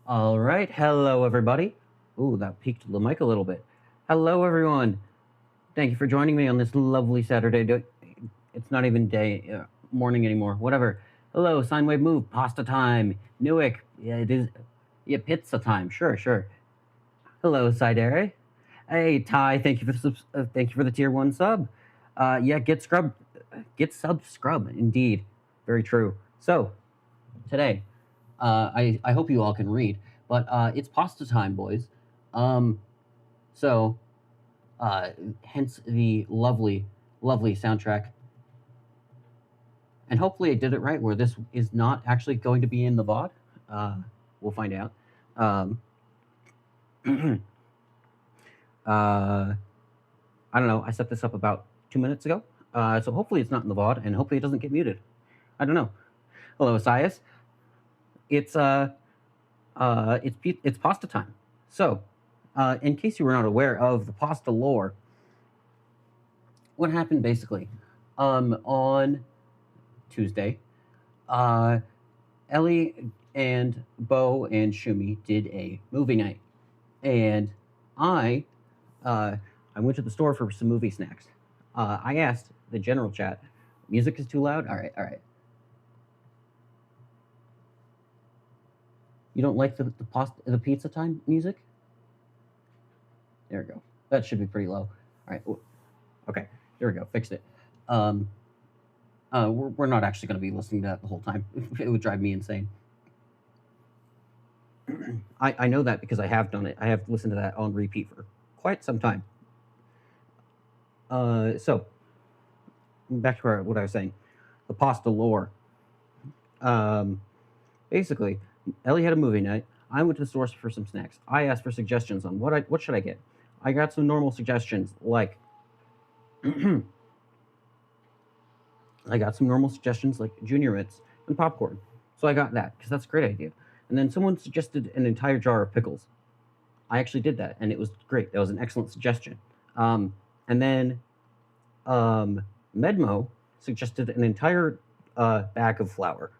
All right. Hello, everybody. Ooh, that peaked the mic a little bit. Hello, everyone. Thank you for joining me on this lovely Saturday. It's not even morning anymore. Whatever. Hello, sine wave move. Pasta time. Newick. Yeah, it is. Yeah, pizza time. Sure, sure. Hello, Sidere. Hey, Ty. Thank you for the tier one sub. Yeah, get scrub. Get sub scrub. Indeed. Very true. So today, I hope you all can read, but it's pasta time, boys. Um, so, uh, hence the lovely soundtrack. And hopefully I did it right, where this is not actually going to be in the VOD. We'll find out. Um, I don't know. I set this up about 2 minutes ago. So hopefully it's not in the VOD, and hopefully it doesn't get muted. I don't know. Hello, Asias. It's it's pasta time. So, in case you were not aware of the pasta lore, what happened basically on Tuesday, uh, Ellie and Bo and Shumi did a movie night, and I uh, I went to the store for some movie snacks. I asked the general chat, "Music is too loud." All right, all right. You don't like the pizza time music? There we go. That should be pretty low. All right. Okay. There we go. Fixed it. We're not actually going to be listening to that the whole time. It would drive me insane. I know that because I have done it. I have listened to that on repeat for quite some time. So back to what I was saying, the pasta lore. Um, Basically, Ellie had a movie night. I went to the store for some snacks. I asked for suggestions on what should I get. I got some normal suggestions like I got some normal suggestions like Junior Mints and popcorn. So I got that because that's a great idea. And then someone suggested an entire jar of pickles. I actually did that, and it was great. That was an excellent suggestion. And then Medmo suggested an entire bag of flour,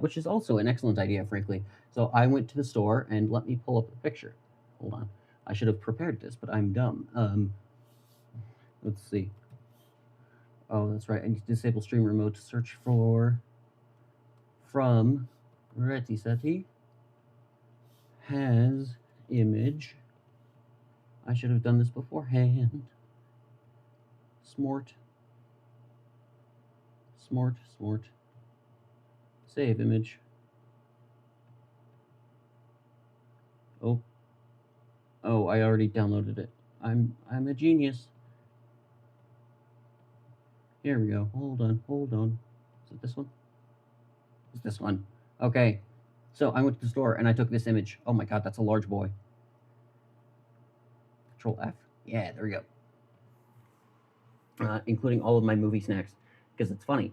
which is also an excellent idea, frankly. So I went to the store and let me pull up a picture. Hold on. I should have prepared this, but I'm dumb. Let's see. Oh, that's right. I need to disable stream remote to search for from Retiseti has image. I should have done this beforehand. Smart. Save image. Oh. Oh, I already downloaded it. I'm a genius. Here we go. Hold on. Is it this one? It's this one. Okay. So I went to the store and I took this image. Oh my god, that's a large boy. Control F. Yeah, there we go. Including all of my movie snacks because it's funny.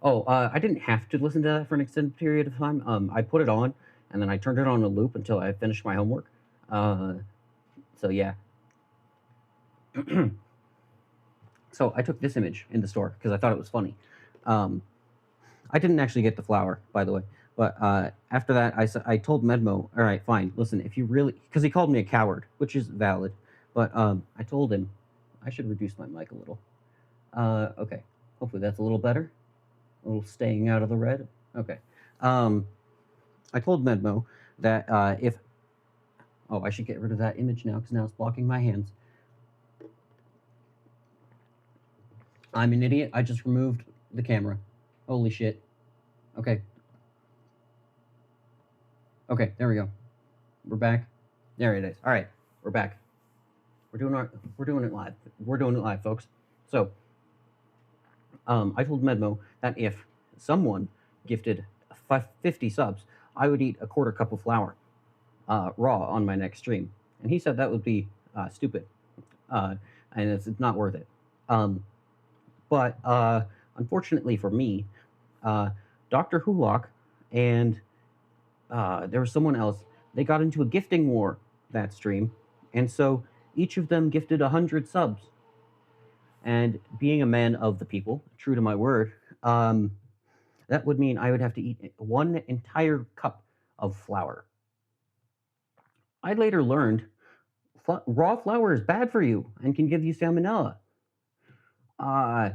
Oh, I didn't have to listen to that for an extended period of time. I put it on and then I turned it on a loop until I finished my homework. So yeah. So I took this image in the store because I thought it was funny. I didn't actually get the flour, by the way. But after that, I told Medmo, all right, fine, listen, if you really, because he called me a coward, which is valid. But I told him I should reduce my mic a little. Okay, hopefully that's a little better. A little staying out of the red. Okay. I told Medmo that if, oh, I should get rid of that image now because now it's blocking my hands. I'm an idiot. I just removed the camera. Holy shit. Okay. Okay, there we go. We're back. There it is. All right, we're back. We're doing it live. We're doing it live, folks. So, I told Medmo that if someone gifted 50 subs, I would eat a quarter cup of flour, raw, on my next stream, and he said that would be stupid, and it's not worth it. But unfortunately for me, Dr. Hulock and there was someone else. They got into a gifting war that stream, and so each of them gifted 100 subs. And being a man of the people, true to my word, that would mean I would have to eat 1 entire cup of flour. I later learned raw flour is bad for you and can give you salmonella. Uh,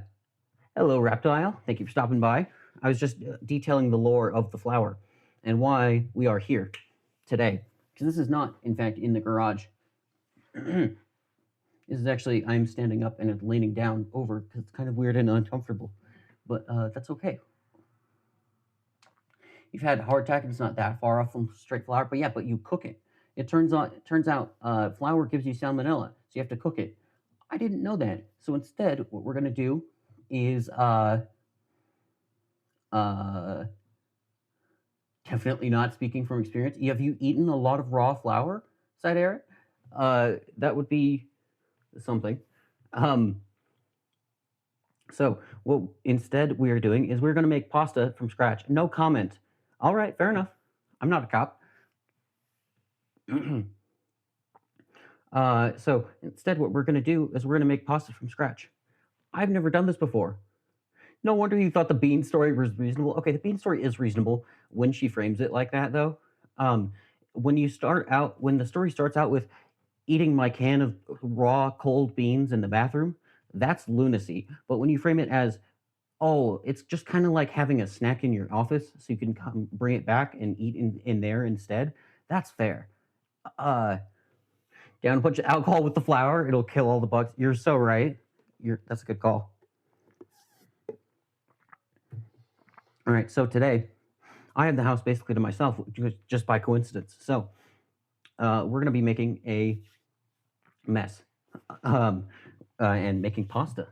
Hello, Reptile. Thank you for stopping by. I was just detailing the lore of the flour and why we are here today. Because this is not, in fact, in the garage. This is actually, I'm standing up and leaning down over because it's kind of weird and uncomfortable. But that's okay. You've had hardtack and it's not that far off from straight flour, but yeah, but you cook it. It turns out flour gives you salmonella, so you have to cook it. I didn't know that. So instead, what we're gonna do is definitely not speaking from experience. Have you eaten a lot of raw flour, Side Eric? That would be something. Um, so what instead we are doing is we're going to make pasta from scratch. No comment. All right, fair enough. I'm not a cop. So instead, what we're going to do is we're going to make pasta from scratch. I've never done this before. No wonder you thought the bean story was reasonable. Okay, the bean story is reasonable when she frames it like that, though. Um, when the story starts out with eating my can of raw cold beans in the bathroom, that's lunacy. But when you frame it as, oh, it's just kind of like having a snack in your office, so you can come bring it back and eat in there instead, that's fair. Uh, Down a bunch of alcohol with the flour, it'll kill all the bugs. You're so right. That's a good call. All right, so today I have the house basically to myself just by coincidence. So we're going to be making a mess and making pasta.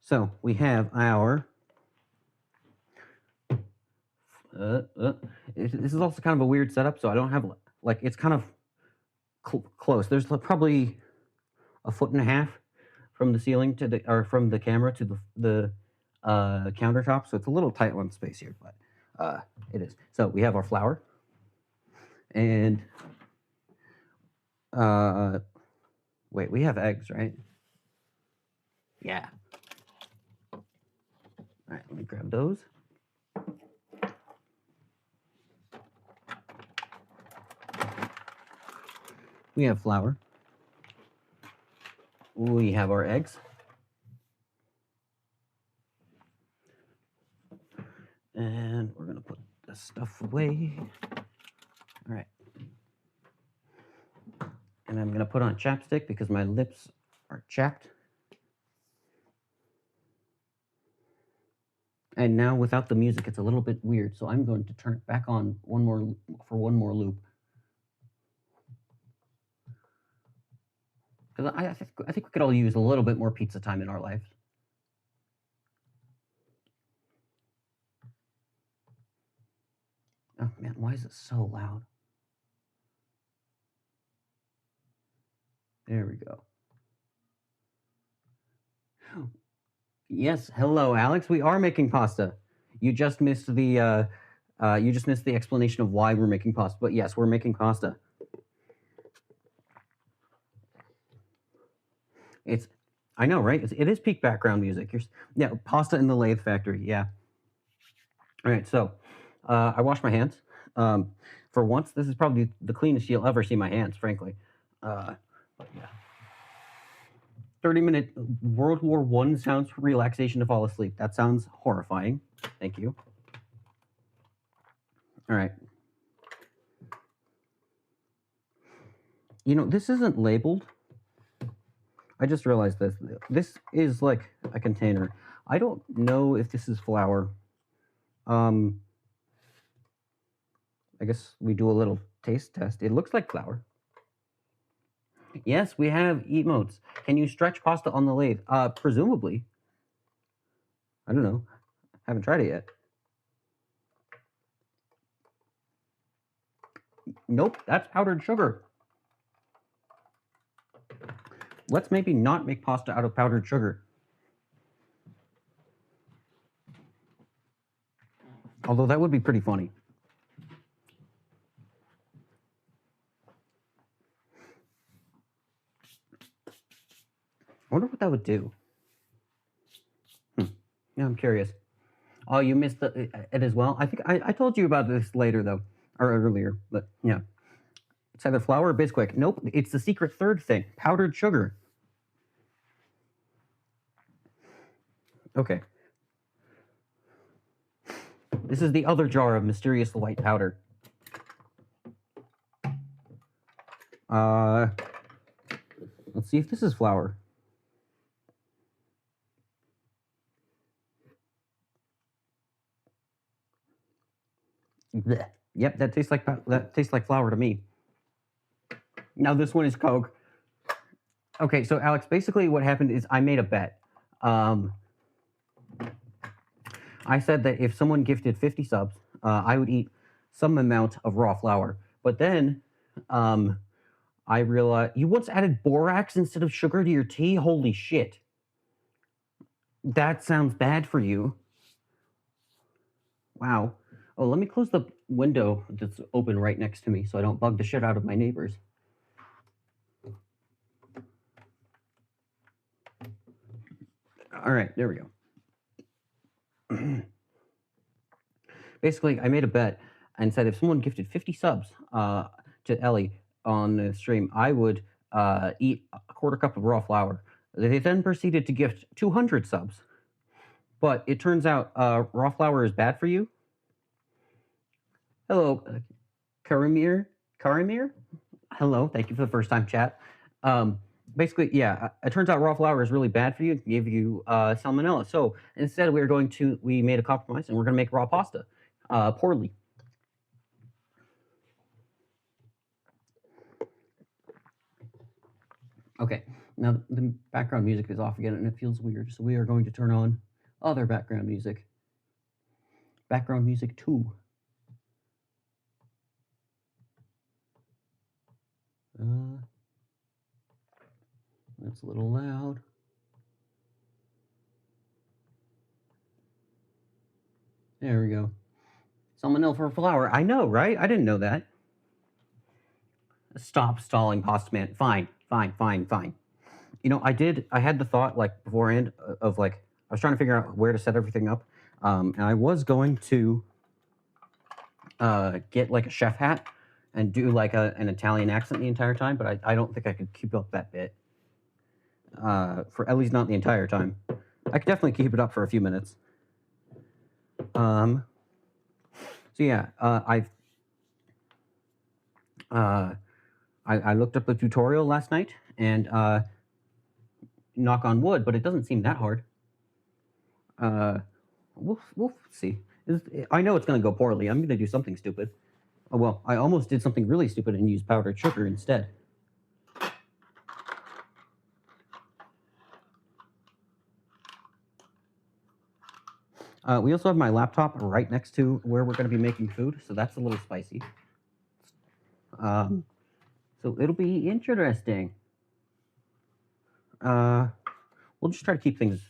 So we have our. This is also kind of a weird setup, so I don't have like it's kind of close. There's probably 1.5 feet from the ceiling to from the camera to the countertop, so it's a little tight on space here, but it is. So we have our flour, and wait, we have eggs, right? Yeah. All right, let me grab those. We have flour. We have our eggs. And we're going to put this stuff away. All right. And I'm going to put on chapstick because my lips are chapped. And now without the music, it's a little bit weird. So I'm going to turn it back on one more loop. Because I think we could all use a little bit more pizza time in our lives. Oh man, why is it so loud? There we go. Yes, hello, Alex. We are making pasta. You just missed the explanation of why we're making pasta. But yes, we're making pasta. I know, right? It is peak background music. Yeah, pasta in the lathe factory. Yeah. All right, so I wash my hands. For once, this is probably the cleanest you'll ever see my hands, frankly. But yeah. 30-minute World War I sounds for relaxation to fall asleep. That sounds horrifying. Thank you. All right. You know, this isn't labeled. I just realized this. This is like a container. I don't know if this is flour. I guess we do a little taste test. It looks like flour. Yes, we have emotes. Can you stretch pasta on the lathe? Presumably. I don't know. Haven't tried it yet. Nope, that's powdered sugar. Let's maybe not make pasta out of powdered sugar. Although that would be pretty funny. I wonder what that would do. Yeah, I'm curious. Oh, you missed it as well. I think I told you about this later though, or earlier. But yeah, it's either flour or Bisquick. Nope, it's the secret third thing: powdered sugar. Okay. This is the other jar of mysterious white powder. Let's see if this is flour. Blech. Yep, that tastes like flour to me. Now this one is Coke. Okay, so Alex, basically what happened is I made a bet. I said that if someone gifted 50 subs, I would eat some amount of raw flour. But then I realized you once added borax instead of sugar to your tea. Holy shit! That sounds bad for you. Wow. Oh, let me close the window that's open right next to me so I don't bug the shit out of my neighbors. All right, there we go. Basically, I made a bet and said if someone gifted 50 subs to Ellie on the stream, I would eat a quarter cup of raw flour. They then proceeded to gift 200 subs. But it turns out raw flour is bad for you. Hello, Karimir. Hello, thank you for the first time chat. Basically, yeah, it turns out raw flour is really bad for you. It can give you salmonella. So instead, we made a compromise and we're going to make raw pasta poorly. Okay, now the background music is off again and it feels weird. So we are going to turn on other background music. Background music 2. That's a little loud. There we go. Salmonella for flour. I know, right? I didn't know that. Stop stalling, Pasta Man. Fine. You know, I had the thought like beforehand of like I was trying to figure out where to set everything up, and I was going to get like a chef hat and do like an Italian accent the entire time, but I don't think I could keep up that bit. For at least not the entire time. I could definitely keep it up for a few minutes. So yeah, I looked up the tutorial last night and knock on wood, but it doesn't seem that hard. We'll see. I know it's going to go poorly. I'm going to do something stupid. Oh, well, I almost did something really stupid and used powdered sugar instead. We also have my laptop right next to where we're going to be making food, so that's a little spicy. So it'll be interesting. We'll just try to keep things as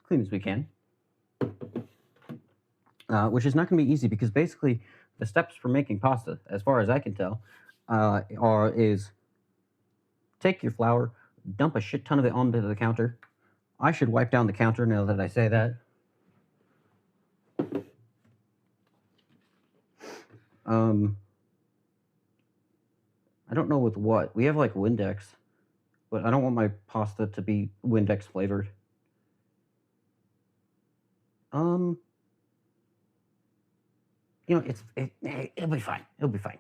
clean as we can, which is not going to be easy because basically the steps for making pasta, as far as I can tell, is take your flour, dump a shit ton of it onto the counter. I should wipe down the counter now that I say that. I don't know with what. We have like Windex, but I don't want my pasta to be Windex flavored. You know, it'll be fine. It'll be fine.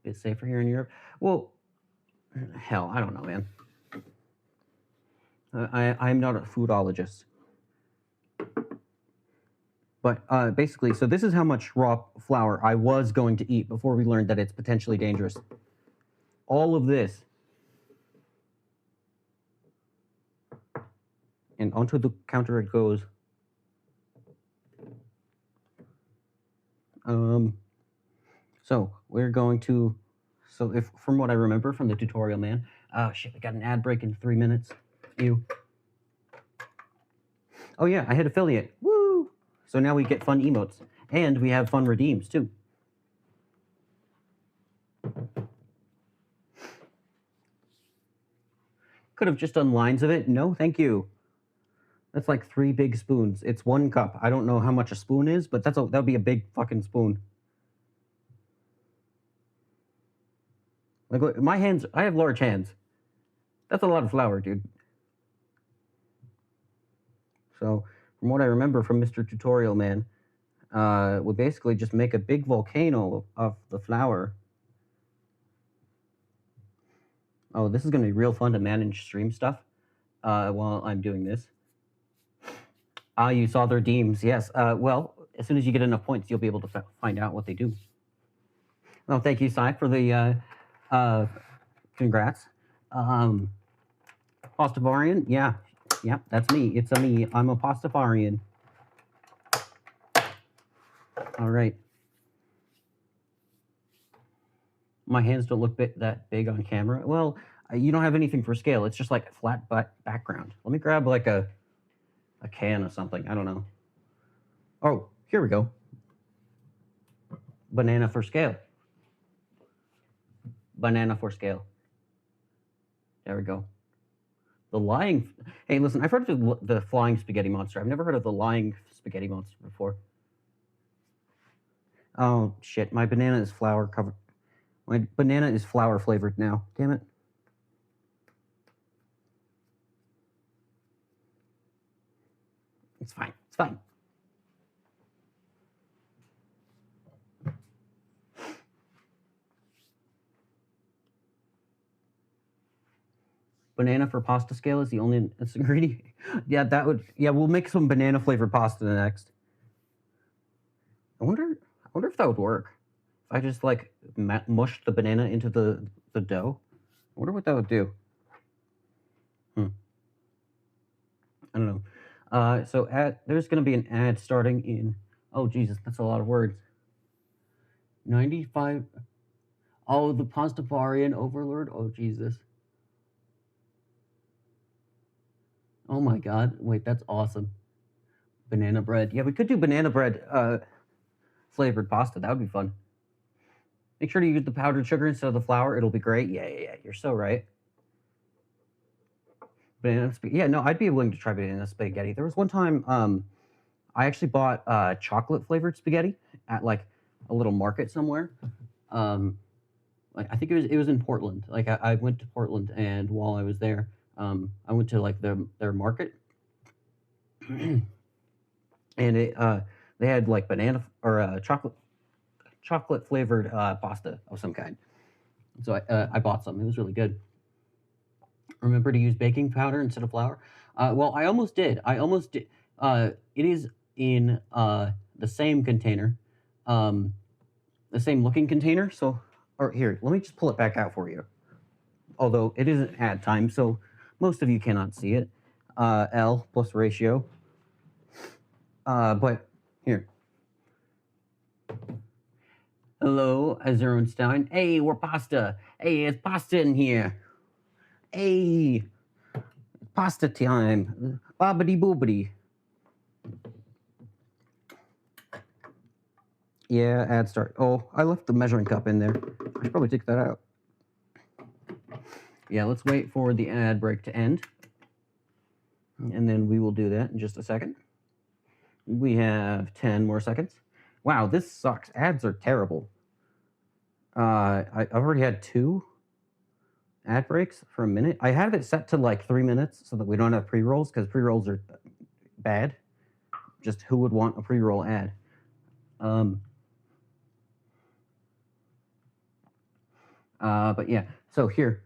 It's safer here in Europe. Well, hell, I don't know, man. I'm not a foodologist. But basically, so this is how much raw flour I was going to eat before we learned that it's potentially dangerous. All of this. And onto the counter it goes. So we're going to, so if from what I remember from the tutorial, man, oh shit, we got an ad break in 3 minutes. Ew. Oh yeah, I hit affiliate. Woo! So now we get fun emotes, and we have fun redeems too. could have just done lines of it. No, thank you. That's like 3 big spoons. It's 1 cup. I don't know how much a spoon is, but that would be a big fucking spoon. Like my hands, I have large hands. That's a lot of flour, dude. So from what I remember from Mr. Tutorial Man, we basically just make a big volcano of the flour. Oh, this is going to be real fun to manage stream stuff while I'm doing this. You saw their deems. Yes. Well, as soon as you get enough points, you'll be able to find out what they do. Oh, thank you, Sai, for the congrats. Pastafarian? Yeah. Yeah, that's me. It's a me. I'm a Pastafarian. All right. My hands don't look that big on camera. Well, you don't have anything for scale. It's just like a flat background. Let me grab like a can of something. I don't know. Oh, here we go. Banana for scale. Banana for scale. There we go. The lying. Hey, listen, I've heard of the flying spaghetti monster. I've never heard of the lying spaghetti monster before. Oh, shit. My banana is flour covered. My banana is flour flavored now. Damn it. It's fine. It's fine. Banana for pasta scale is the only ingredient. Yeah, that would. Yeah, we'll make some banana flavored pasta next. I wonder if that would work. If I just like mushed the banana into the dough. I wonder what that would do. I don't know. So there's going to be an ad starting in. Oh Jesus, that's a lot of words. 95. Oh, the Pastafarian Overlord. Oh Jesus. Oh my God. Wait, that's awesome. Banana bread. Yeah, we could do banana bread flavored pasta. That would be fun. Make sure to use the powdered sugar instead of the flour. It'll be great. Yeah. You're so right. Banana spaghetti. Yeah, no, I'd be willing to try banana spaghetti. There was one time I actually bought chocolate flavored spaghetti at like a little market somewhere. Like I think it was in Portland. Like I went to Portland, and while I was there, I went to like their market, and they had like banana or chocolate flavored pasta of some kind. So I bought some. It was really good. Remember to use baking powder instead of flour. Well, I almost did. It is in the same container, the same looking container. So, or here, let me just pull it back out for you. Although it isn't ad time, so most of you cannot see it. L plus ratio. But here. Hello, Azurunstein. Hey, we're pasta. Hey, it's pasta in here. Hey, pasta time. Bobbity boobity. Yeah, ad start. Oh, I left the measuring cup in there. I should probably take that out. Yeah, let's wait for the ad break to end. And then we will do that in just a second. We have 10 more seconds. Wow, this sucks. Ads are terrible. I've already had 2 ad breaks for a minute. I have it set to like 3 minutes so that we don't have pre-rolls, because pre-rolls are bad. Just who would want a pre-roll ad? But yeah, so here,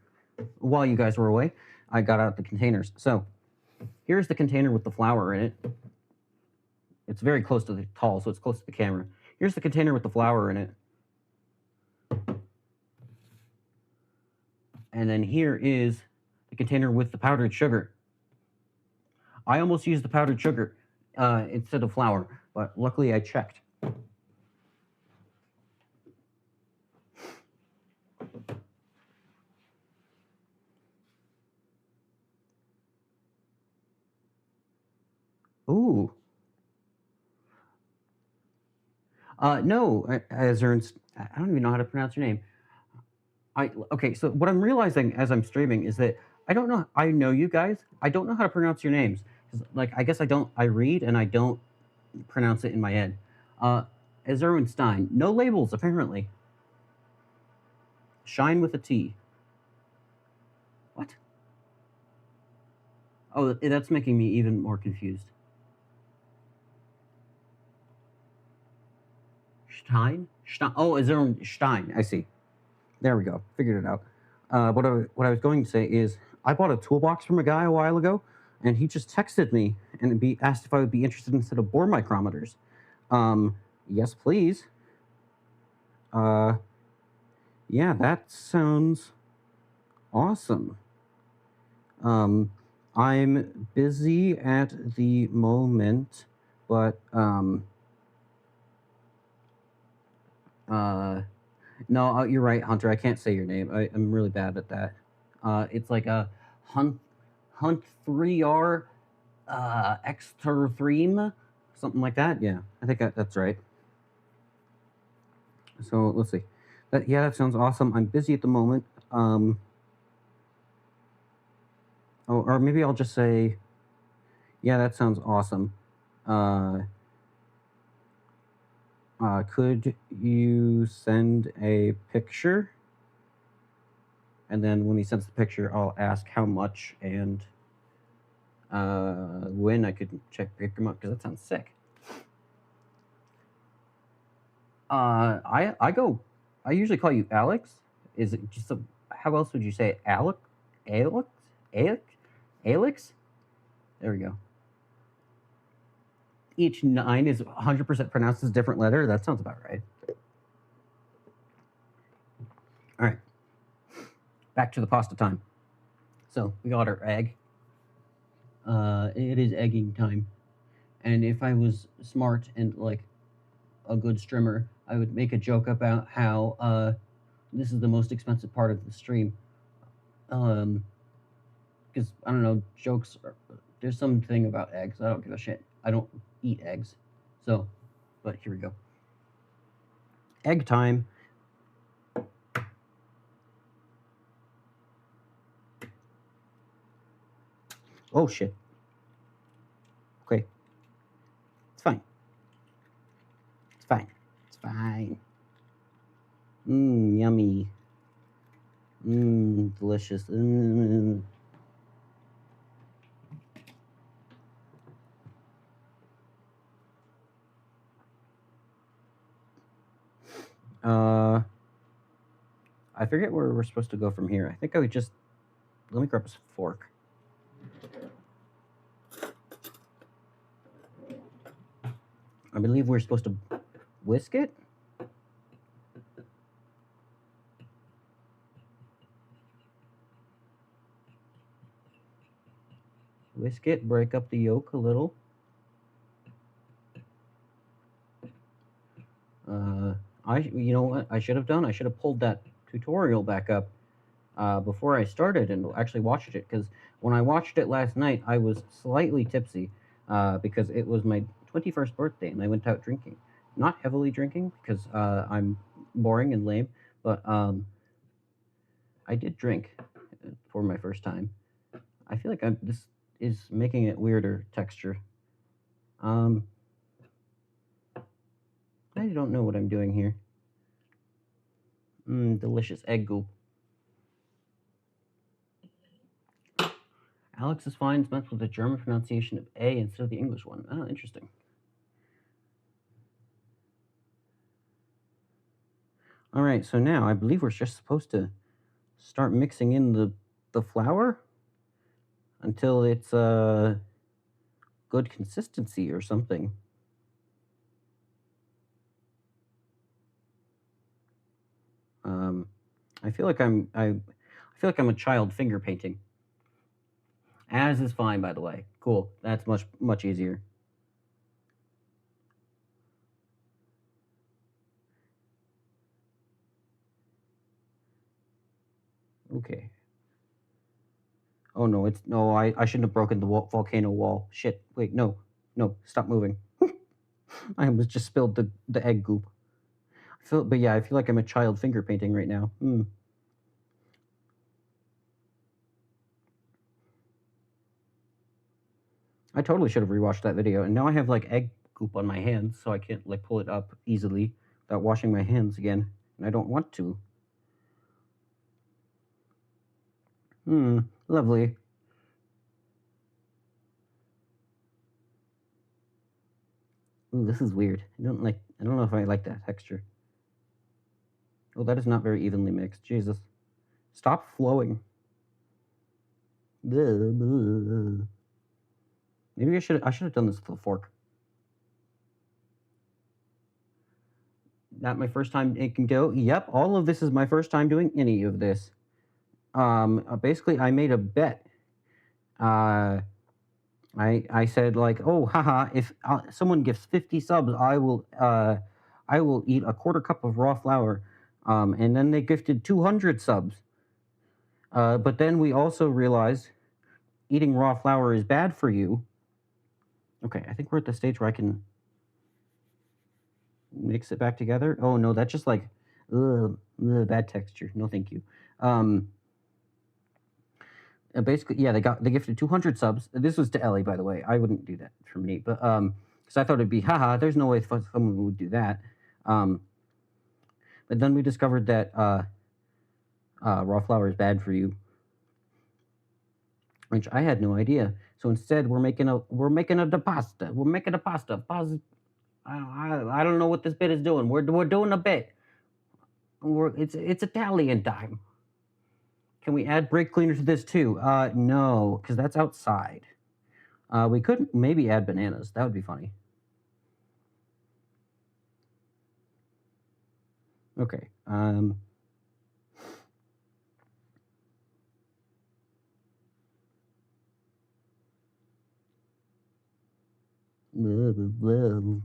while you guys were away, I got out the containers. So here's the container with the flour in it. It's very close to the tall, so it's close to the camera. Here's the container with the flour in it. And then here is the container with the powdered sugar. I almost used the powdered sugar instead of flour, but luckily I checked. Ooh. No, Ernst, I don't even know how to pronounce your name. Okay, so what I'm realizing as I'm streaming is that I don't know. I know you guys. I don't know how to pronounce your names. 'Cause, like, I guess I don't. I read and I don't pronounce it in my head. As Erwin Stein. No labels, apparently. Shine with a T. What? Oh, that's making me even more confused. Stein? Stein. Oh, is there Stein? I see. There we go. Figured it out. What I was going to say is I bought a toolbox from a guy a while ago, and he just texted me and asked if I would be interested in a set of bore micrometers. Yes, please. Yeah, that sounds awesome. I'm busy at the moment, but no, you're right, Hunter. I can't say your name. I'm really bad at that. It's like a Hunt 3R Exterthream, something like that. Yeah, I think that's right. So let's see. That sounds awesome. I'm busy at the moment. Or maybe I'll just say, yeah, that sounds awesome. Could you send a picture? And then when he sends the picture, I'll ask how much and when I could pick him up, because that sounds sick. I usually call you Alex. Is it just how else would you say it? Alex? Alex? Alex? Alex? There we go. Each 9 is 100% pronounced as a different letter. That sounds about right. All right. Back to the pasta time. So we got our egg. It is egging time. And if I was smart and like a good streamer, I would make a joke about how this is the most expensive part of the stream. Because I don't know, jokes are, there's something about eggs. I don't give a shit. I don't eat eggs. So, but here we go. Egg time. Oh shit. Okay. It's fine. It's fine. It's fine. Yummy. Delicious. I forget where we're supposed to go from here. I think I would just let me grab a fork. I believe we're supposed to whisk it. Whisk it, break up the yolk a little. You know what I should have done? I should have pulled that tutorial back up before I started and actually watched it, because when I watched it last night, I was slightly tipsy because it was my 21st birthday and I went out drinking. Not heavily drinking because I'm boring and lame, but I did drink for my first time. I feel like this is making it weirder texture. I don't know what I'm doing here. Delicious egg goop. Alex is fine. It's meant with the German pronunciation of A instead of the English one. Oh, interesting. All right, so now I believe we're just supposed to start mixing in the flour until it's good consistency or something. I feel like I feel like I'm a child finger painting. As is fine, by the way. Cool. That's much easier. Okay. Oh no, I shouldn't have broken the volcano wall. Shit. Wait, no. Stop moving. I almost just spilled the egg goop. I feel like I'm a child finger painting right now. I totally should have rewatched that video, and now I have like egg goop on my hands, so I can't like pull it up easily without washing my hands again, and I don't want to. Lovely. Ooh, this is weird. I don't know if I like that texture. Oh, that is not very evenly mixed. Jesus. Stop flowing. Maybe I should have done this with a fork. Not my first time making dough. Yep, all of this is my first time doing any of this. Basically, I made a bet. I said like, oh, haha, if someone gives 50 subs, I will eat a quarter cup of raw flour. And then they gifted 200 subs. But then we also realized eating raw flour is bad for you. Okay, I think we're at the stage where I can mix it back together. Oh no, that's just like, bad texture. No, thank you. Basically, yeah, they gifted 200 subs. This was to Ellie, by the way. I wouldn't do that for me, but because I thought it'd be, haha, there's no way someone would do that. But then we discovered that raw flour is bad for you, which I had no idea. So instead, we're making a pasta. We're making a pasta. I don't know what this bit is doing. We're doing a bit. It's Italian time. Can we add brake cleaner to this too? No, because that's outside. We could maybe add bananas. That would be funny. Okay. Blah, blah, blah.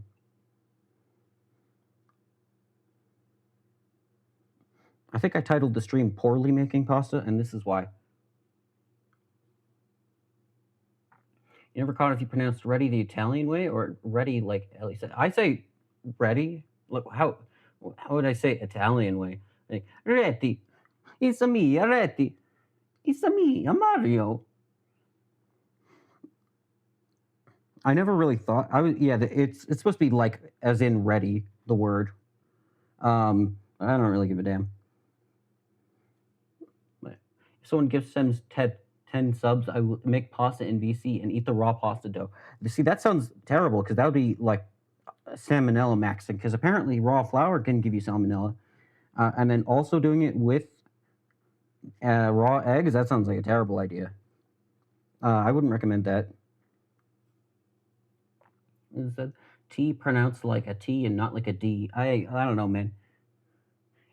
I think I titled the stream "Poorly Making Pasta," and this is why. You never caught if you pronounced "ready" the Italian way or "ready" like Ellie said. I say "ready." Look, how would I say Italian way? Like "ready." It's a me, ready. It's a me, a Mario. I never really thought I was. Yeah, it's supposed to be like as in ready the word. I don't really give a damn. But if someone gives Sims 10 subs, I will make pasta in VC and eat the raw pasta dough. See, that sounds terrible because that would be like salmonella maxing because apparently raw flour can give you salmonella. And then also doing it with raw eggs, that sounds like a terrible idea. I wouldn't recommend that. It said T pronounced like a T and not like a D. I don't know, man.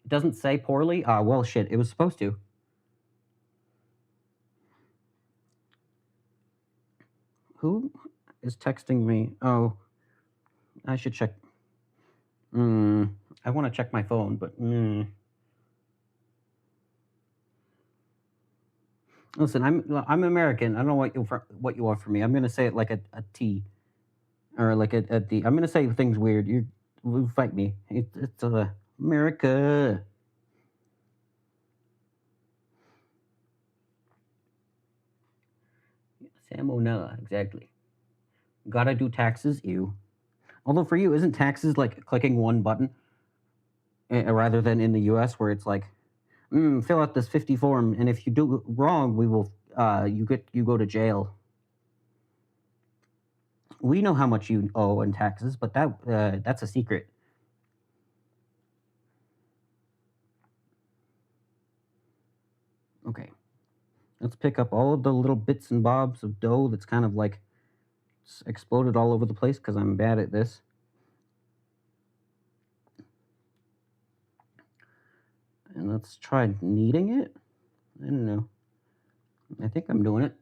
It doesn't say poorly. Well, shit, it was supposed to. Who is texting me? Oh, I should check. I want to check my phone, but listen, I'm American. I don't know what you want from me. I'm gonna say it like a T or like a D. I'm gonna say things weird. You fight me. It's America. Salmonella, exactly. Gotta do taxes. Ew. Although for you, isn't taxes like clicking one button rather than in the U.S. where it's like, fill out this 50 form, and if you do it wrong, we will you go to jail. We know how much you owe in taxes, but that's a secret. Okay, let's pick up all of the little bits and bobs of dough that's kind of like exploded all over the place because I'm bad at this. And let's try kneading it. I don't know. I think I'm doing it.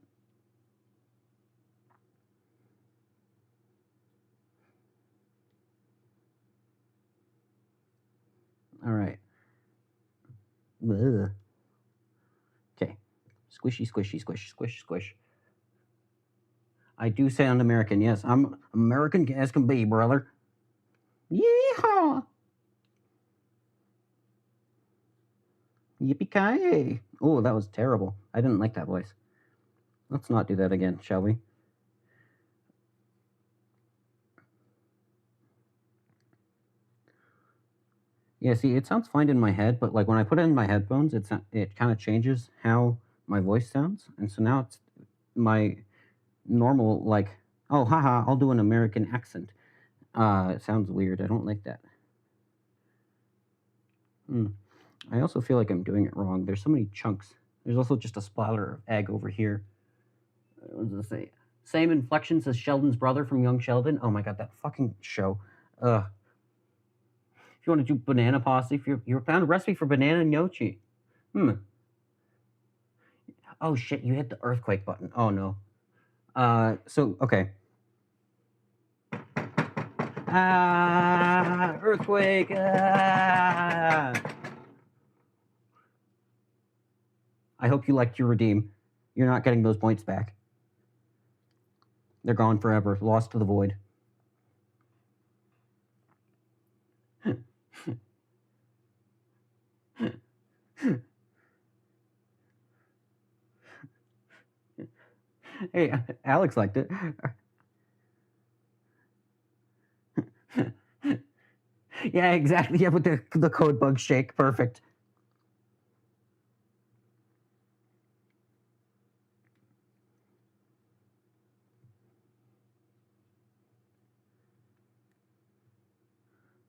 All right. Ugh. Okay. Squishy, squishy, squish, squish, squish. I do sound American. Yes, I'm American as can be, brother. Yeehaw! Yippee-ki-yay! Oh, that was terrible. I didn't like that voice. Let's not do that again, shall we? Yeah, see, it sounds fine in my head, but like when I put it in my headphones, it kind of changes how my voice sounds, and so now it's my normal like, oh, haha, I'll do an American accent. It sounds weird. I don't like that. Hmm. I also feel like I'm doing it wrong. There's so many chunks. There's also just a splatter of egg over here. What does it say? Same inflections as Sheldon's brother from Young Sheldon. Oh my god, that fucking show. If you want to do banana pasta, if you found a recipe for banana gnocchi. Hmm. Oh shit, you hit the earthquake button. Oh no. So okay. Ah, earthquake. Ah. I hope you liked your redeem. You're not getting those points back. They're gone forever, lost to the void. Hey, Alex liked it. Yeah, exactly. Yeah, with the code bug shake, perfect.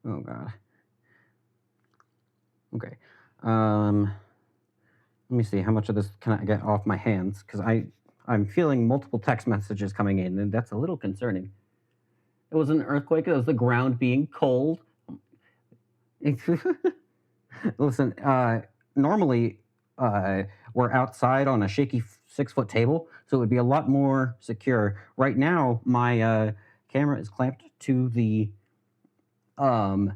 Oh god. Okay. Let me see how much of this can I get off my hands because I'm feeling multiple text messages coming in, and that's a little concerning. It was an earthquake. It was the ground being cold. Listen, normally we're outside on a shaky 6 foot table, so it would be a lot more secure. Right now, my camera is clamped to the um,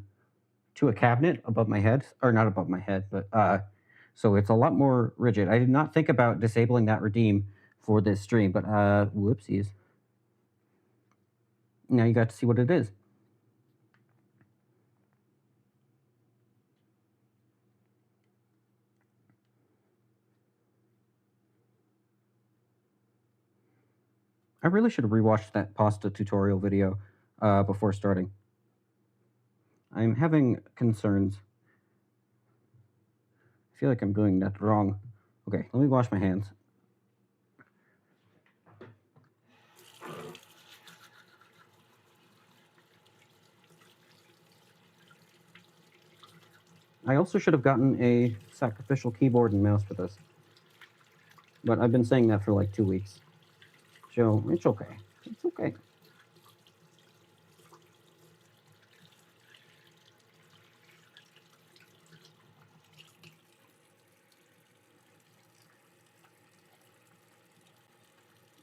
to a cabinet above my head, or not above my head, but so it's a lot more rigid. I did not think about disabling that redeem for this stream, but whoopsies. Now you got to see what it is. I really should have rewatched that pasta tutorial video before starting. I'm having concerns. I feel like I'm doing that wrong. Okay, let me wash my hands. I also should have gotten a sacrificial keyboard and mouse for this. But I've been saying that for like 2 weeks. So it's okay. It's okay.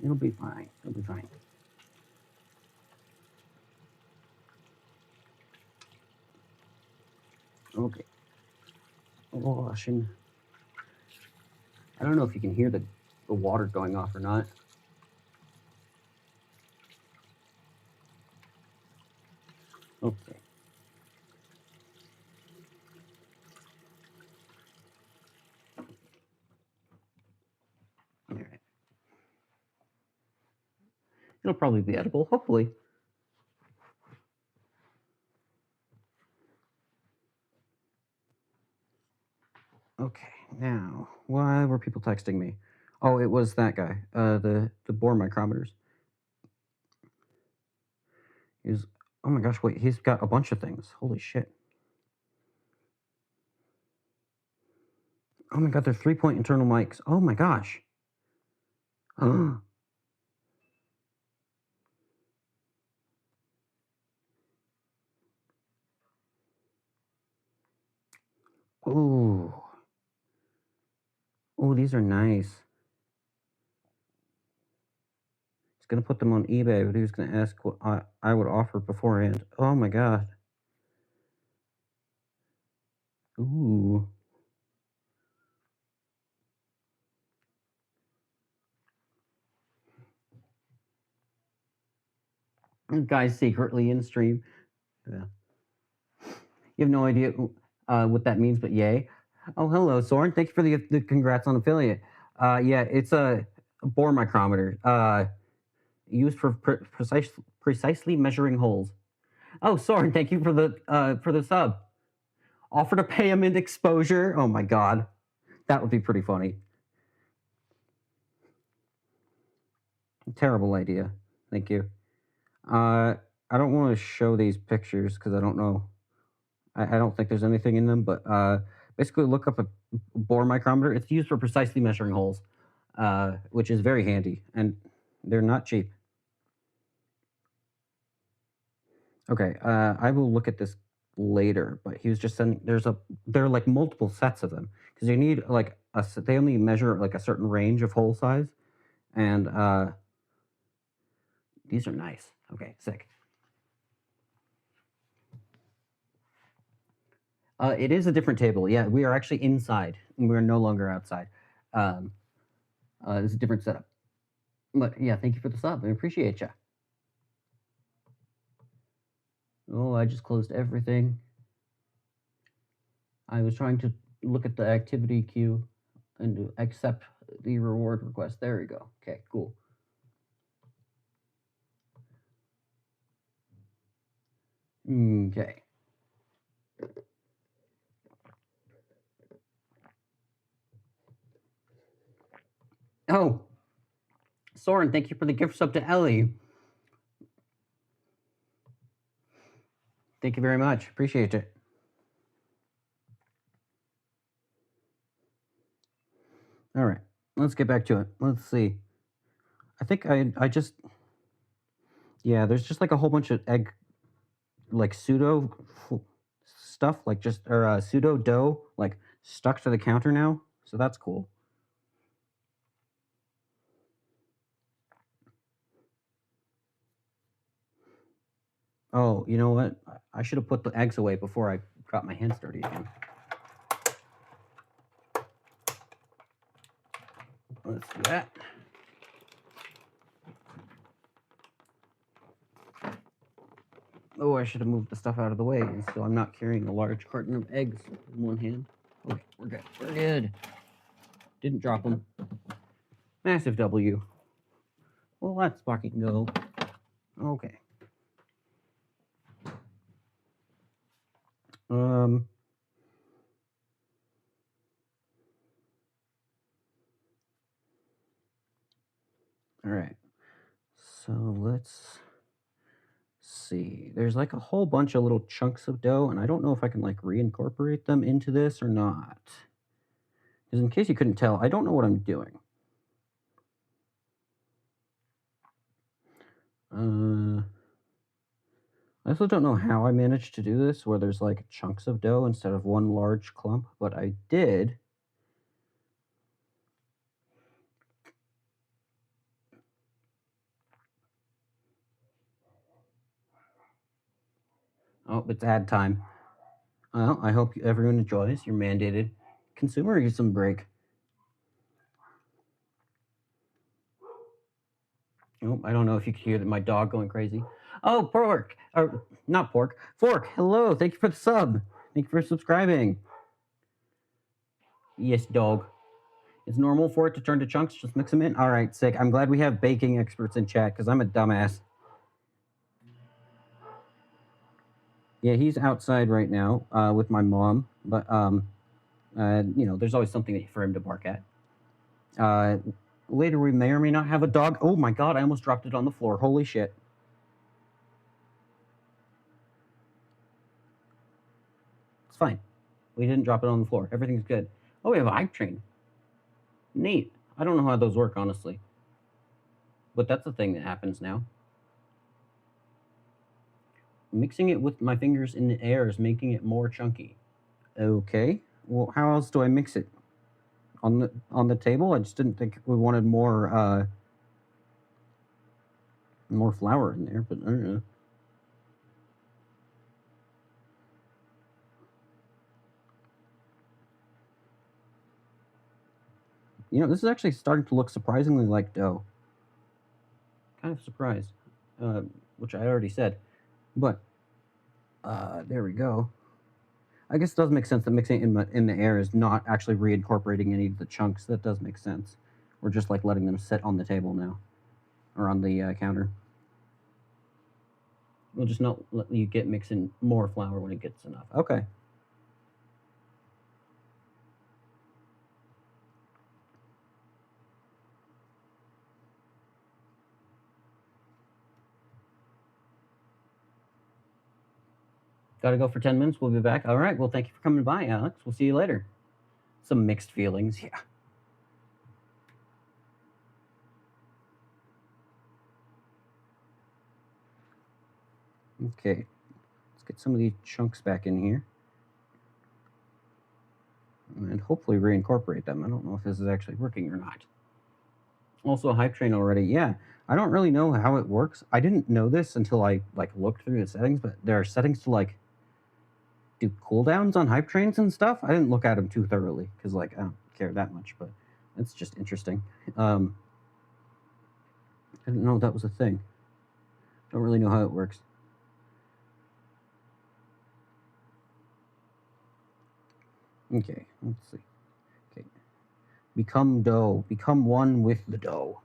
It'll be fine. It'll be fine. Okay. Washing. I don't know if you can hear the water going off or not. Okay. All right. It'll probably be edible, hopefully. Okay. Now, why were people texting me? Oh, it was that guy. The bore micrometers. He's. Oh my gosh! Wait, he's got a bunch of things. Holy shit! Oh my god, they're 3-point internal mics. Oh my gosh. Ooh. Oh, these are nice. He's gonna put them on eBay, but he was gonna ask what I would offer beforehand. Oh my god. Ooh. Guys secretly in stream. Yeah. You have no idea what that means, but yay. Oh, hello, Soren. Thank you for the congrats on affiliate. Yeah, it's a bore micrometer used for precisely measuring holes. Oh, Soren, thank you for the sub. Offer to pay him in exposure. Oh my god. That would be pretty funny. Terrible idea. Thank you. I don't want to show these pictures because I don't know. I don't think there's anything in them, but basically look up a bore micrometer. It's used for precisely measuring holes, which is very handy, and they're not cheap. Okay, I will look at this later, but he was just sending. There are like multiple sets of them because you need like they only measure like a certain range of hole size, and these are nice. Okay, sick. It is a different table. Yeah, we are actually inside. We are no longer outside. Um, it's a different setup. But yeah, thank you for the sub. I appreciate you. Oh, I just closed everything. I was trying to look at the activity queue and to accept the reward request. There we go. Okay, cool. Okay. Oh, Soren, thank you for the gift sub to Ellie. Thank you very much. Appreciate it. All right, let's get back to it. Let's see. I think I just yeah. There's just like a whole bunch of egg like pseudo stuff like just or pseudo dough like stuck to the counter now. So that's cool. Oh, you know what? I should have put the eggs away before I got my hands dirty again. Let's do that. Oh, I should have moved the stuff out of the way, so I'm not carrying a large carton of eggs in one hand. Okay, we're good. We're good. Didn't drop them. Massive W. Well, let's fucking go. Okay. All right. So let's see. There's like a whole bunch of little chunks of dough, and I don't know if I can like reincorporate them into this or not. Because in case you couldn't tell, I don't know what I'm doing. I also don't know how I managed to do this, where there's like chunks of dough instead of one large clump, but I did. Oh, it's ad time. Well, I hope everyone enjoys your mandated consumerism break. Oh, I don't know if you can hear my dog going crazy. Oh, pork, or not pork, fork. Hello, thank you for the sub. Thank you for subscribing. Yes, dog. It's normal for it to turn to chunks. Just mix them in. All right, sick. I'm glad we have baking experts in chat because I'm a dumbass. Yeah, he's outside right now with my mom, but you know, there's always something for him to bark at. Later, we may or may not have a dog. Oh my god, I almost dropped it on the floor. Holy shit. It's fine. We didn't drop it on the floor. Everything's good. Oh, we have a hype train. Neat. I don't know how those work, honestly. But that's a thing that happens now. Mixing it with my fingers in the air is making it more chunky. Okay. Well, how else do I mix it? On the table? I just didn't think we wanted more flour in there, but I don't know. You know, this is actually starting to look surprisingly like dough. Kind of surprised, which I already said. But there we go. I guess it does make sense that mixing it in the air is not actually reincorporating any of the chunks. That does make sense. We're just like letting them sit on the table now, or on the counter. We'll just not let you get mixing more flour when it gets enough. Okay. Gotta go for 10 minutes. We'll be back. All right. Well, thank you for coming by, Alex. We'll see you later. Some mixed feelings. Yeah. Okay. Let's get some of these chunks back in here. And hopefully reincorporate them. I don't know if this is actually working or not. Also, Hype Train already. Yeah. I don't really know how it works. I didn't know this until I looked through the settings, but there are settings to do cooldowns on hype trains and stuff. I didn't look at them too thoroughly because I don't care that much, but it's just interesting. I didn't know that was a thing. Don't really know how it works. Okay, let's see. Okay, become dough. Become one with the dough.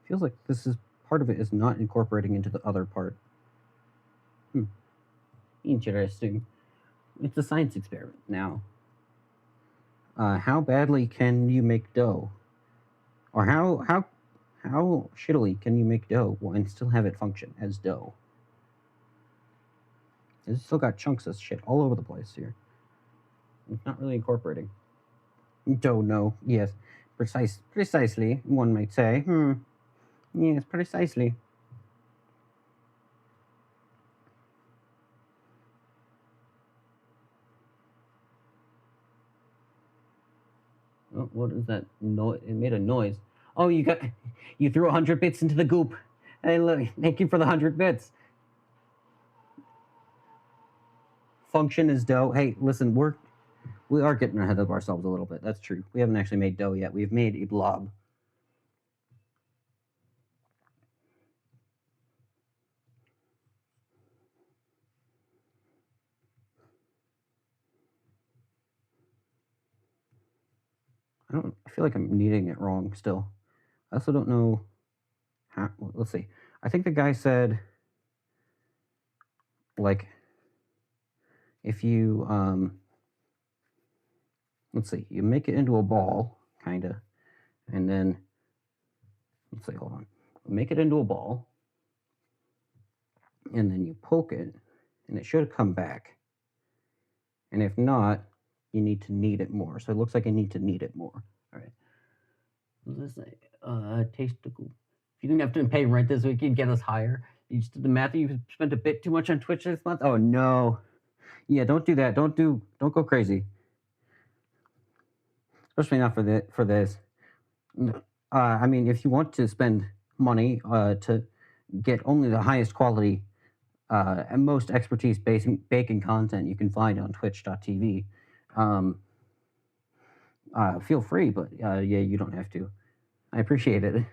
Feels like this is part of it is not incorporating into the other part. Interesting. It's a science experiment now. How badly can you make dough? Or how shittily can you make dough and still have it function as dough? It's still got chunks of shit all over the place here. It's not really incorporating. Dough, no. Yes. Precisely, one might say. Yes, precisely. Oh, what is that? It made a noise. Oh, you threw 100 bits into the goop. Hey, look, thank you for the 100 bits. Function is dough. Hey, listen, we are getting ahead of ourselves a little bit. That's true. We haven't actually made dough yet. We've made a blob. I feel like I'm kneading it wrong still. I also don't know how. Let's see. I think the guy said, if you let's see, you make it into a ball, kinda, and then let's see, hold on, make it into a ball, and then you poke it, and it should come back. And if not, you need to knead it more. So it looks like I need to knead it more. All right. What does this say? Taste the goop. If you didn't have to pay rent this week, you'd get us higher. You just did the math. You spent a bit too much on Twitch this month. Oh no. Yeah, don't do that. Don't go crazy. Especially not for this. I mean, if you want to spend money to get only the highest quality and most expertise baking content you can find on twitch.tv, feel free, but yeah, you don't have to. I appreciate it.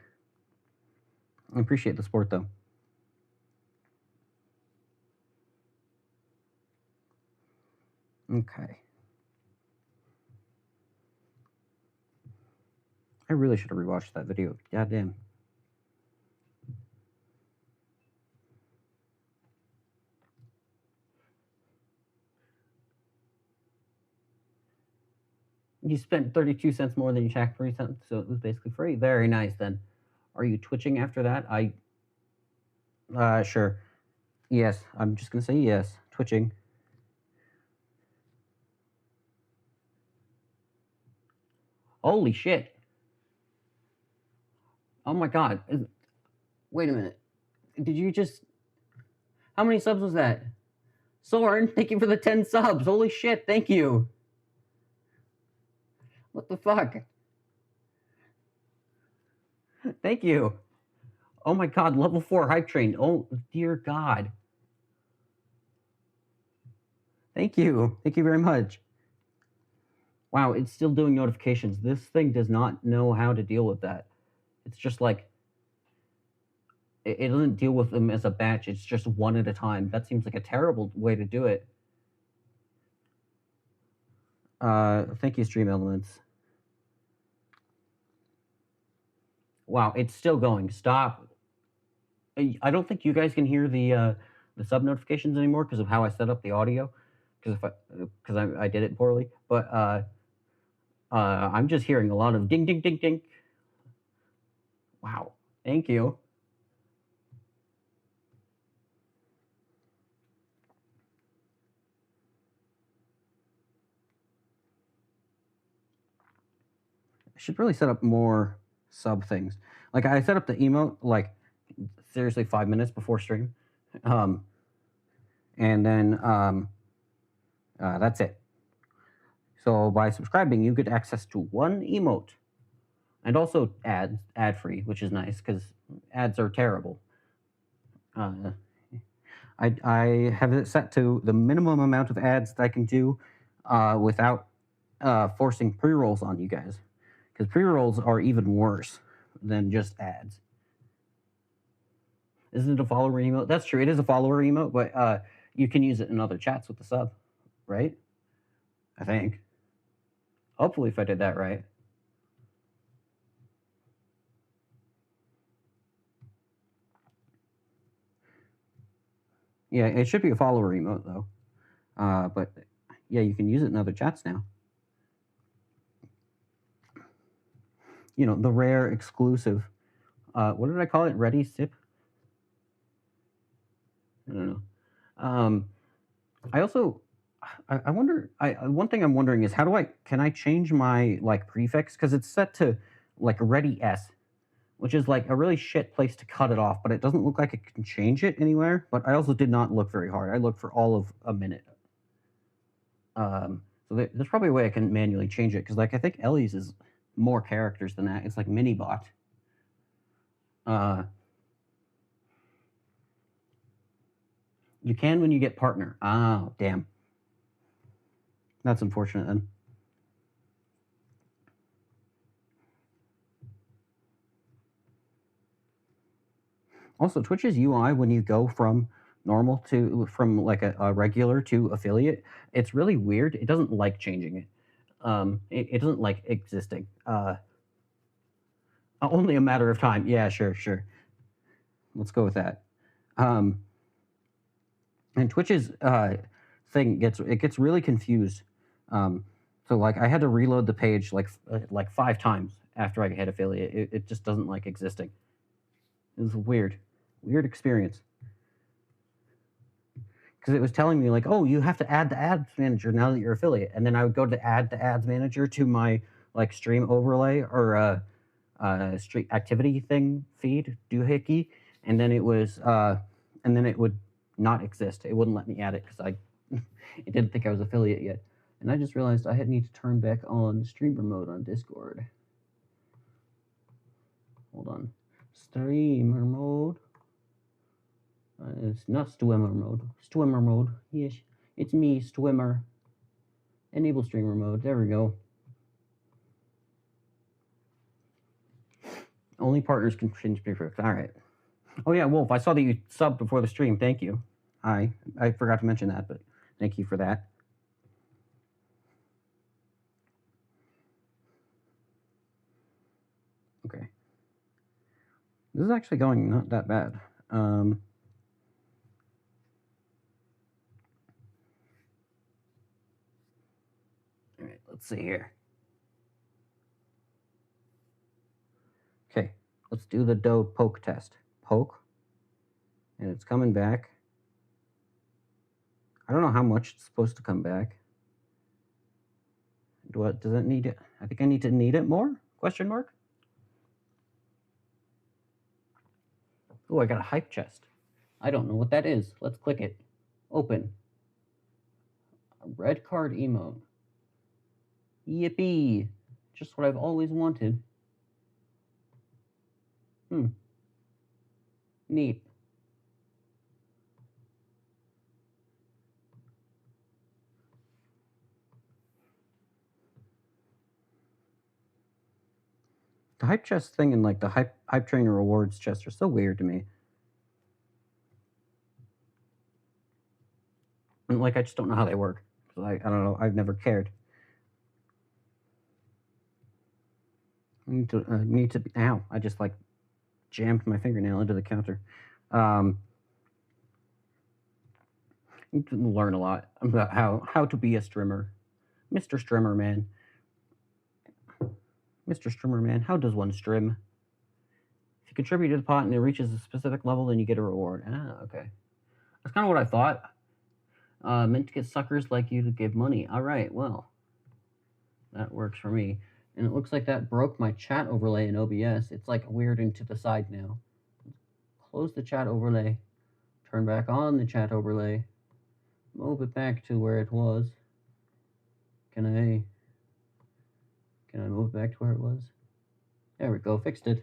I appreciate the support, though. Okay. I really should have rewatched that video. Goddamn. You spent 32 cents more than you checked 3 cents, so it was basically free. Very nice, then. Are you twitching after that? Sure. Yes, I'm just gonna say yes. Twitching. Holy shit. Oh my god. Wait a minute. Did you just... How many subs was that? Soren, thank you for the 10 subs. Holy shit, thank you. What the fuck? Thank you. Oh my god, level 4 hype train. Oh dear god. Thank you. Thank you very much. Wow, it's still doing notifications. This thing does not know how to deal with that. It's just like it doesn't deal with them as a batch. It's just one at a time. That seems like a terrible way to do it. Thank you, Stream Elements. Wow, it's still going. Stop. I don't think you guys can hear the the sub notifications anymore because of how I set up the audio. Because I did it poorly, but I'm just hearing a lot of ding ding ding ding. Wow, thank you. I should really set up more sub things. Like I set up the emote like seriously 5 minutes before stream, and then that's it. So by subscribing, you get access to one emote, and also ad free, which is nice because ads are terrible. I have it set to the minimum amount of ads that I can do without forcing pre-rolls on you guys, because pre-rolls are even worse than just ads. Isn't it a follower emote? That's true. It is a follower emote, but you can use it in other chats with the sub, right? I think. Hopefully, if I did that right. Yeah, it should be a follower emote though. But yeah, you can use it in other chats now. You know, the rare exclusive. What did I call it? Ready sip? I don't know. I also, I wonder. One thing I'm wondering is can I change my like prefix because it's set to like ready s, which is like a really shit place to cut it off, but it doesn't look like it can change it anywhere. But I also did not look very hard. I looked for all of a minute. So there's probably a way I can manually change it because like I think Ellie's is more characters than that. It's like mini bot. You can when you get partner. Oh, damn. That's unfortunate then. Also, Twitch's UI when you go from normal to from like a regular to affiliate, it's really weird. It doesn't like changing it. It doesn't like existing. Only a matter of time. Yeah, sure. Let's go with that. And Twitch's thing gets really confused. So like I had to reload the page like 5 times after I hit affiliate. It just doesn't like existing. It was a weird experience. Because it was telling me like, oh, you have to add the ads manager now that you're affiliate, and then I would go to add the ads manager to my like stream overlay or street activity thing feed doohickey, and then it would not exist. It wouldn't let me add it because I it didn't think I was affiliate yet, and I just realized I had need to turn back on streamer mode on Discord. Hold on, streamer mode. It's not Swimmer mode. Swimmer mode. Yes, it's me, Swimmer. Enable streamer mode. There we go. Only partners can change prefix. All right. Oh yeah, Wolf. I saw that you subbed before the stream. Thank you. I forgot to mention that, but thank you for that. Okay. This is actually going not that bad. All right, let's see here. Okay, let's do the doe poke test. Poke, and it's coming back. I don't know how much it's supposed to come back. Does it need it? I think I need to need it more? Question mark. Oh, I got a hype chest. I don't know what that is. Let's click it. Open. A red card emote. Yippee! Just what I've always wanted. Neat. The hype chest thing and like the hype trainer rewards chest are so weird to me. And like I just don't know how they work. I don't know. I've never cared. I need to. Ow! I just like jammed my fingernail into the counter. You can learn a lot about how to be a streamer. Mr. Streamer Man. Mr. Streamer Man, how does one stream? If you contribute to the pot and it reaches a specific level, then you get a reward. Ah, okay. That's kind of what I thought. Meant to get suckers like you to give money. All right, well, that works for me. And it looks like that broke my chat overlay in OBS. It's like weird and to the side now. Close the chat overlay. Turn back on the chat overlay. Move it back to where it was. Can I move it back to where it was? There we go, fixed it.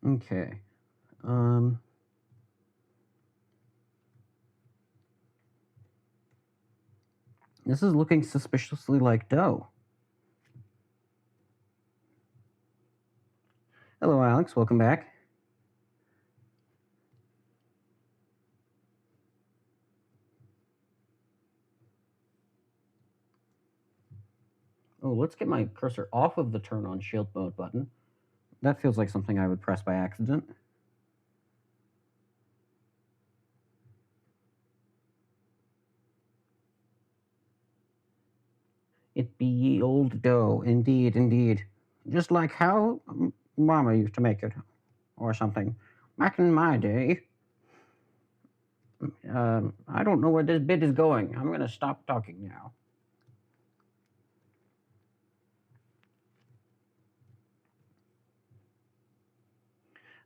Okay. This is looking suspiciously like dough. Hello, Alex. Welcome back. Oh, let's get my cursor off of the turn on shield mode button. That feels like something I would press by accident. It be ye old dough, indeed, indeed. Just like how Mama used to make it, or something. Back in my day. I don't know where this bit is going. I'm gonna stop talking now.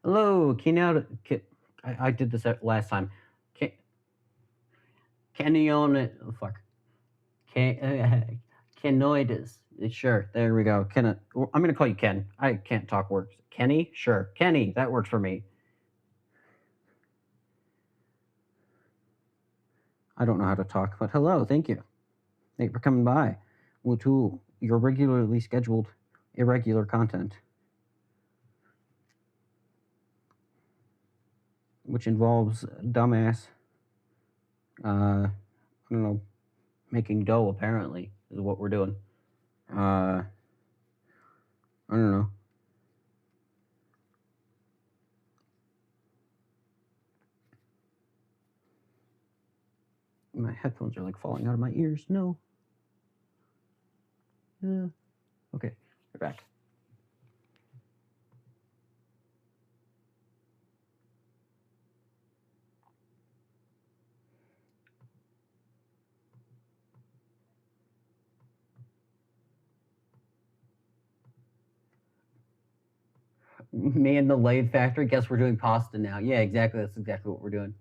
Hello, I did this last time. Canion, oh, fuck. Canoides. Sure, there we go. I'm gonna call you Ken. I can't talk words. Kenny? Sure. Kenny, that works for me. I don't know how to talk, but hello, thank you. Thank you for coming by to your regularly scheduled irregular content, which involves dumbass, I don't know, making dough, apparently, is what we're doing. I don't know. My headphones are like falling out of my ears. No. Okay, we're back. Me and the lathe factory. Guess we're doing pasta now. Yeah, exactly. That's exactly what we're doing.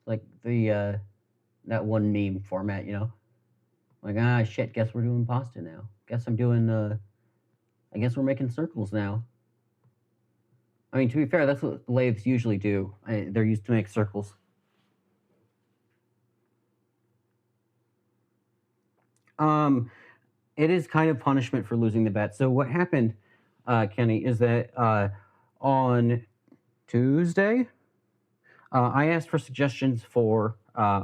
Like the that one meme format, you know. Like shit. Guess we're doing pasta now. Guess I'm doing. I guess we're making circles now. I mean, to be fair, that's what lathes usually do. They're used to make circles. It is kind of punishment for losing the bet. So what happened, Kenny, is that on Tuesday, I asked for suggestions for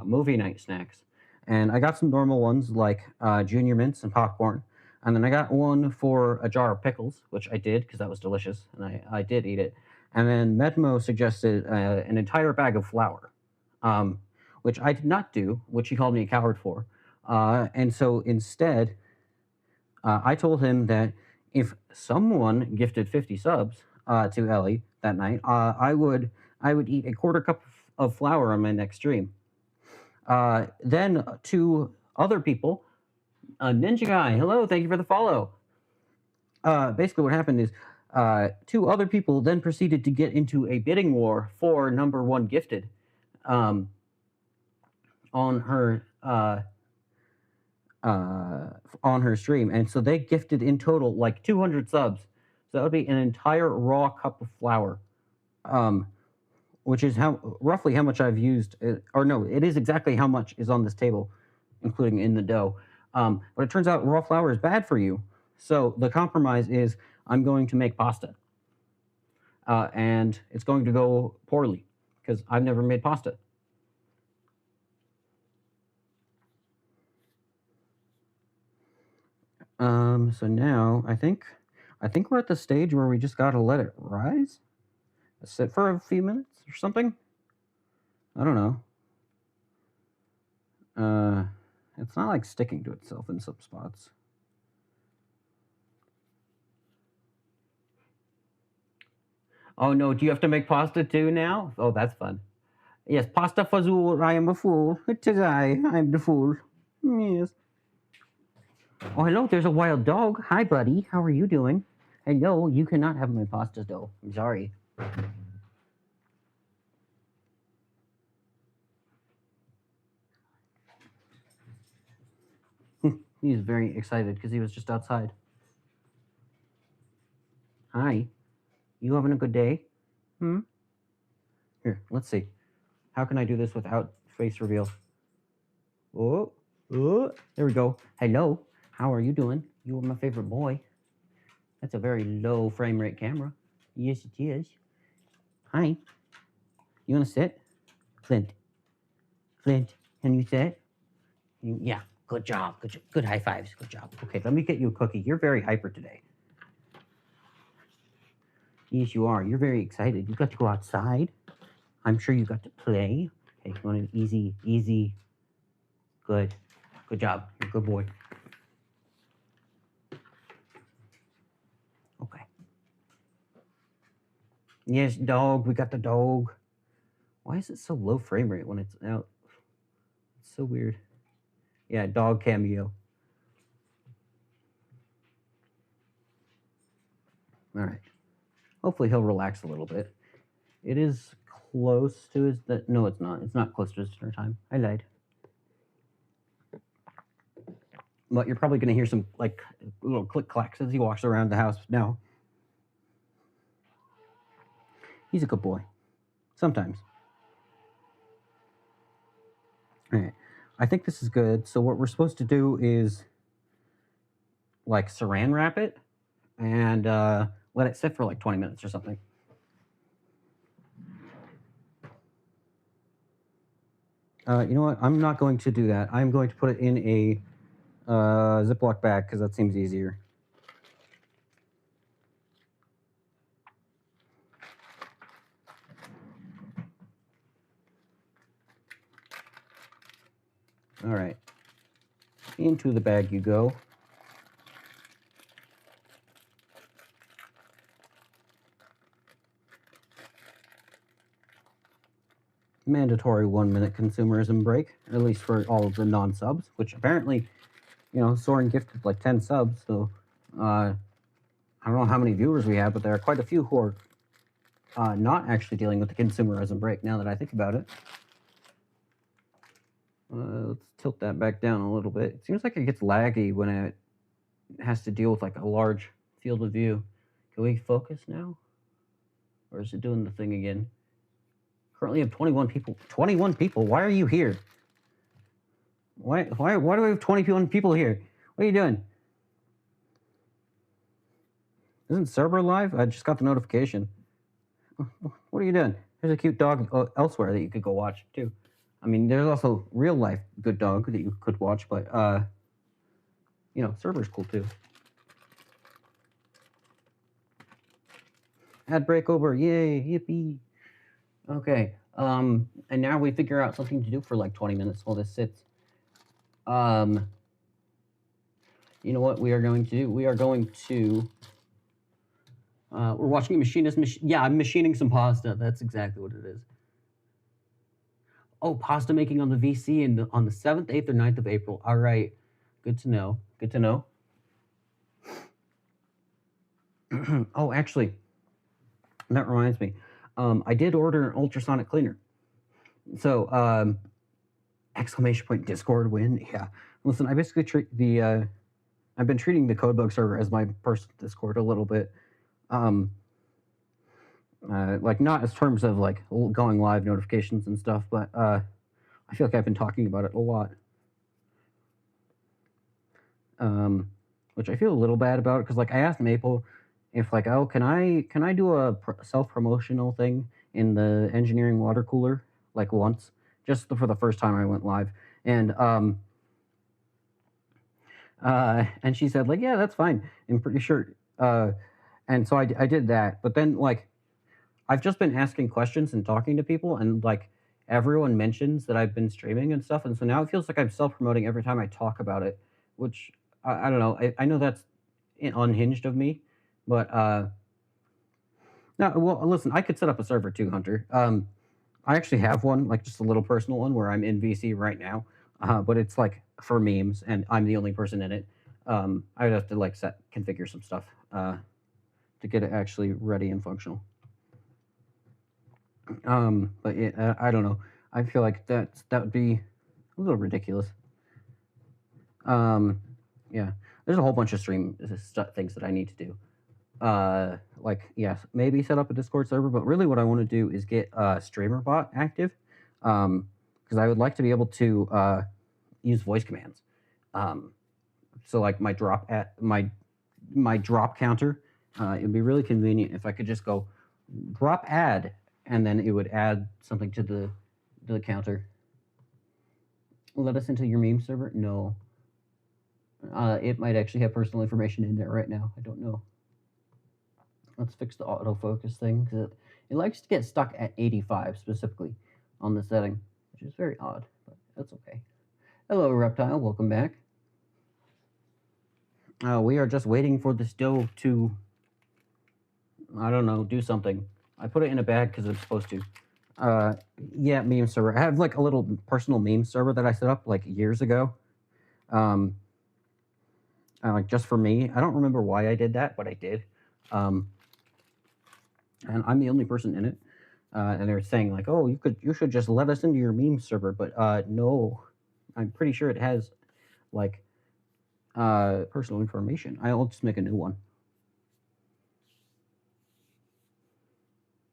movie night snacks, and I got some normal ones like junior mints and popcorn, and then I got one for a jar of pickles, which I did because that was delicious, and I did eat it. And then Medmo suggested an entire bag of flour, which I did not do, which he called me a coward for. And so instead, I told him that if someone gifted 50 subs to Ellie that night, I would eat a quarter cup of flour on my next stream. Then two other people, Ninja Guy, hello, thank you for the follow. Basically, what happened is two other people then proceeded to get into a bidding war for number one gifted on her stream, and so they gifted in total like 200 subs. So that would be an entire raw cup of flour, which is roughly how much I've used. Or no, it is exactly how much is on this table, including in the dough. But it turns out raw flour is bad for you. So the compromise is I'm going to make pasta, and it's going to go poorly because I've never made pasta. So now I think we're at the stage where we just gotta let it rise, sit for a few minutes or something. I don't know. It's not like sticking to itself in some spots. Oh no, do you have to make pasta too now? Oh, that's fun. Yes, pasta fazool, I am a fool. It is I am the fool. Yes. Oh, hello, there's a wild dog. Hi, buddy. How are you doing? Hello, you cannot have my pasta dough. I'm sorry. He's very excited because he was just outside. Hi, you having a good day? Hmm? Here, let's see. How can I do this without face reveal? Oh, oh, there we go. Hello, how are you doing? You are my favorite boy. That's a very low frame rate camera. Yes, it is. Hi, you want to sit? Clint, Clint, can you sit? Yeah, good job. Good high fives. Good job. Okay, let me get you a cookie. You're very hyper today. Yes, you are. You're very excited. You got to go outside. I'm sure you got to play. Okay, you want an easy. Good. Good job. You're a good boy. Okay. Yes, dog. We got the dog. Why is it so low frame rate when it's out? It's so weird. Yeah, dog cameo. All right. Hopefully he'll relax a little bit. It is close to his. No, it's not. It's not close to his dinner time. I lied. But you're probably going to hear some like little click clacks as he walks around the house now. He's a good boy. Sometimes. All right. I think this is good. So what we're supposed to do is like saran wrap it and let it sit for like 20 minutes or something. You know what? I'm not going to do that. I'm going to put it in a Ziploc bag because that seems easier. All right. Into the bag you go. Mandatory 1 minute consumerism break, at least for all of the non-subs, which apparently, Soren gifted like 10 subs, so I don't know how many viewers we have, but there are quite a few who are not actually dealing with the consumerism break now that I think about it. Let's tilt that back down a little bit. It seems like it gets laggy when it has to deal with like a large field of view. Can we focus now? Or is it doing the thing again? Currently have 21 people. 21 people? Why are you here? Why do we have 21 people here? What are you doing? Isn't Cerber live? I just got the notification. What are you doing? There's a cute dog elsewhere that you could go watch too. I mean, there's also real life good dog that you could watch, but Cerber's cool too. Ad break over, yay, yippee. Okay, and now we figure out something to do for like 20 minutes while this sits. You know what we are going to do? We are going to. We're watching a machinist. Yeah, I'm machining some pasta. That's exactly what it is. Oh, pasta making on the VC on the 7th, 8th, or 9th of April. All right. Good to know. Good to know. Oh, actually, that reminds me. I did order an ultrasonic cleaner. So, exclamation point Discord win. Yeah. Listen, I basically treat the. I've been treating the Codebug server as my personal Discord a little bit. Like not as terms of like going live notifications and stuff, but I feel like I've been talking about it a lot. Which I feel a little bad about because like I asked Maple if like, oh, can I do a self promotional thing in the engineering water cooler like once, just for the first time I went live, and And she said like, yeah, that's fine. I'm pretty sure. And so I did that. But then like I've just been asking questions and talking to people, and like everyone mentions that I've been streaming and stuff, and so now it feels like I'm self promoting every time I talk about it, which I don't know. I know that's unhinged of me, but no. Well, listen, I could set up a server too, Hunter. I actually have one, like just a little personal one where I'm in VC right now, but it's like for memes, and I'm the only person in it. I would have to like configure some stuff to get it actually ready and functional. But yeah, I don't know. I feel like that would be a little ridiculous. Yeah, there's a whole bunch of stream things that I need to do. Like yes, maybe set up a Discord server, but really what I want to do is get StreamerBot active, because I would like to be able to use voice commands. So like my drop at my drop counter, it'd be really convenient if I could just go drop add, and then it would add something to the counter. Let us into your meme server? No. It might actually have personal information in there right now. I don't know. Let's fix the autofocus thing, because it likes to get stuck at 85 specifically on the setting, which is very odd, but that's okay. Hello, Reptile. Welcome back. We are just waiting for the stove to, I don't know, do something. I put it in a bag because it's supposed to. Yeah, meme server. I have like a little personal meme server that I set up like years ago. Like just for me. I don't remember why I did that, but I did. And I'm the only person in it. And they're saying like, oh, you should just let us into your meme server, but no, I'm pretty sure it has like personal information. I'll just make a new one.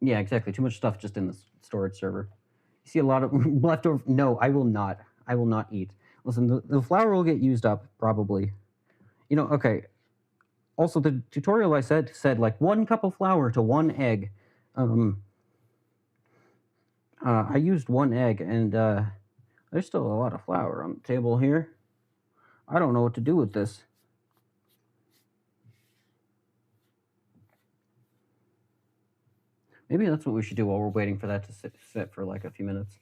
Yeah, exactly. Too much stuff just in the storage server. You see a lot of leftover. No, I will not. I will not eat. Listen, the flour will get used up probably. You know, okay. Also, the tutorial I said like 1 cup of flour to 1 egg. I used 1 egg, and there's still a lot of flour on the table here. I don't know what to do with this. Maybe that's what we should do while we're waiting for that to sit for like a few minutes.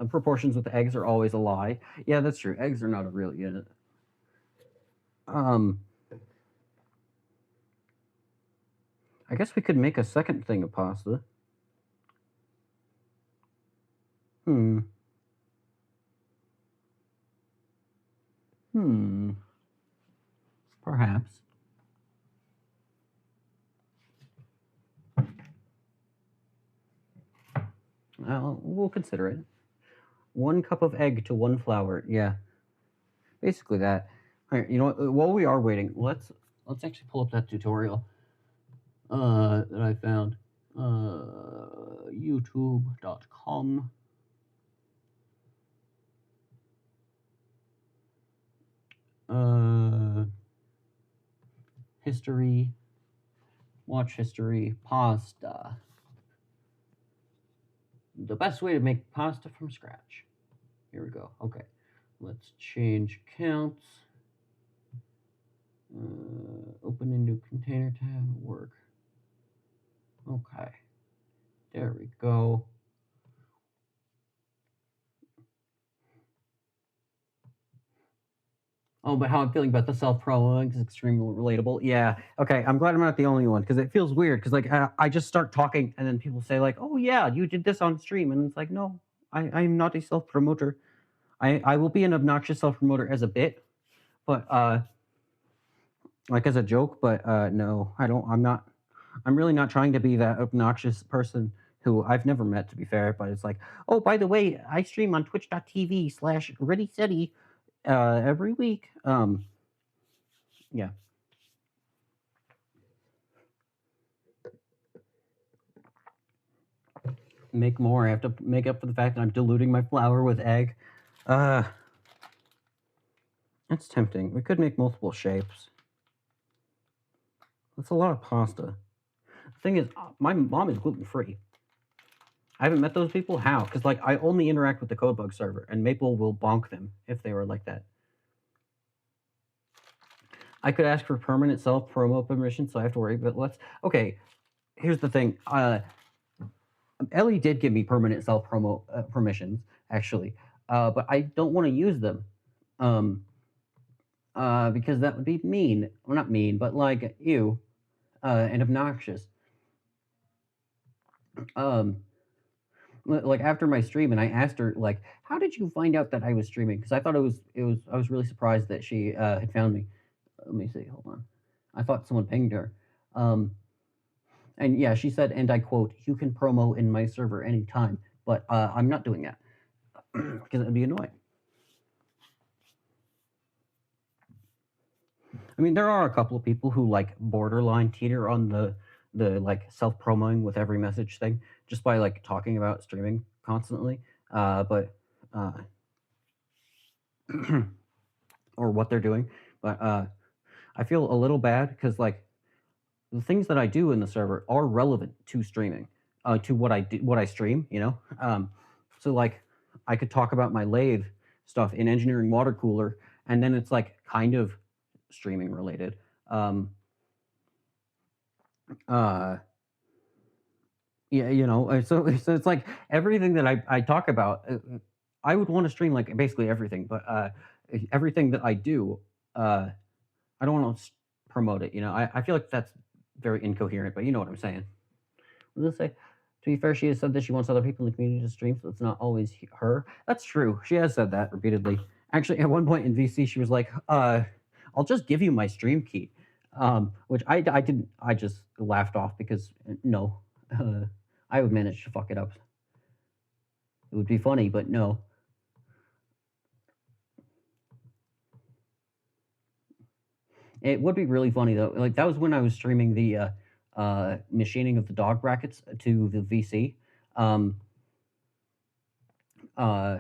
Proportions with eggs are always a lie. Yeah, that's true. Eggs are not a real unit. I guess we could make a second thing of pasta. Perhaps. We'll consider it. 1 cup of egg to 1 flour. Yeah. Basically that. All right, you know what? While we are waiting, let's actually pull up that tutorial that I found. YouTube.com. History. Watch history. Pasta. The best way to make pasta from scratch. Here we go. Okay. Let's change counts. Open a new container tab. Work. Okay. There we go. Oh, but how I'm feeling about the self-promo is extremely relatable. Yeah. Okay. I'm glad I'm not the only one, because it feels weird. Because like I just start talking, and then people say like, "Oh yeah, you did this on stream," and it's like, no, I'm not a self-promoter. I will be an obnoxious self-promoter as a bit, but like as a joke. But no, I don't. I'm not. I'm really not trying to be that obnoxious person who I've never met, to be fair. But it's like, oh, by the way, I stream on twitch.tv/ReadySteady every week. Yeah. Make more. I have to make up for the fact that I'm diluting my flour with egg. That's tempting. We could make multiple shapes. That's a lot of pasta. The thing is, my mom is gluten free. I haven't met those people. How? Because like I only interact with the Codebug server, and Maple will bonk them if they were like that. I could ask for permanent self promo permission, so I have to worry. But okay. Here's the thing. Ellie did give me permanent self promo permissions actually, but I don't want to use them. Um, because that would be mean. Well, not mean, but like you, and obnoxious. Um, like after my stream, and I asked her like, "How did you find out that I was streaming?" Because I thought it was. I was really surprised that she had found me. Let me see. Hold on. I thought someone pinged her. Um, and yeah, she said, and I quote, "You can promo in my server anytime," but I'm not doing that because it would be annoying. I mean, there are a couple of people who like borderline teeter on the like self promoing with every message thing just by like talking about streaming constantly, but or what they're doing. But I feel a little bad because like the things that I do in the server are relevant to streaming, to what I do, what I stream. So like I could talk about my lathe stuff in engineering water cooler, and then it's like kind of streaming related. Uh, yeah, so it's like everything that I talk about, I would want to stream like basically everything, but everything that I do, I don't want to promote it. I feel like that's very incoherent, but you know what I'm saying. Let's say, to be fair, she has said that she wants other people in the community to stream, so it's not always her. That's true. She has said that repeatedly. Actually, at one point in VC, she was like, "I'll just give you my stream key," which I didn't. I just laughed off because no, I would manage to fuck it up. It would be funny, but no. It would be really funny though. Like that was when I was streaming the machining of the dog brackets to the VC. Um, uh,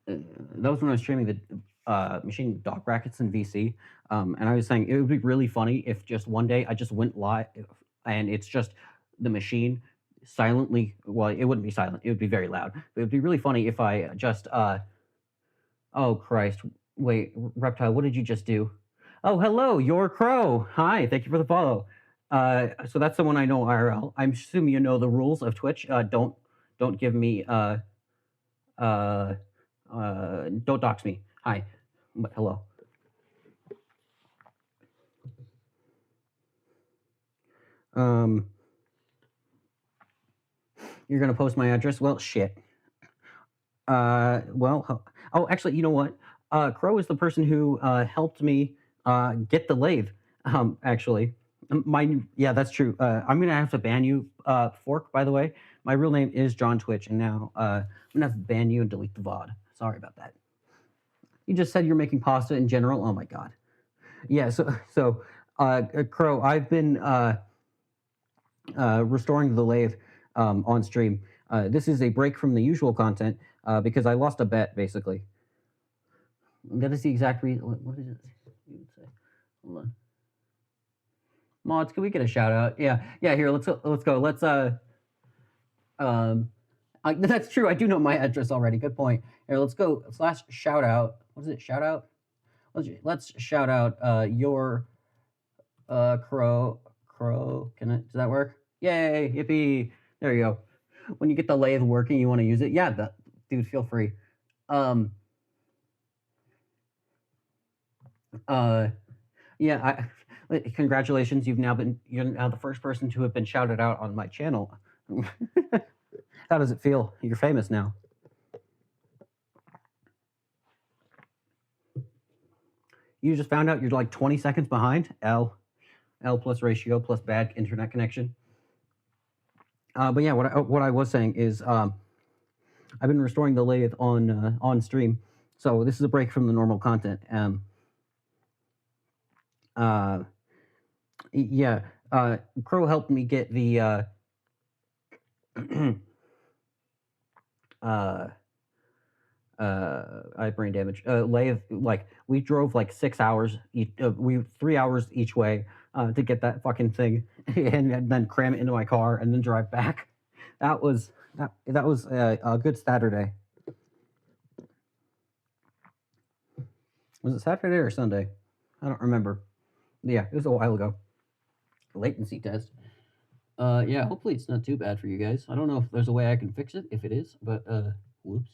that was when I was streaming the machining dog brackets in VC. And I was saying it would be really funny if just one day I just went live and it's just the machine silently. Well, it wouldn't be silent; it would be very loud. But it would be really funny if I just. Oh Christ! Wait, Reptile, what did you just do? Oh, hello, your crow. Hi, thank you for the follow. So that's someone I know IRL. I'm assuming you know the rules of Twitch. Don't give me don't dox me. Hi, but hello. You're gonna post my address? Well, shit. Oh, actually, you know what? Crow is the person who helped me get the lathe. Actually, yeah, that's true. I'm gonna have to ban you, Fork. By the way, my real name is John Twitch, and now I'm gonna have to ban you and delete the VOD. Sorry about that. You just said you're making pasta in general. Oh my god. Yeah. Crow, I've been restoring the lathe on stream. This is a break from the usual content because I lost a bet, basically. That is the exact reason. What is it? You would say. Hold on. Mods, can we get a shout out? Yeah. Here, let's go. That's true. I do know my address already. Good point. Here, let's go / shout out. What is it? Shout out. Let's shout out your crow. Does that work? Yay! Yippee! There you go. When you get the lathe working, you want to use it. Yeah, dude, feel free. Yeah, congratulations. You're now the first person to have been shouted out on my channel. How does it feel? You're famous now. You just found out you're like 20 seconds behind. L plus ratio plus bad internet connection. But yeah, what I was saying is I've been restoring the lathe on stream, so this is a break from the normal content. Yeah, Crow helped me get the I have brain damage. Lathe, like we drove like 6 hours, 3 hours each way to get that fucking thing, and then cram it into my car and then drive back. That was a good Saturday. Was it Saturday or Sunday? I don't remember. Yeah, it was a while ago. Latency test. Yeah, hopefully it's not too bad for you guys. I don't know if there's a way I can fix it, if it is, but whoops.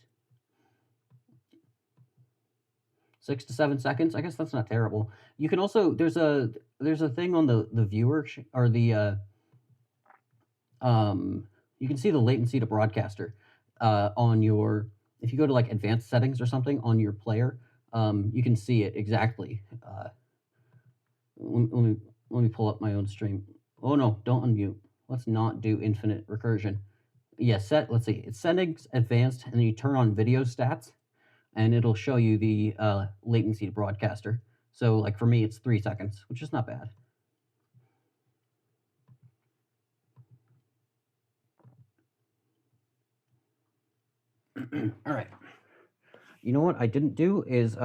6 to 7 seconds. I guess that's not terrible. You can also there's a thing on the viewer or the you can see the latency to broadcaster on your, if you go to like advanced settings or something on your player, you can see it exactly. Let me pull up my own stream. Oh no, don't unmute. Let's not do infinite recursion. Yeah, let's see, it's settings, advanced, and then you turn on video stats, and it'll show you the latency to broadcaster. So like for me, it's 3 seconds, which is not bad. All right. You know what I didn't do is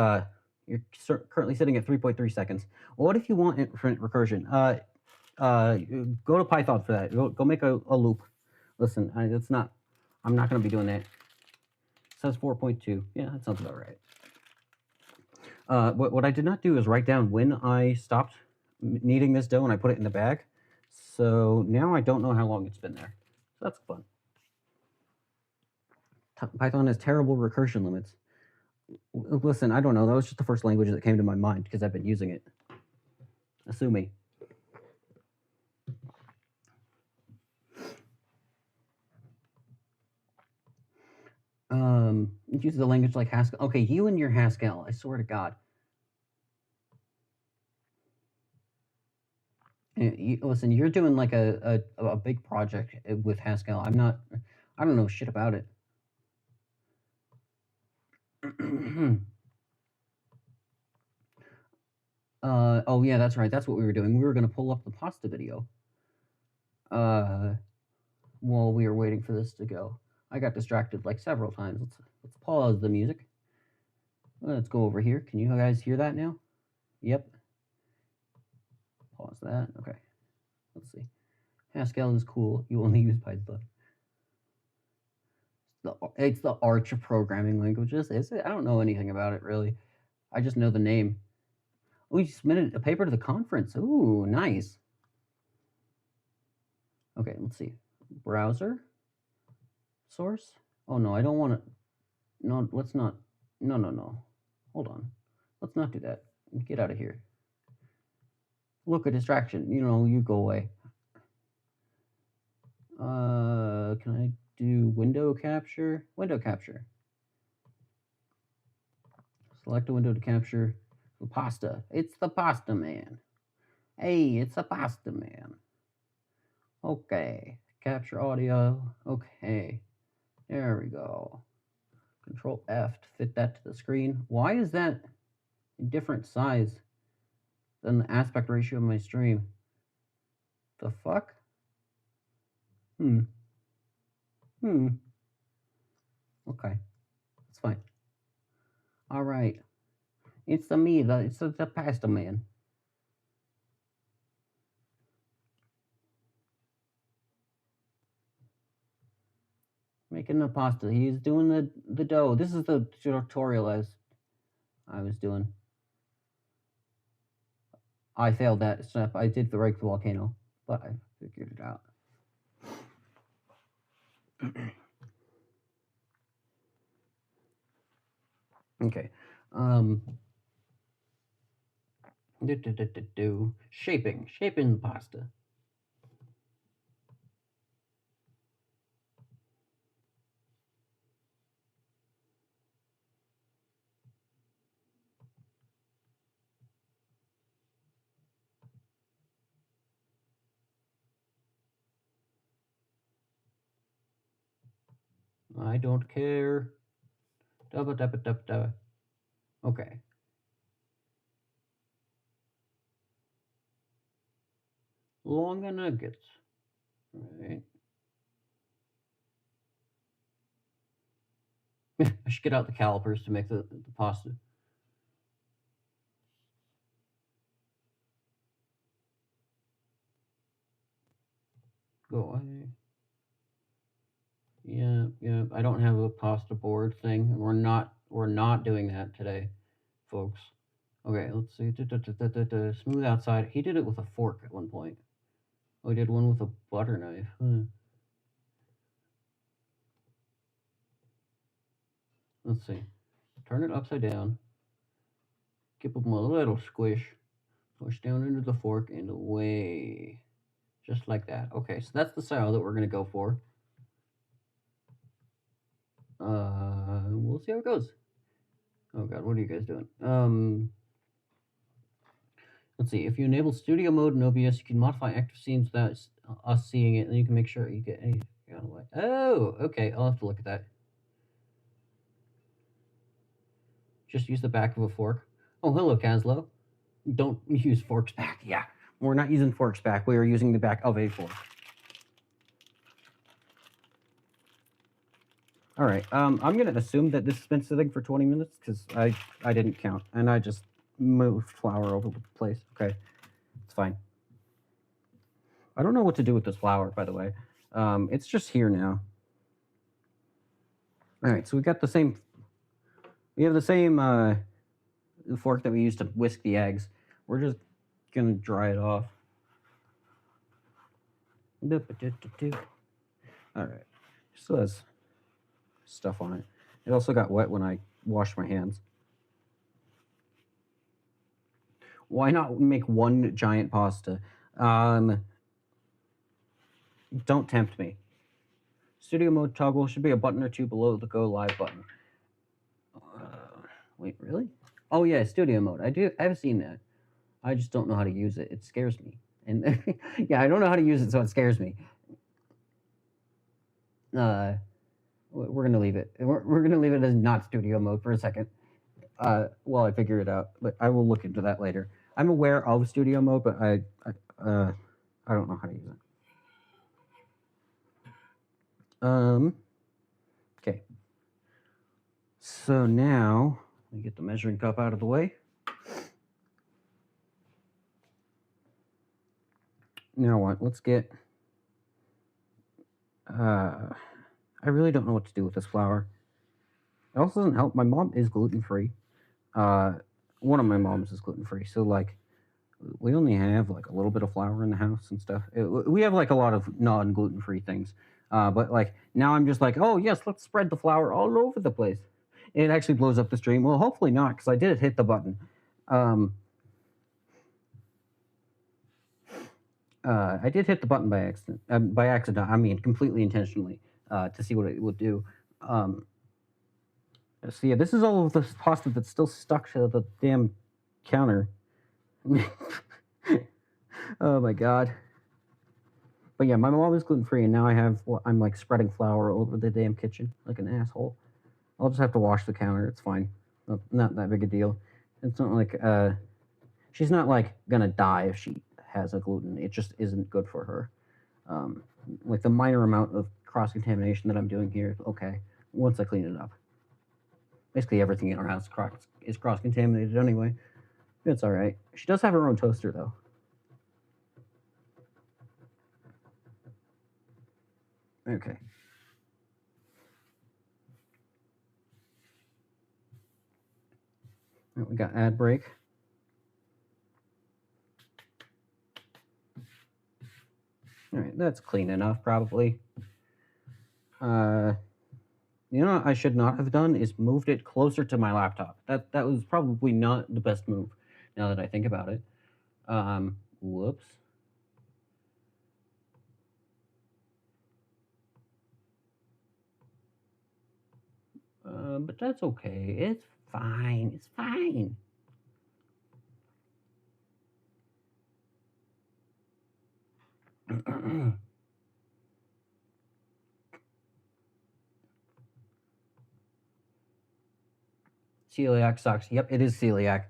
you're currently sitting at 3.3 seconds. Well, what if you want infinite recursion? Go to Python for that. Go make a loop. Listen, it's not. I'm not going to be doing that. It says 4.2. Yeah, that sounds about right. What I did not do is write down when I stopped kneading this dough and I put it in the bag. So now I don't know how long it's been there. So that's fun. Python has terrible recursion limits. Listen, I don't know. That was just the first language that came to my mind because I've been using it. Sue me. Use the language like Haskell. Okay, you and your Haskell. I swear to God. Listen, you're doing like a big project with Haskell. I'm not. I don't know shit about it. Oh yeah, that's right. That's what we were doing. We were gonna pull up the pasta video. While we were waiting for this to go, I got distracted like several times. Let's pause the music. Let's go over here. Can you guys hear that now? Yep. Pause that. Okay. Let's see. Haskell is cool. You only use Python. It's the arch of programming languages, is it? I don't know anything about it really. I just know the name. Oh, you submitted a paper to the conference. Ooh, nice. Okay, let's see. Browser. Source. Oh no, I don't want to. No, let's not. No. Hold on. Let's not do that. Get out of here. Look, a distraction. You go away. Can I do window capture? Window capture. Select a window to capture the pasta. It's the pasta man. Hey, it's a pasta man. Okay. Capture audio. Okay. There we go. Control F to fit that to the screen. Why is that a different size than the aspect ratio of my stream? The fuck? Okay. That's fine. All right. It's the pasta man. Making the pasta. He's doing the dough. This is the tutorial as I was doing. I failed that step. I did the right volcano, but I figured it out. Okay. Shaping the pasta. I don't care. Okay. Longer nuggets. Right. I should get out the calipers to make the pasta. Go away. Yeah. I don't have a pasta board thing. We're not doing that today, folks. Okay, let's see. Smooth outside. He did it with a fork at one point. Oh, he did one with a butter knife. Let's see. Turn it upside down. Give him a little squish. Push down into the fork and away. Just like that. Okay, so that's the style that we're going to go for. We'll see how it goes. Oh god, what are you guys doing? Let's see. If you enable studio mode in OBS, you can modify active scenes without us seeing it, and then you can make sure you get any out of the way. Oh, okay. I'll have to look at that. Just use the back of a fork. Oh, hello, Caslow. Don't use forks back. Yeah, we're not using forks back. We are using the back of a fork. All right. I'm gonna assume that this has been sitting for 20 minutes because I didn't count and I just moved flour over the place. Okay, it's fine. I don't know what to do with this flour, by the way. It's just here now. All right, so we got the same. We have the same fork that we used to whisk the eggs. We're just gonna dry it off. All right, still has stuff on it. It also got wet when I washed my hands. Why not make one giant pasta? Don't tempt me. Studio mode toggle should be a button or two below the go live button. Wait, really? Oh yeah, studio mode. I've seen that. I just don't know how to use it. It scares me. And yeah, I don't know how to use it, so it scares me. We're gonna leave it. We're gonna leave it as not studio mode for a second. While I figure it out, but I will look into that later. I'm aware of studio mode, but I don't know how to use it. Okay. So now we get the measuring cup out of the way. Now what? Let's get. I really don't know what to do with this flour. It also doesn't help. My mom is gluten free. One of my moms is gluten free, so like, we only have like a little bit of flour in the house and stuff. We have like a lot of non gluten free things, but like now I'm just like, oh yes, let's spread the flour all over the place. It actually blows up the stream. Well, hopefully not, because I did hit the button. I did hit the button by accident. By accident, I mean completely intentionally, to see what it would do. So yeah, this is all of the pasta that's still stuck to the damn counter. Oh my god. But yeah, my mom is gluten free, and now I'm like spreading flour all over the damn kitchen like an asshole. I'll just have to wash the counter. It's fine. Not that big a deal. It's not like she's not like gonna die if she has a gluten. It just isn't good for her. Like the minor amount of cross contamination that I'm doing here, okay, once I clean it up. Basically everything in our house is cross contaminated anyway. It's all right. She does have her own toaster though. Okay. Right, we got ad break. All right, that's clean enough, probably. You know what I should not have done is moved it closer to my laptop. That was probably not the best move, now that I think about it. Whoops. But that's okay. It's fine. It's fine. Celiac sucks. Yep, it is celiac.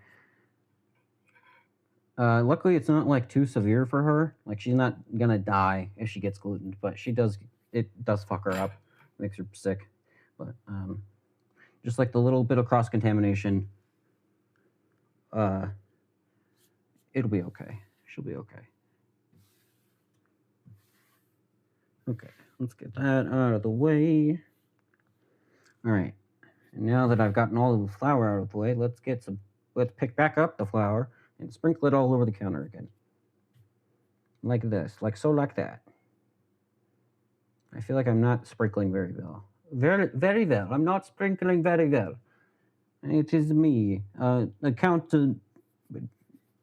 Luckily, it's not like too severe for her. Like she's not gonna die if she gets gluten, but she does. It does fuck her up, makes her sick. But just like the little bit of cross contamination, it'll be okay. She'll be okay. Okay, let's get that out of the way. All right. And now that I've gotten all of the flour out of the way, let's get some let's pick back up the flour and sprinkle it all over the counter again. Like this, like so, like that. I feel like I'm not sprinkling very well. Very well. I'm not sprinkling very well. It is me. Account to...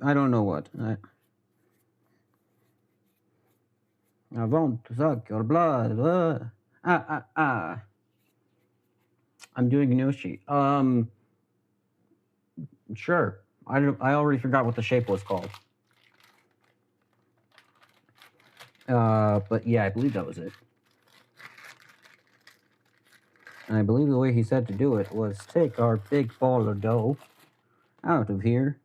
I don't know what. I want to suck your blood. I'm doing gnocchi. Sure. I already forgot what the shape was called. But yeah, I believe that was it. And I believe the way he said to do it was take our big ball of dough out of here.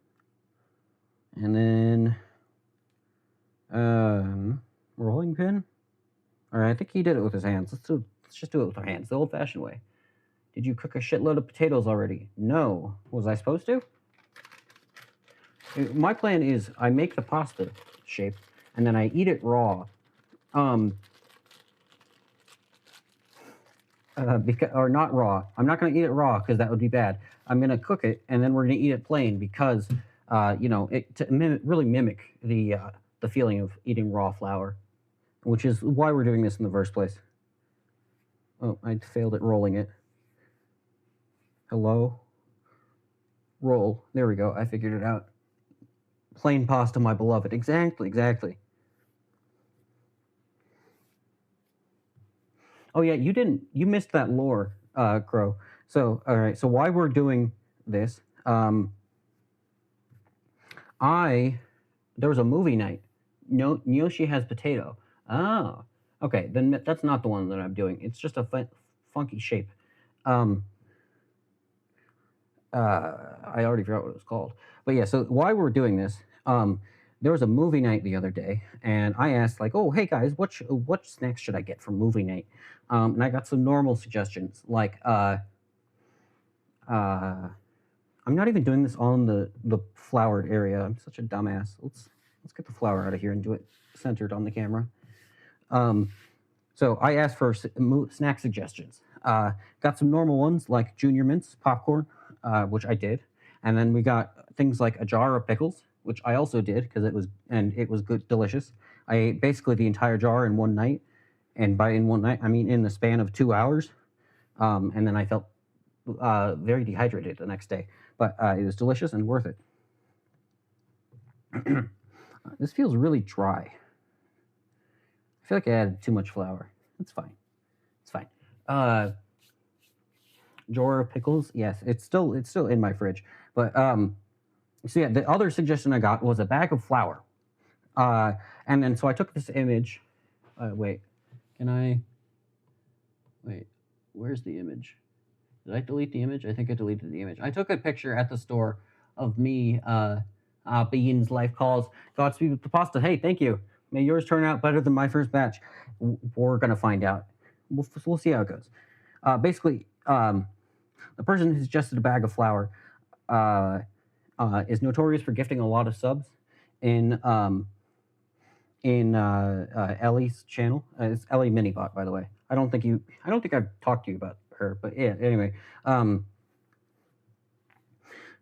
And then, rolling pin? Or I think he did it with his hands. Let's just do it with our hands, the old-fashioned way. Did you cook a shitload of potatoes already? No. Was I supposed to? My plan is I make the pasta shape, and then I eat it raw. Or not raw. I'm not going to eat it raw because that would be bad. I'm going to cook it, and then we're going to eat it plain because, to really mimic the feeling of eating raw flour, which is why we're doing this in the first place. Oh, I failed at rolling it. Hello? Roll. There we go. I figured it out. Plain pasta, my beloved. Exactly. Oh yeah, you missed that lore, Crow. So, all right. So why we're doing this? There was a movie night. Yoshi has potato. Oh, okay. Then that's not the one that I'm doing. It's just a funky shape. I already forgot what it was called. But yeah, so why we're doing this, there was a movie night the other day, and I asked like, oh, hey guys, what snacks should I get for movie night? And I got some normal suggestions, like I'm not even doing this on the floured area. I'm such a dumbass. Let's get the flour out of here and do it centered on the camera. So I asked for snack suggestions. Got some normal ones like Junior Mints, popcorn, which I did, and then we got things like a jar of pickles, which I also did because it was good, delicious. I ate basically the entire jar in one night, and by in one night I mean in the span of 2 hours, and then I felt very dehydrated the next day, but it was delicious and worth it. This feels really dry. I feel like I added too much flour. It's fine. Jar of pickles. Yes, it's still in my fridge. But so yeah, the other suggestion I got was a bag of flour. And then so I took this image. Wait, can I? Wait, where's the image? Did I delete the image? I think I deleted the image. I took a picture at the store of me. Beans Life Calls. Godspeed with the pasta. Hey, thank you. May yours turn out better than my first batch. We're gonna find out. We'll see how it goes. Basically, the person who suggested a bag of flour is notorious for gifting a lot of subs in Ellie's channel. It's Ellie Minibot, by the way. I don't think I've talked to you about her, but yeah. Anyway,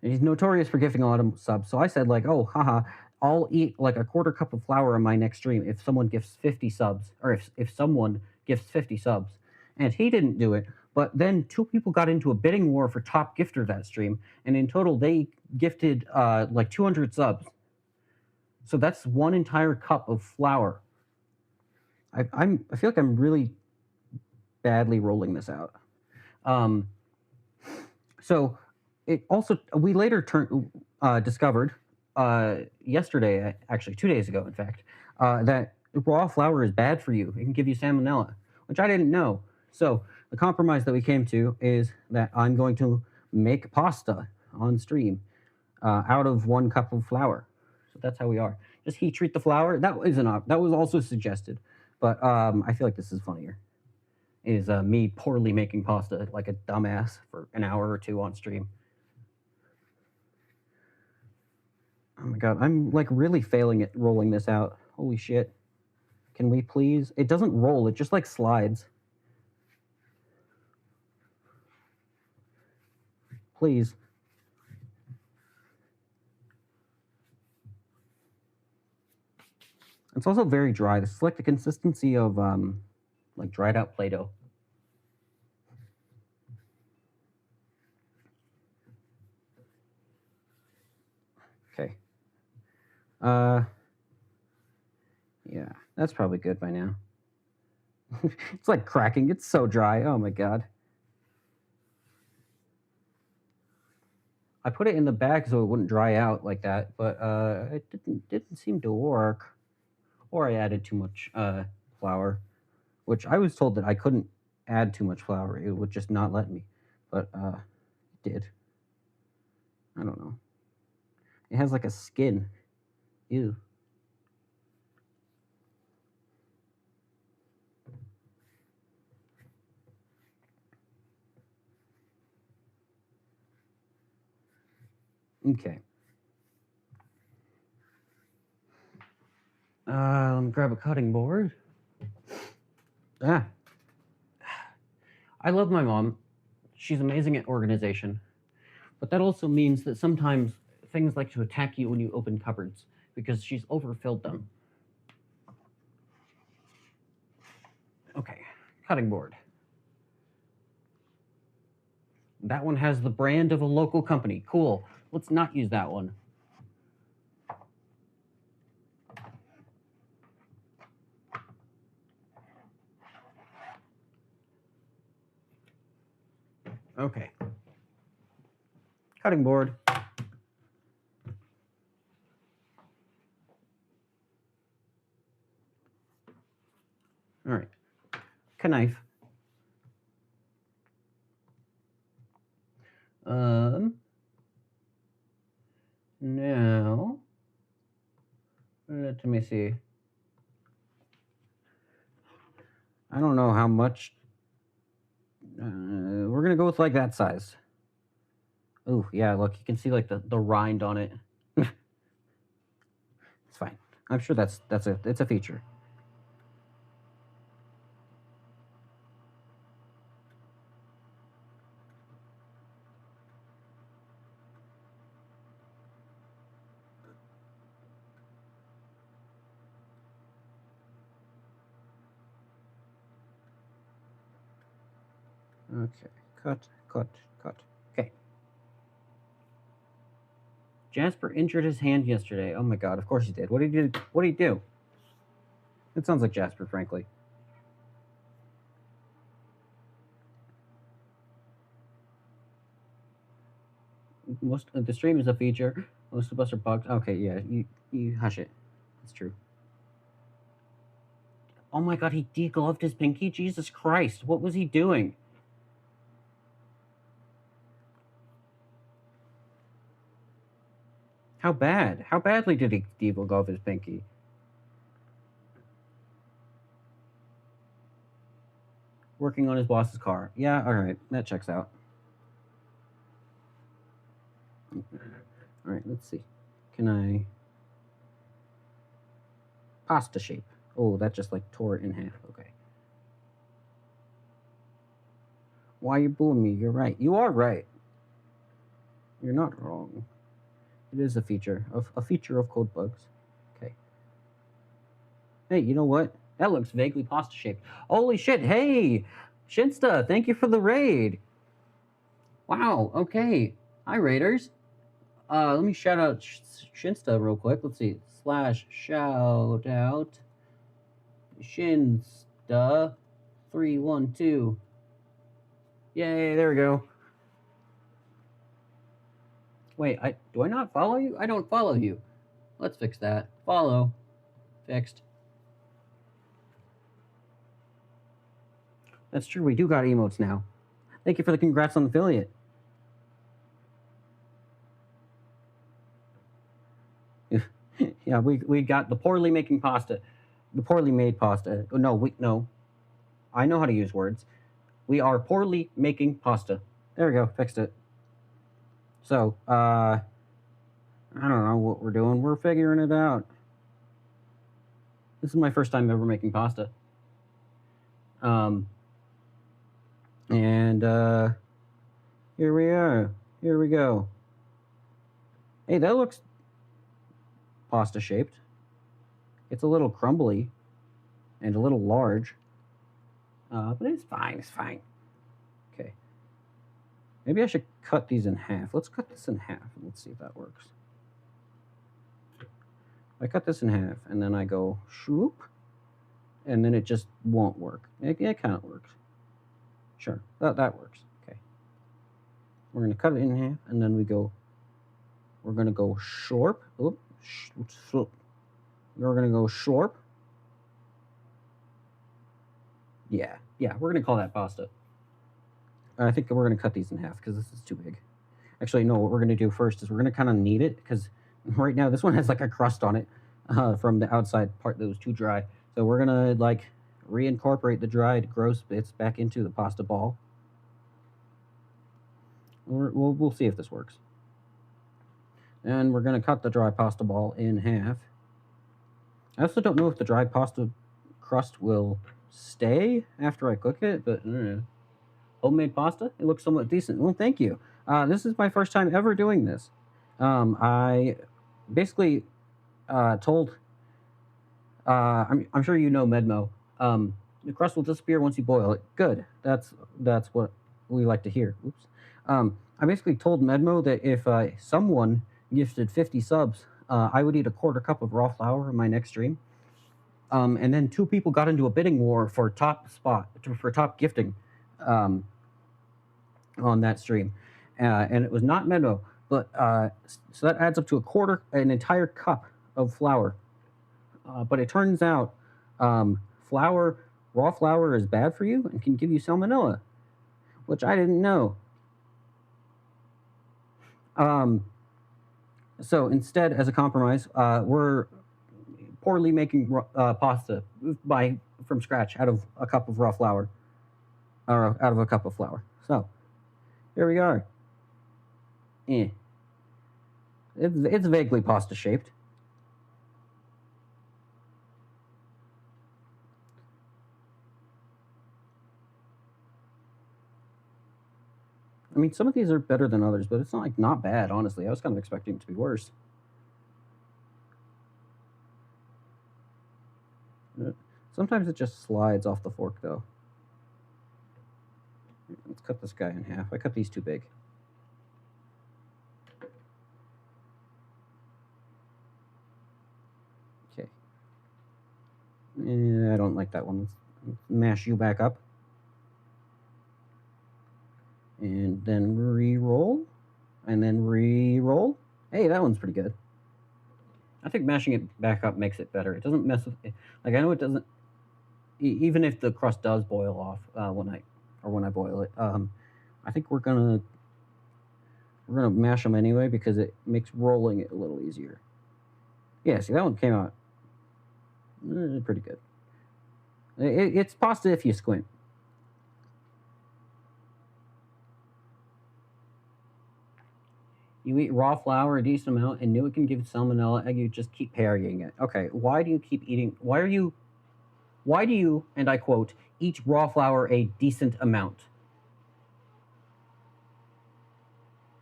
he's notorious for gifting a lot of subs. So I said like, oh, haha, I'll eat like a quarter cup of flour on my next stream if someone gifts 50 subs, or if someone gifts 50 subs. And he didn't do it. But then 2 people got into a bidding war for top gifter that stream, and in total they gifted like 200 subs. So that's one entire cup of flour. I feel like I'm really badly rolling this out. So it also, we later discovered yesterday, actually 2 days ago, in fact, that raw flour is bad for you. It can give you salmonella, which I didn't know. So the compromise that we came to is that I'm going to make pasta on stream out of 1 cup of flour. So that's how we are. Just heat treat the flour. That was also suggested, but I feel like this is funnier. Is me poorly making pasta like a dumbass for an hour or 2 on stream. Oh my god, I'm like really failing at rolling this out. Holy shit. Can we please? It doesn't roll, it just like slides. Please. It's also very dry. This is like the consistency of like dried out Play-Doh. Okay. Yeah, that's probably good by now. It's like cracking. It's so dry. Oh my god. I put it in the bag so it wouldn't dry out like that, but it didn't seem to work. Or I added too much flour, which I was told that I couldn't add too much flour. It would just not let me, but it did. I don't know. It has like a skin. Ew. Okay. Let me grab a cutting board. Ah. I love my mom. She's amazing at organization. But that also means that sometimes things like to attack you when you open cupboards because she's overfilled them. Okay, cutting board. That one has the brand of a local company. Cool. Let's not use that one. Okay. Cutting board. All right. Knife. Now, let me see. I don't know how much. We're gonna go with like that size. Oh yeah, look, you can see like the rind on it. It's fine. I'm sure it's a feature. Okay, cut. Okay. Jasper injured his hand yesterday. Oh my god, of course he did. What did he do? What did he do? It sounds like Jasper, frankly. Most the stream is a feature. Most of us are bugged. Okay, yeah, you hush it. It's true. Oh my god, he degloved his pinky? Jesus Christ, what was he doing? How bad? How badly did he deglove his pinky? Working on his boss's car. Yeah, alright, that checks out. Alright, let's see. Can I... Pasta shape. Oh, that just like tore it in half. Okay. Why are you booing me? You're right. You are right. You're not wrong. It is a feature of code bugs. Okay. Hey, you know what? That looks vaguely pasta shaped. Holy shit! Hey, Shinsta, thank you for the raid. Wow. Okay. Hi, raiders. Let me shout out Shinsta real quick. Let's see. / shout out Shinsta 312. Yay! There we go. Wait, do I not follow you? I don't follow you. Let's fix that. Follow. Fixed. That's true. We do got emotes now. Thank you for the congrats on the affiliate. Yeah, we got the poorly making pasta, the poorly made pasta. No. I know how to use words. We are poorly making pasta. There we go. Fixed it. So, I don't know what we're doing. We're figuring it out. This is my first time ever making pasta. And here we are. Here we go. Hey, that looks pasta shaped. It's a little crumbly and a little large, but it's fine. It's fine. Okay. Maybe I should cut these in half. Let's cut this in half and let's see if that works. I cut this in half and then I go shoop, and then it just won't work. It kind of works. Sure, that works. Okay. We're gonna cut it in half and then we're gonna go shorp. Oop, shorp. We're gonna go shorp. Yeah, we're gonna call that pasta. I think we're gonna cut these in half because this is too big. Actually, no, what we're gonna do first is we're gonna kind of knead it because right now this one has like a crust on it from the outside part that was too dry. So we're gonna like reincorporate the dried gross bits back into the pasta ball. We'll see if this works. And we're gonna cut the dry pasta ball in half. I also don't know if the dry pasta crust will stay after I cook it, but homemade pasta, it looks somewhat decent. Well, thank you. This is my first time ever doing this. I basically told. I'm sure you know Medmo. The crust will disappear once you boil it. Good. That's what we like to hear. Oops. I basically told Medmo that if someone gifted 50 subs, I would eat a quarter cup of raw flour in my next stream. And then 2 people got into a bidding war for top gifting on that stream, and it was not Medmo, but so that adds up to an entire cup of flour. But it turns out raw flour is bad for you and can give you salmonella, which I didn't know. So instead, as a compromise, we're poorly making pasta from scratch out of a cup of raw flour, or out of a cup of flour. So here we are. It's vaguely pasta shaped. I mean, some of these are better than others, but it's not bad, honestly. I was kind of expecting it to be worse. Sometimes it just slides off the fork, though. Let's cut this guy in half. I cut these too big. Okay. I don't like that one. Let's mash you back up. And then re-roll. And then re-roll. Hey, that one's pretty good. I think mashing it back up makes it better. It doesn't mess with it. Like, I know it doesn't, even if the crust does boil off when I boil it. I think we're gonna mash them anyway because it makes rolling it a little easier. Yeah, see, that one came out pretty good. It's pasta if you squint. You eat raw flour a decent amount and knew it can give salmonella, and you just keep parrying it. Okay, why do you keep eating? Why do you, and I quote, eat raw flour a decent amount?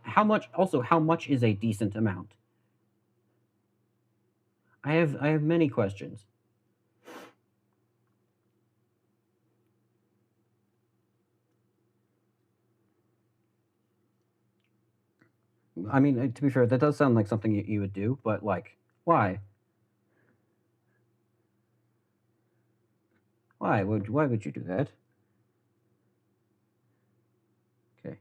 How much is a decent amount? I have many questions. I mean, to be fair, that does sound like something you would do, but like, why? Why would you do that? Okay.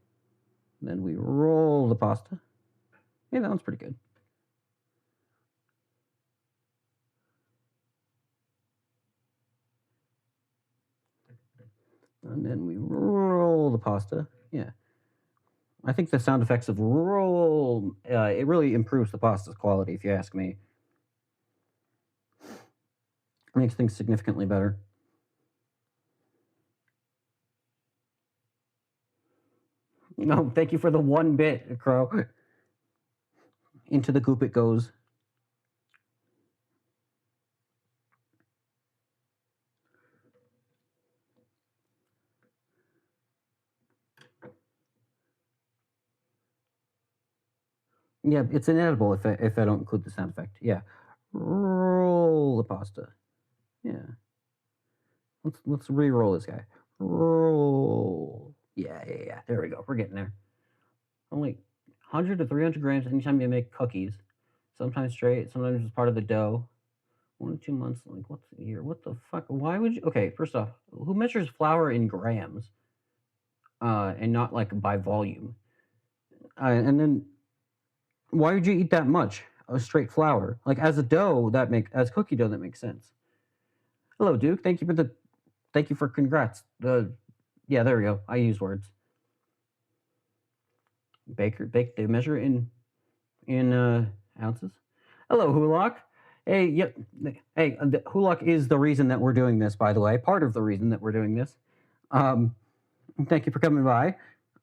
Then we roll the pasta. Yeah, that one's pretty good. And then we roll the pasta. Yeah. I think the sound effects of roll, it really improves the pasta's quality, if you ask me. It makes things significantly better. No, thank you for the 1 bit, Crow. Into the goop it goes. Yeah, it's inedible if I don't include the sound effect. Yeah. Roll roll the pasta. Yeah. Let's re-roll this guy. Roll. Yeah. There we go. We're getting there. Only 100 to 300 grams anytime you make cookies. Sometimes straight, sometimes it's part of the dough. 1 to 2 months, like what's a year? What the fuck? Why would you? Okay, first off, who measures flour in grams? And not like by volume. And then why would you eat that much of straight flour? Like as cookie dough that makes sense. Hello, Duke. Thank you for congrats. Yeah, there we go. I use words. They measure in ounces. Hello, Hulock. Hey, yep. Hey, Hulock is the reason that we're doing this, by the way. Part of the reason that we're doing this. Thank you for coming by.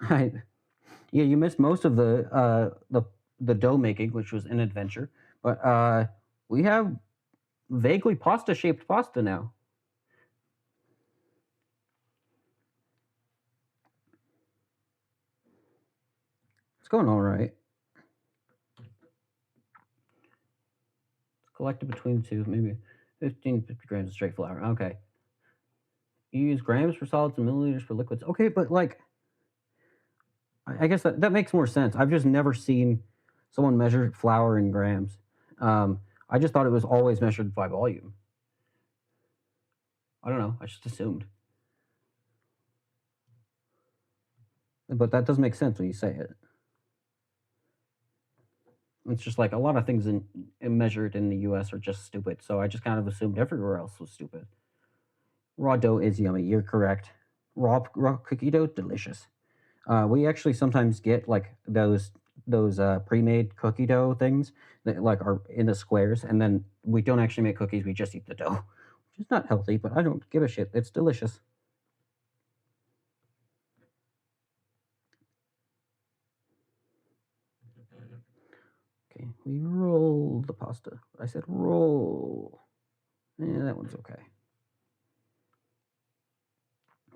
Yeah, you missed most of the dough making, which was an adventure. But we have vaguely pasta-shaped pasta now. It's going all right. It's collected between the two, maybe 15 to 50 grams of straight flour. Okay. You use grams for solids and milliliters for liquids. Okay, but like, I guess that makes more sense. I've just never seen someone measure flour in grams. I just thought it was always measured by volume. I don't know. I just assumed. But that does make sense when you say it. It's just like a lot of things measured in the U.S. are just stupid. So I just kind of assumed everywhere else was stupid. Raw dough is yummy. You're correct. Raw cookie dough, delicious. We actually sometimes get like those pre-made cookie dough things that like are in the squares, and then we don't actually make cookies. We just eat the dough, which is not healthy, but I don't give a shit. It's delicious. Okay, we roll the pasta. I said roll. Yeah, that one's okay.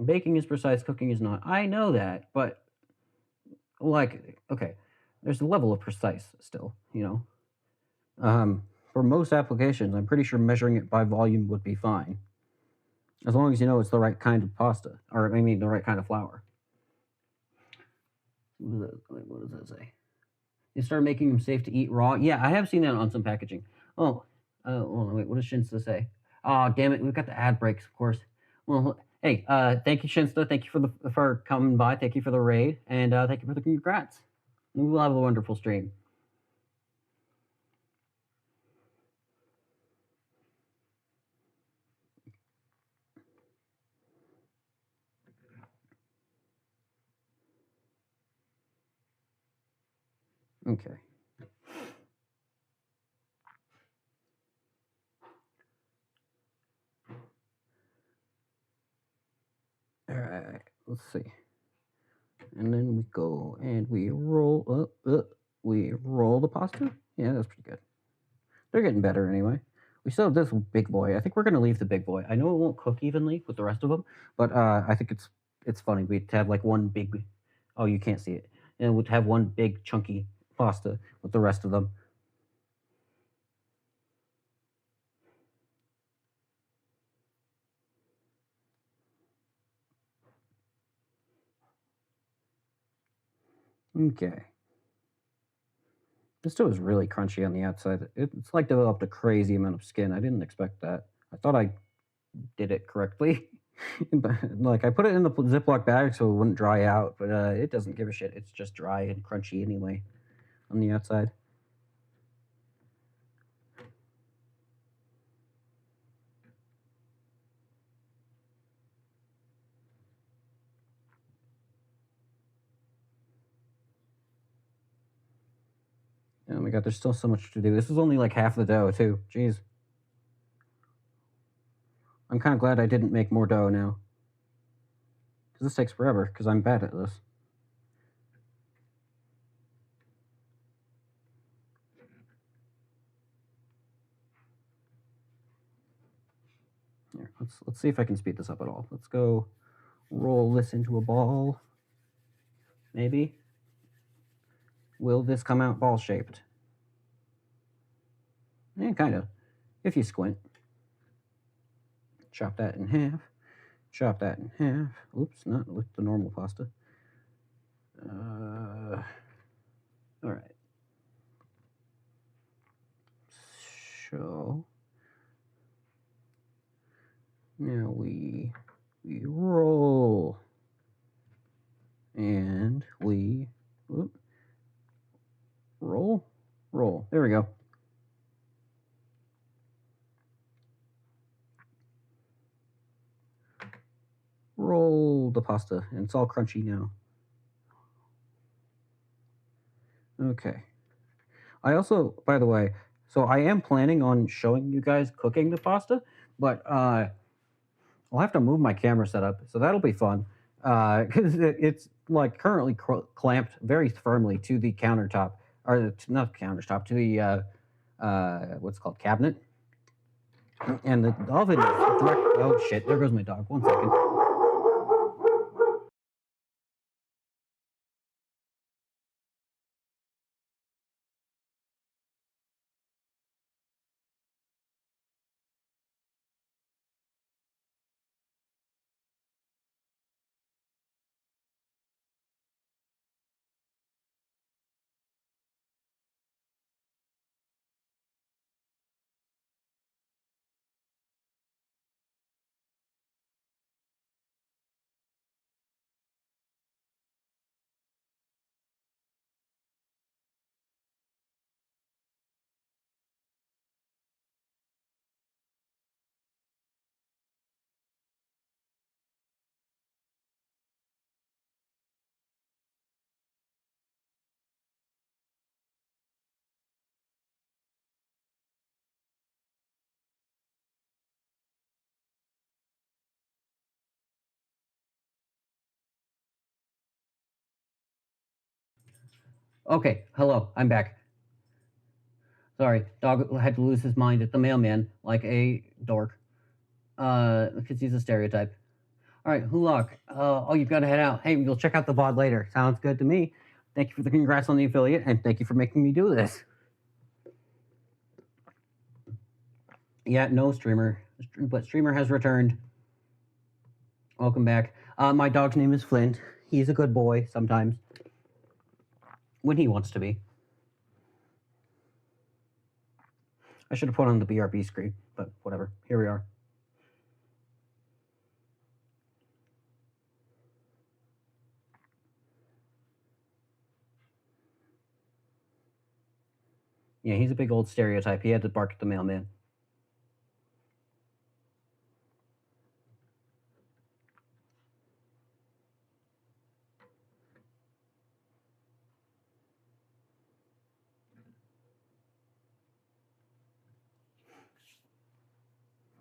Baking is precise, cooking is not. I know that, but like, okay, there's a level of precise still, you know. For most applications, I'm pretty sure measuring it by volume would be fine, as long as you know it's the right kind of pasta, or I mean, the right kind of flour. What does that say? You start making them safe to eat raw. Yeah, I have seen that on some packaging. Oh, hold on, wait. What does Shinsta say? Oh, damn it, we've got the ad breaks, of course. Well, hey, thank you, Shinsta. Thank you for coming by. Thank you for the raid, and thank you for the congrats. We will have a wonderful stream. Okay. All right. Let's see. And then we go and we roll up. We roll the pasta. Yeah, that's pretty good. They're getting better anyway. We still have this big boy. I think we're gonna leave the big boy. I know it won't cook evenly with the rest of them, but I think it's funny. We'd have like one big. Oh, you can't see it. And we'd have one big chunky pasta with the rest of them. Okay. This dough is really crunchy on the outside. It's like developed a crazy amount of skin. I didn't expect that. I thought I did it correctly. But, like I put it in the Ziploc bag so it wouldn't dry out, but it doesn't give a shit. It's just dry and crunchy anyway on the outside. Oh my god, there's still so much to do. This is only like half the dough too. Jeez. I'm kind of glad I didn't make more dough now. Because this takes forever, because I'm bad at this. Here, let's see if I can speed this up at all. Let's go roll this into a ball. Maybe. Will this come out ball shaped? Yeah, kind of. if you squint. Chop that in half. Chop that in half. Oops, not with the normal pasta. All right. So now we roll, and we roll. There we go. Roll the pasta, and it's all crunchy now. Okay. I also, by the way, so I am planning on showing you guys cooking the pasta, but I'll have to move my camera setup, so that'll be fun. Because it's like currently clamped very firmly to the countertop, or not countertop, to the what's it called, cabinet. And the oven is direct. Oh shit! There goes my dog. 1 second. Okay, hello, I'm back. Sorry, dog had to lose his mind at the mailman like a dork. Because he's a stereotype. All right, Hulak. Oh, you've got to head out. Hey, we'll check out the VOD later. Sounds good to me. Thank you for the congrats on the affiliate, and thank you for making me do this. Yeah, no streamer, but streamer has returned. Welcome back. My dog's name is Flint. He's a good boy sometimes, when he wants to be. I should have put on the BRB screen, but whatever. Here we are. Yeah, he's a big old stereotype. He had to bark at the mailman.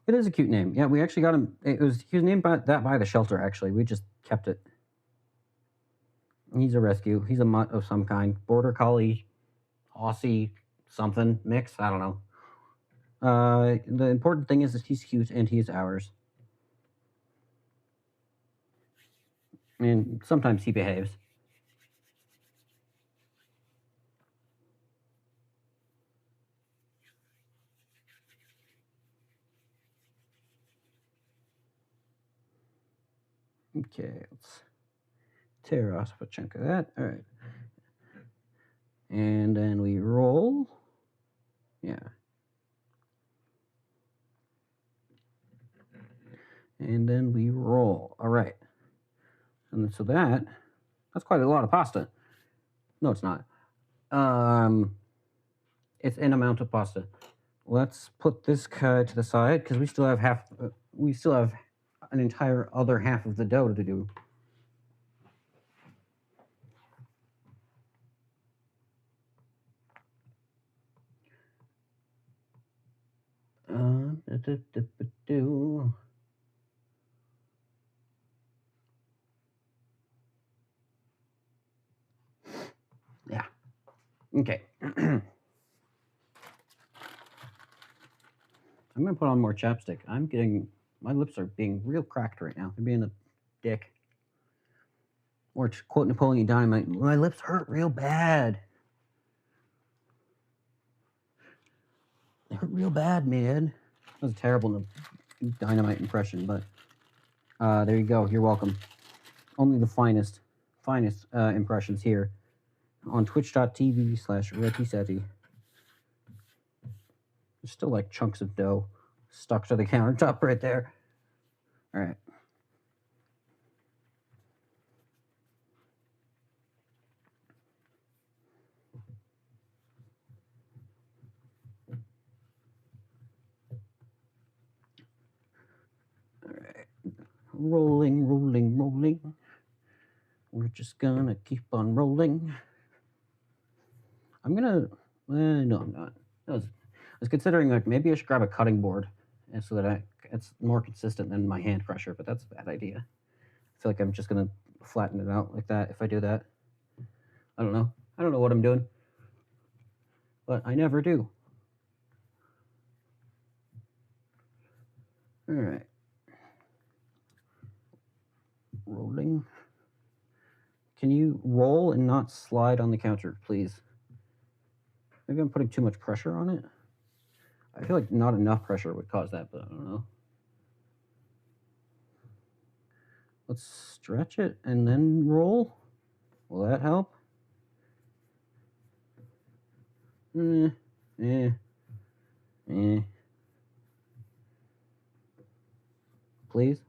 It is a cute name. Yeah, we actually got him. He was named by the shelter. Actually, we just kept it. He's a rescue. He's a mutt of some kind. Border collie, Aussie, something mix. I don't know. The important thing is that he's cute and he's ours. And sometimes he behaves. Okay, let's tear off a chunk of that. All right. And then we roll. Yeah. And then we roll. All right. And so that's quite a lot of pasta. No, it's not. It's an amount of pasta. Let's put this to the side because we still have an entire other half of the dough to do. Yeah. Okay. I'm gonna put on more chapstick. My lips are being real cracked right now. They're being a dick. Or to quote Napoleon Dynamite, my lips hurt real bad. It hurt real bad, man. That was a terrible Dynamite impression, but there you go. You're welcome. Only the finest impressions here on twitch.tv/RettySetty. There's still like chunks of dough stuck to the countertop right there. All right. Rolling, rolling, rolling. We're just gonna keep on rolling. I'm gonna. No, I'm not. I was considering like maybe I should grab a cutting board, so that it's more consistent than my hand crusher. But that's a bad idea. I feel like I'm just gonna flatten it out like that if I do that. I don't know. I don't know what I'm doing, but I never do. All right. Rolling. Can you roll and not slide on the counter, please? Maybe I'm putting too much pressure on it. I feel like not enough pressure would cause that, but I don't know. Let's stretch it and then roll. Will that help? Please?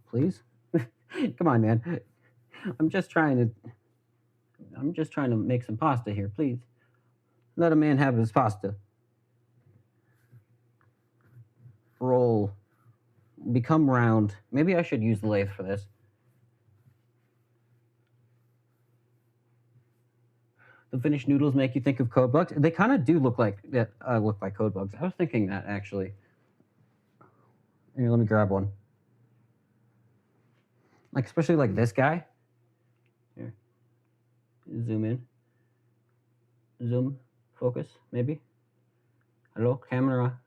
Please? Come on, man. I'm just trying to make some pasta here, please. Let a man have his pasta. Roll. Become round. Maybe I should use the lathe for this. The finished noodles make you think of code bugs. They kind of do look like that. Look like code bugs. I was thinking that actually. Here, let me grab one. Like especially like this guy. Here, zoom in. Zoom, focus, maybe. Hello, camera.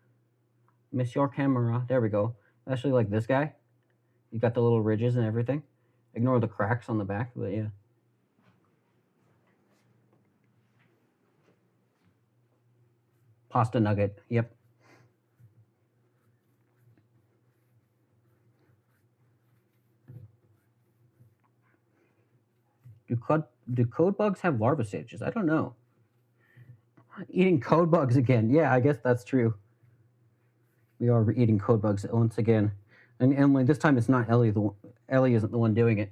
Monsieur camera. There we go. Especially like this guy. You got the little ridges and everything. Ignore the cracks on the back, but yeah. Pasta nugget. Yep. Do code bugs have larva stages? I don't know. Eating code bugs again. Yeah, I guess that's true. We are eating code bugs once again. And Emily, this time it's not Ellie. Ellie isn't the one doing it.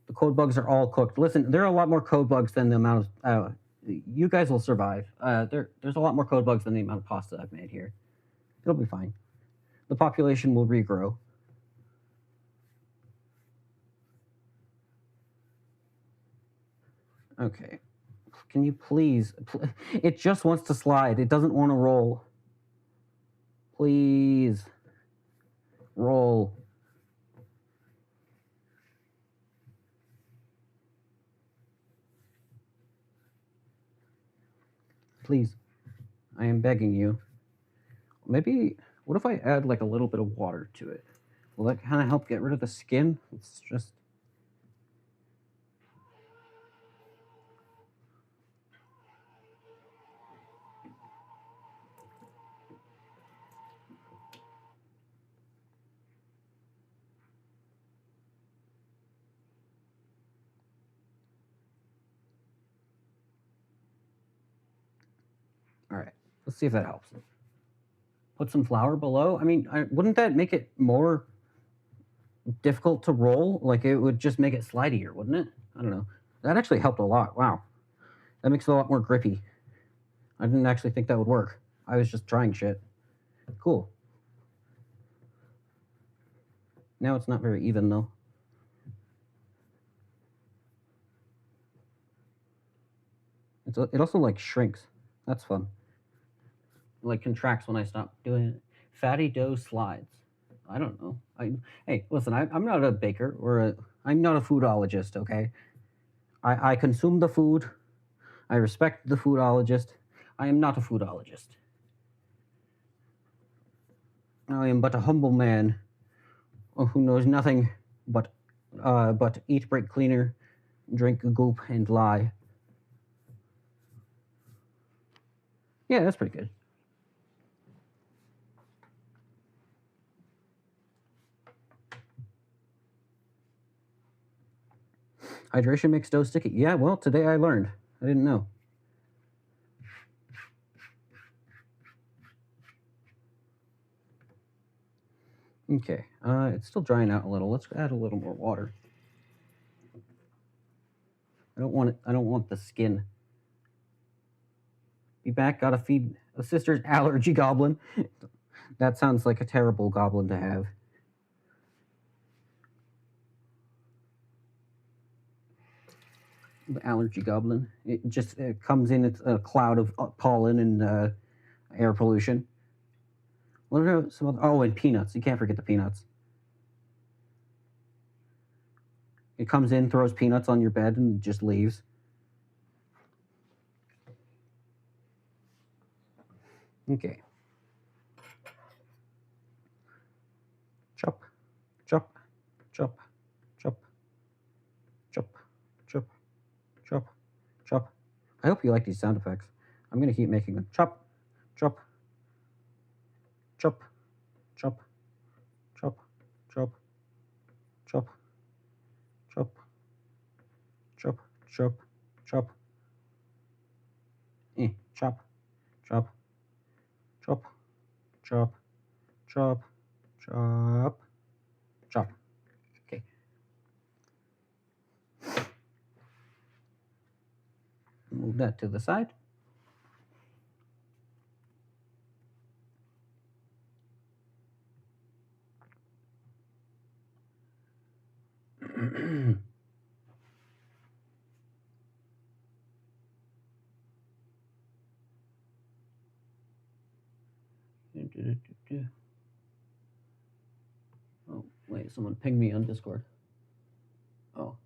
The code bugs are all cooked. Listen, there are a lot more code bugs than the amount of... you guys will survive. There's a lot more code bugs than the amount of pasta I've made here. It'll be fine. The population will regrow. Okay. Can you please... It just wants to slide. It doesn't want to roll. Please. Roll. Please. I am begging you. Maybe... What if I add like a little bit of water to it? Will that kind of help get rid of the skin? It's just... All right, let's see if that helps. Put some flour below. I mean, wouldn't that make it more difficult to roll? Like it would just make it slidier, wouldn't it? I don't know. That actually helped a lot. Wow. That makes it a lot more grippy. I didn't actually think that would work. I was just trying shit. Cool. Now it's not very even though. It also like shrinks. That's fun. It, like contracts when I stop doing it. Fatty dough slides. I don't know. Hey, listen. I'm not a baker I'm not a foodologist. Okay. I consume the food. I respect the foodologist. I am not a foodologist. I am but a humble man who knows nothing but eat, break, cleaner, Drink, goop, and lie. Yeah, that's pretty good. Hydration makes dough sticky. Yeah, well, today I learned. I didn't know. Okay, it's still drying out a little. Let's add a little more water. I don't want it. I don't want the skin. Be back. Gotta feed a sister's allergy goblin. That sounds like a terrible goblin to have. The allergy goblin. It just comes in. It's a cloud of pollen and air pollution. What are some other? Oh, and peanuts. You can't forget the peanuts. It comes in, throws peanuts on your bed, and just leaves. Okay. Chop, chop, chop, chop, chop, chop, chop, chop. I hope you like these sound effects. I'm gonna keep making them. Chop, chop, chop, chop, chop, chop, chop, chop, chop, chop, chop. Chop, chop, chop, chop, chop, chop, chop. Okay. Move that to the side. Oh, wait, someone pinged me on Discord. Oh.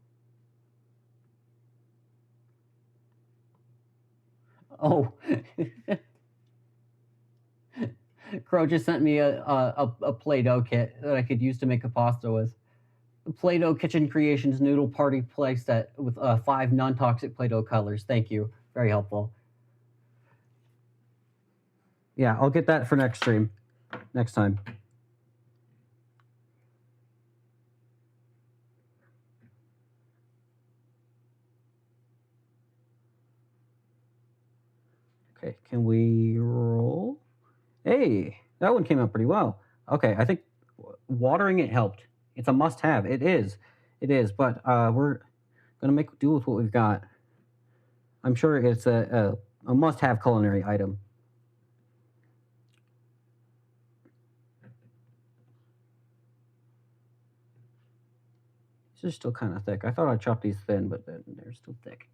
Oh. Crow just sent me a Play-Doh kit that I could use to make a pasta with. Play-Doh Kitchen Creations Noodle Party playset with 5 non-toxic Play-Doh colors. Thank you. Very helpful. Yeah, I'll get that for next stream. Next time. Okay, can we roll? Hey, that one came out pretty well. Okay, I think watering it helped. It's a must-have. It is, but we're gonna make do with what we've got. I'm sure it's a must-have culinary item. These are still kind of thick. I thought I'd chop these thin, but they're still thick.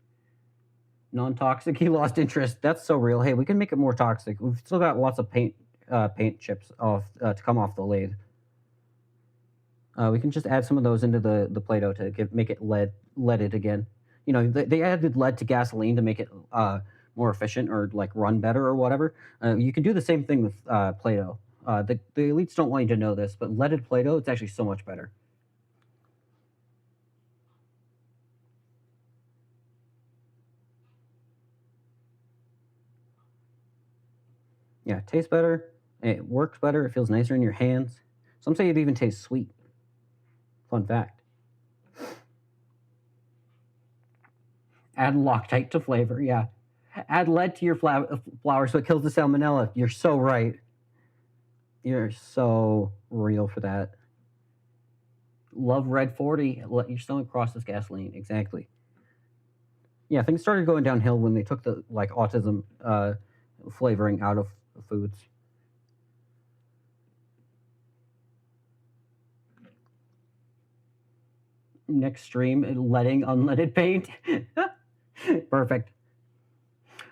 Non-toxic. He lost interest. That's so real. Hey, we can make it more toxic. We've still got lots of paint chips off to come off the lathe. We can just add some of those into the Play-Doh to make it leaded again. You know, they added lead to gasoline to make it more efficient or like run better or whatever. You can do the same thing with Play-Doh. The elites don't want you to know this, but leaded Play-Doh, it's actually so much better. Yeah, it tastes better. It works better. It feels nicer in your hands. Some say it even tastes sweet. Fun fact. Add Loctite to flavor. Yeah. Add lead to your flour so it kills the salmonella. You're so right. You're so real for that. Love Red 40. Let your stomach process gasoline. Exactly. Yeah, things started going downhill when they took the like autism flavoring out of foods. Next stream, letting unleaded paint. Perfect.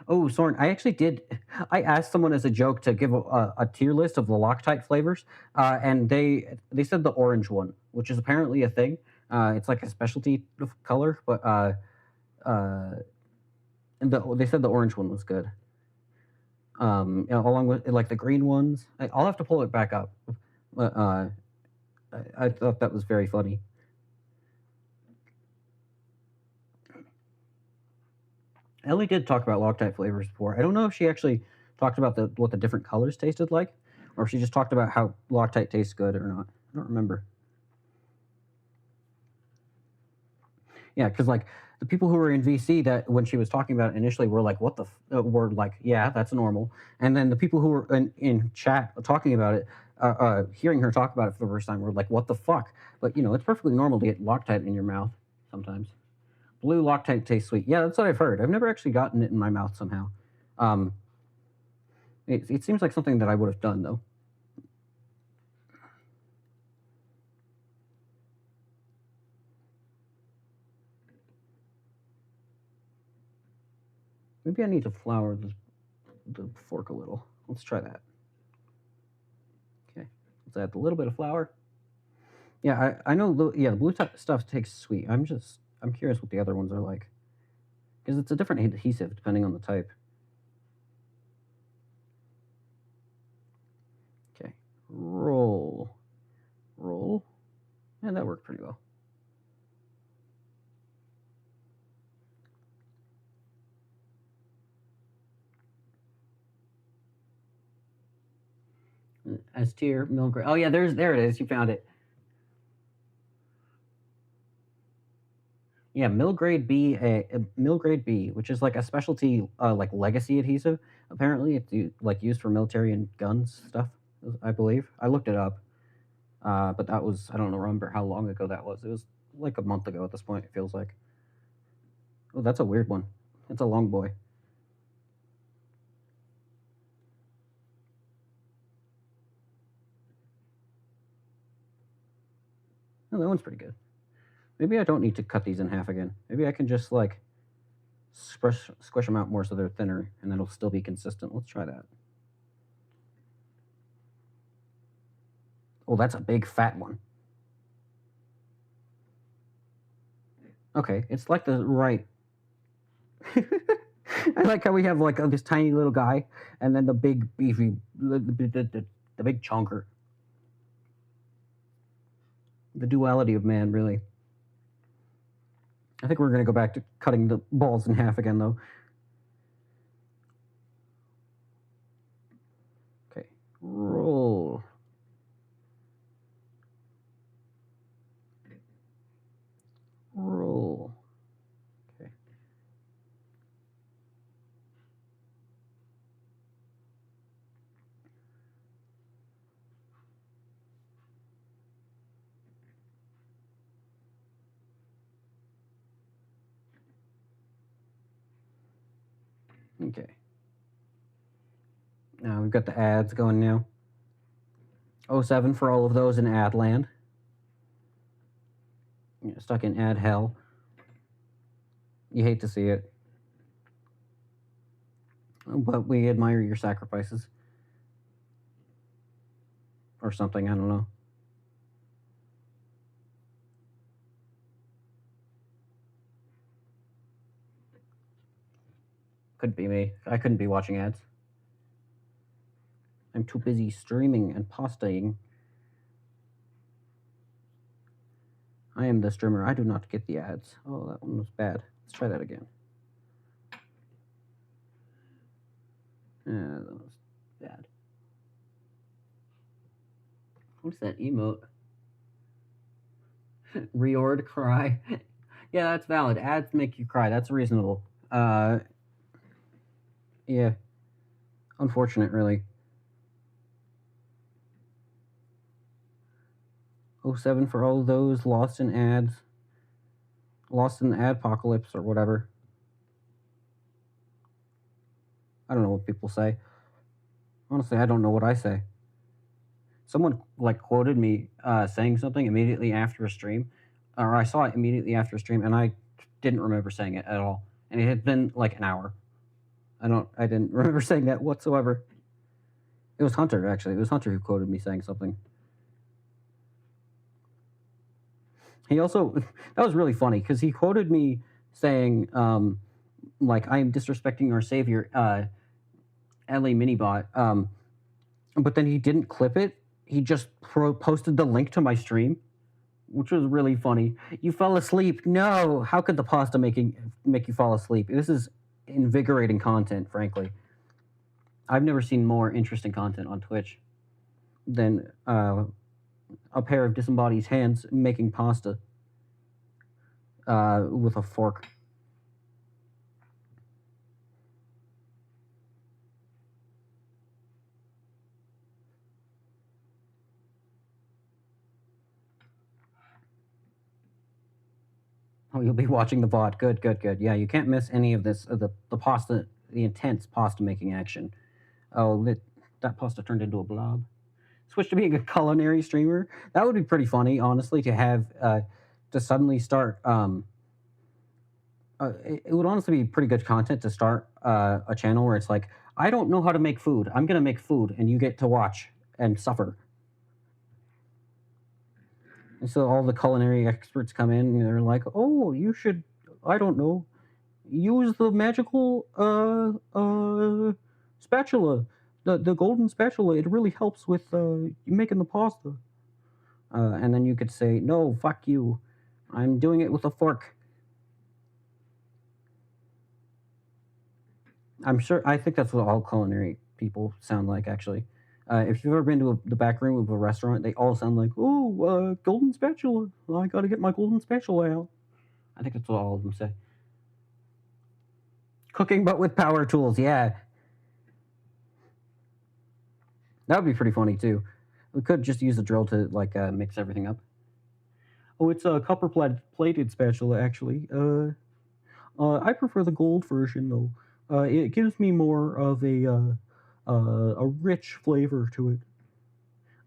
Oh, Soren, I actually did. I asked someone as a joke to give a tier list of the Loctite flavors, and they said the orange one, which is apparently a thing. It's like a specialty color, but and they said the orange one was good. You know, along with like the green ones. I'll have to pull it back up. But I thought that was very funny. Ellie did talk about Loctite flavors before. I don't know if she actually talked about what the different colors tasted like, or if she just talked about how Loctite tastes good or not. I don't remember. Yeah, because like the people who were in VC that when she was talking about it initially were like, "What the?" Were like, "Yeah, that's normal." And then the people who were in chat talking about it, hearing her talk about it for the first time, were like, "What the fuck?" But it's perfectly normal to get Loctite in your mouth sometimes. Blue Loctite tastes sweet. Yeah, that's what I've heard. I've never actually gotten it in my mouth somehow. It seems like something that I would have done though. Maybe I need to flour the fork a little. Let's try that. Okay, let's add a little bit of flour. Yeah, I know. The blue stuff tastes sweet. I'm curious what the other ones are like, because it's a different adhesive depending on the type. Okay, roll, and that worked pretty well. S tier Milgrade. Oh yeah, there it is. You found it. Yeah, Milgrade B, Milgrade B, which is like a specialty like legacy adhesive. Apparently, it's like used for military and guns stuff. I believe I looked it up, but that was I don't remember how long ago that was. It was like a month ago at this point. It feels like. Oh, that's a weird one. It's a long boy. Oh, that one's pretty good. Maybe I don't need to cut these in half again. Maybe I can just like squish them out more so they're thinner, and then it'll still be consistent. Let's try that. Oh, that's a big fat one. Okay, it's like the right. I like how we have like this tiny little guy, and then the big beefy, the big chonker. The duality of man, really. I think we're gonna go back to cutting the balls in half again, though. Okay, roll. Roll. Okay. Okay. Now we've got the ads going now. 07 for all of those in ad land. Stuck in ad hell. You hate to see it. But we admire your sacrifices. Or something, I don't know. Could be me. I couldn't be watching ads. I'm too busy streaming and pastaing. I am the streamer. I do not get the ads. Oh, that one was bad. Let's try that again. That was bad. What's that emote? Reord cry. Yeah, that's valid. Ads make you cry. That's reasonable. Yeah. Unfortunate, really. 07 for all of those lost in ads. Lost in the adpocalypse or whatever. I don't know what people say. Honestly, I don't know what I say. Someone like quoted me saying something immediately after a stream, or I saw it immediately after a stream, and I didn't remember saying it at all. And it had been like an hour. I didn't remember saying that whatsoever. It was Hunter, actually. It was Hunter who quoted me saying something. He also, that was really funny because he quoted me saying, like, I am disrespecting our savior, Ellie Minibot. But then he didn't clip it. He just posted the link to my stream, which was really funny. You fell asleep. No, how could the pasta make you fall asleep? This is invigorating content, frankly. I've never seen more interesting content on Twitch than a pair of disembodied hands making pasta with a fork. Oh, you'll be watching the VOD. Good, good, good. Yeah, you can't miss any of this, the pasta, the intense pasta making action. Oh, that pasta turned into a blob. Switch to being a culinary streamer. That would be pretty funny, honestly, to have to suddenly start. It would honestly be pretty good content to start a channel where it's like, I don't know how to make food. I'm gonna make food, and you get to watch and suffer. And so all the culinary experts come in and they're like, "Oh, you should, I don't know, use the magical spatula, the golden spatula. It really helps with making the pasta." And then you could say, "No, fuck you. I'm doing it with a fork." I'm sure. I think that's what all culinary people sound like. Actually, if you've ever been to the back room of a restaurant, they all sound like, "Oh, golden spatula. I got to get my golden spatula out." I think that's what all of them say. Cooking, but with power tools. Yeah, that would be pretty funny too. We could just use a drill to like mix everything up. Oh, it's a copper plated spatula actually. I prefer the gold version though. It gives me more of a rich flavor to it,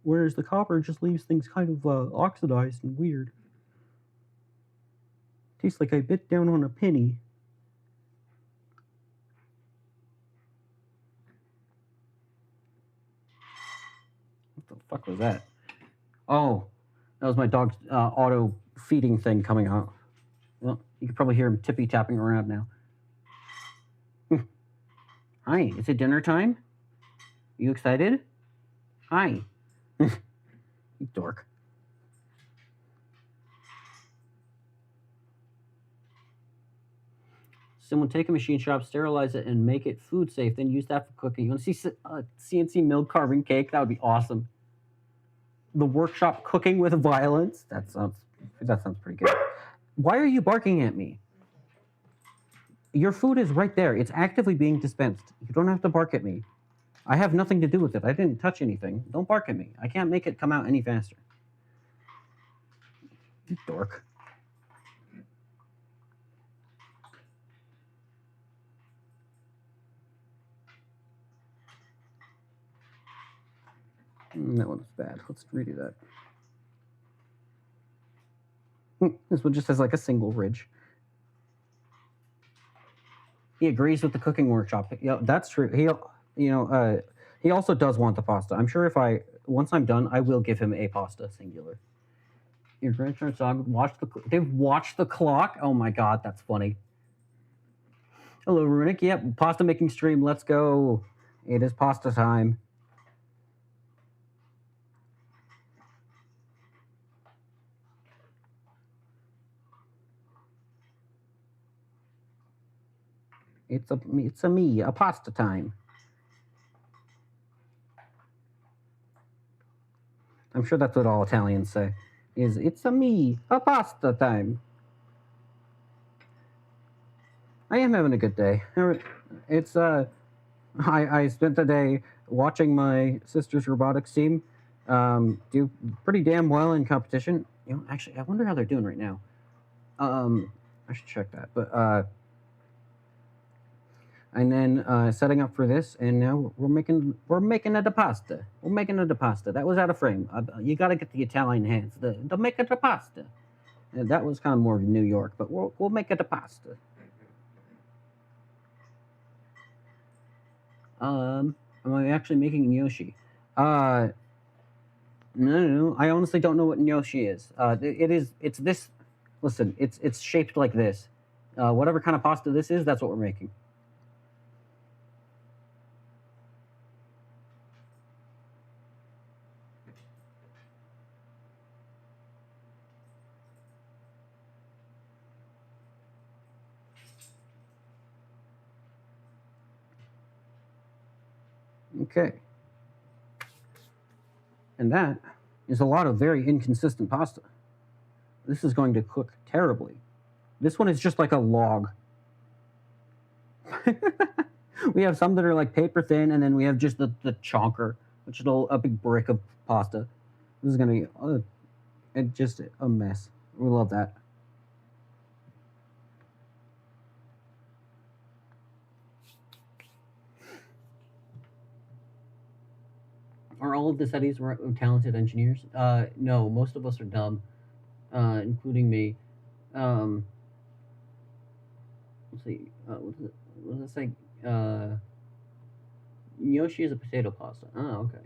whereas the copper just leaves things kind of oxidized and weird. Tastes like I bit down on a penny. What the fuck was that? Oh, that was my dog's auto feeding thing coming out. Well, you can probably hear him tippy tapping around now. Hi, is it dinner time? You excited? Hi. You dork. Someone take a machine shop, sterilize it, and make it food safe. Then use that for cooking. You want to see CNC milled carving cake? That would be awesome. The workshop cooking with violence. That sounds pretty good. Why are you barking at me? Your food is right there. It's actively being dispensed. You don't have to bark at me. I have nothing to do with it. I didn't touch anything. Don't bark at me. I can't make it come out any faster. You dork. That one's bad. Let's redo that. This one just has like a single ridge. He agrees with the cooking workshop. Yeah, that's true. He also does want the pasta. I'm sure once I'm done, I will give him a pasta singular. Your grandparents they've watched the clock. Oh my god, that's funny. Hello, Runic. Yep, pasta making stream. Let's go. It is pasta time. It's a pasta time. I'm sure that's what all Italians say. It's a pasta time. I am having a good day. It's I spent the day watching my sister's robotics team do pretty damn well in competition. Actually, I wonder how they're doing right now. I should check that. But and then setting up for this, and now we're making it a pasta. We're making it a pasta. That was out of frame. You got to get the Italian hands. The make it a pasta. That was kind of more of New York, but we'll make it a pasta. Am I actually making gnocchi? No. I honestly don't know what gnocchi is. It's this. Listen, it's shaped like this. Whatever kind of pasta this is, that's what we're making. Okay. And that is a lot of very inconsistent pasta. This is going to cook terribly. This one is just like a log. We have some that are like paper thin, and then we have just the chonker, which is a big brick of pasta. This is going to be just a mess. We love that. Are all of the studies talented engineers? No, most of us are dumb, including me. Um, let's see. What does it say? Yoshi is a potato pasta. Oh, okay.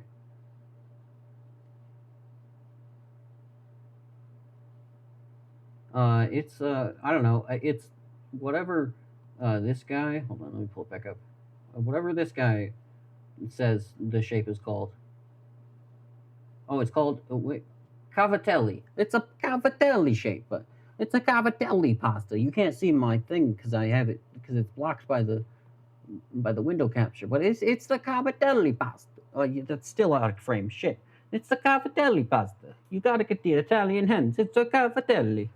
It's I don't know. It's whatever this guy. Hold on, let me pull it back up. Whatever this guy says the shape is called. Oh, it's called wait, cavatelli. It's a cavatelli shape, but it's a cavatelli pasta. You can't see my thing because I have it because it's blocked by the window capture. But it's the cavatelli pasta. Oh, that's still out of frame. Shit. It's the cavatelli pasta. You gotta get the Italian hands. It's a cavatelli.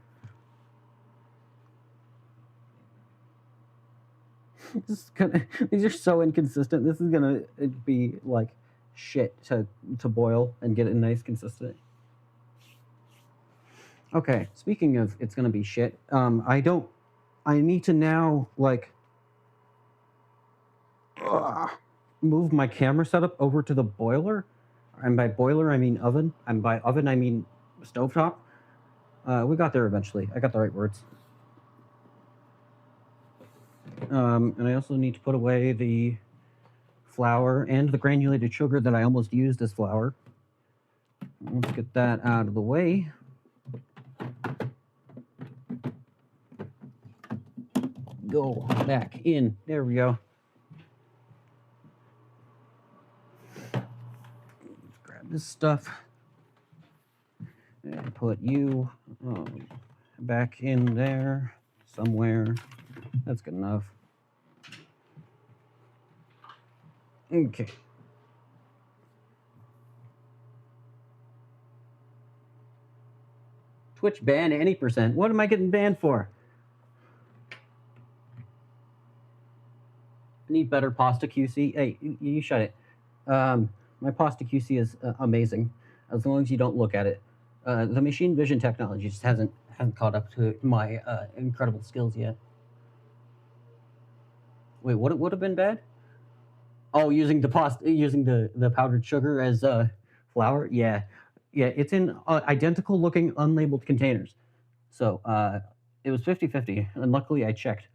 These are so inconsistent. This is gonna be like shit to boil and get it nice consistent. Okay, speaking of it's gonna be shit. I need to now like move my camera setup over to the boiler. And by boiler I mean oven. And by oven I mean stovetop. We got there eventually. I got the right words. And I also need to put away the flour and the granulated sugar that I almost used as flour. Let's get that out of the way. Go back in. There we go. Let's grab this stuff and put you back in there somewhere. That's good enough. Okay. Twitch ban any percent. What am I getting banned for? I need better pasta QC. Hey, you shut it. My pasta QC is amazing, as long as you don't look at it. The machine vision technology just hasn't caught up to my incredible skills yet. Wait, what would have been bad? Oh, using the powdered sugar as flour. Yeah, it's in identical looking unlabeled containers. So it was 50-50, and luckily I checked.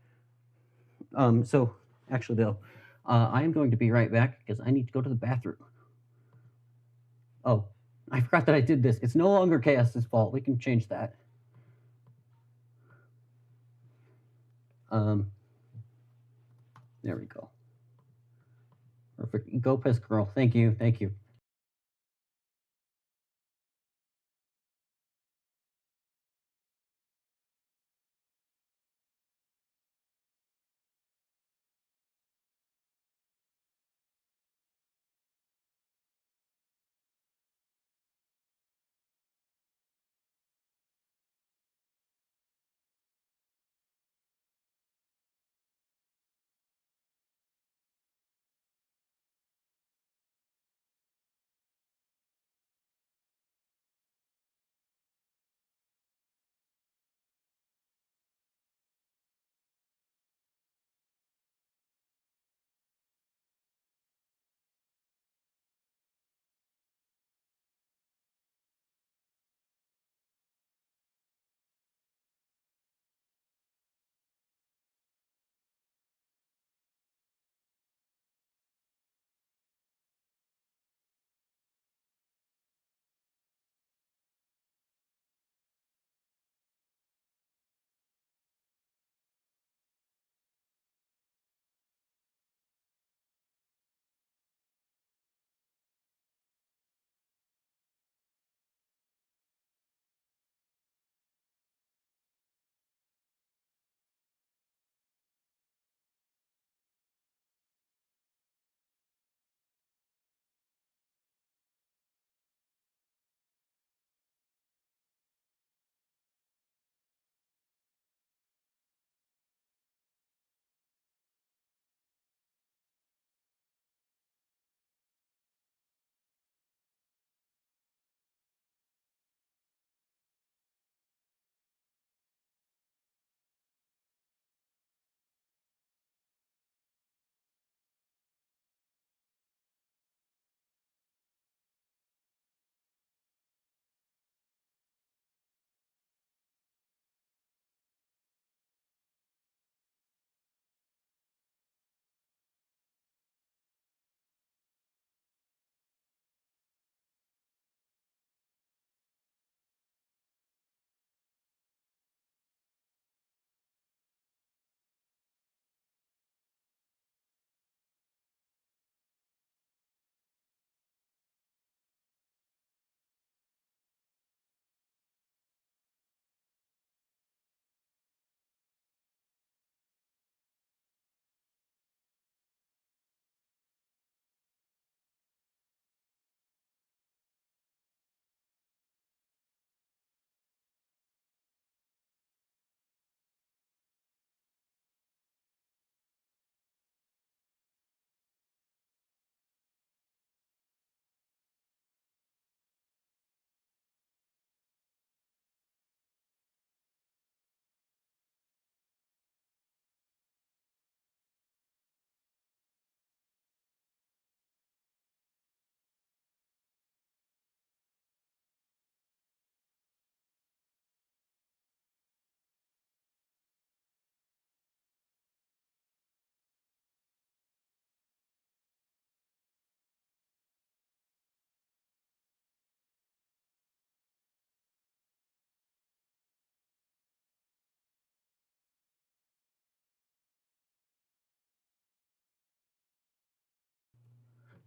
So actually though, I am going to be right back because I need to go to the bathroom. Oh, I forgot that I did this. It's no longer Chaos's fault. We can change that. There we go. Perfect. Go piss girl. Thank you. Thank you.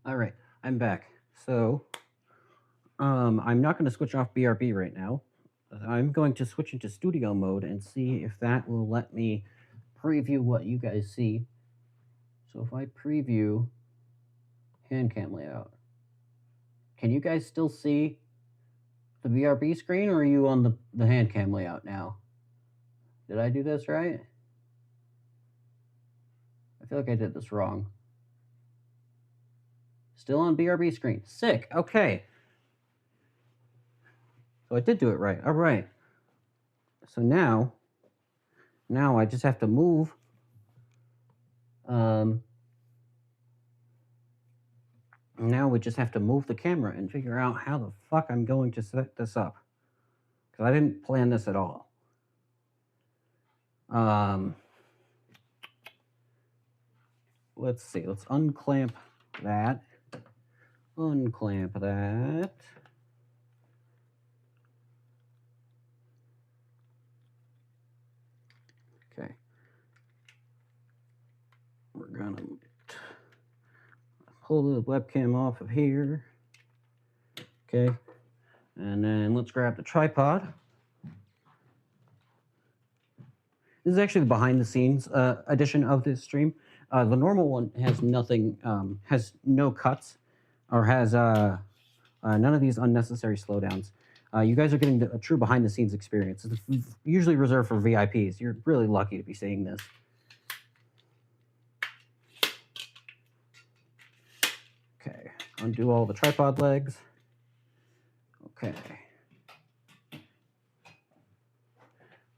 All right, I'm back. So, I'm not going to switch off BRB right now. I'm going to switch into studio mode and see if that will let me preview what you guys see. So if I preview hand cam layout, can you guys still see the BRB screen, or are you on the hand cam layout now? Did I do this right? I feel like I did this wrong. Still on BRB screen. Sick. Okay. So I did do it right. All right. So now I just have to move. Now we just have to move the camera and figure out how the fuck I'm going to set this up, because I didn't plan this at all. Let's see. Let's unclamp that. Unclamp that. Okay. We're gonna pull the webcam off of here. Okay. And then let's grab the tripod. This is actually the behind the scenes edition of this stream. The normal one has nothing, has no cuts, or has none of these unnecessary slowdowns. You guys are getting a true behind the scenes experience. It's usually reserved for VIPs. You're really lucky to be seeing this. Okay, undo all the tripod legs. Okay.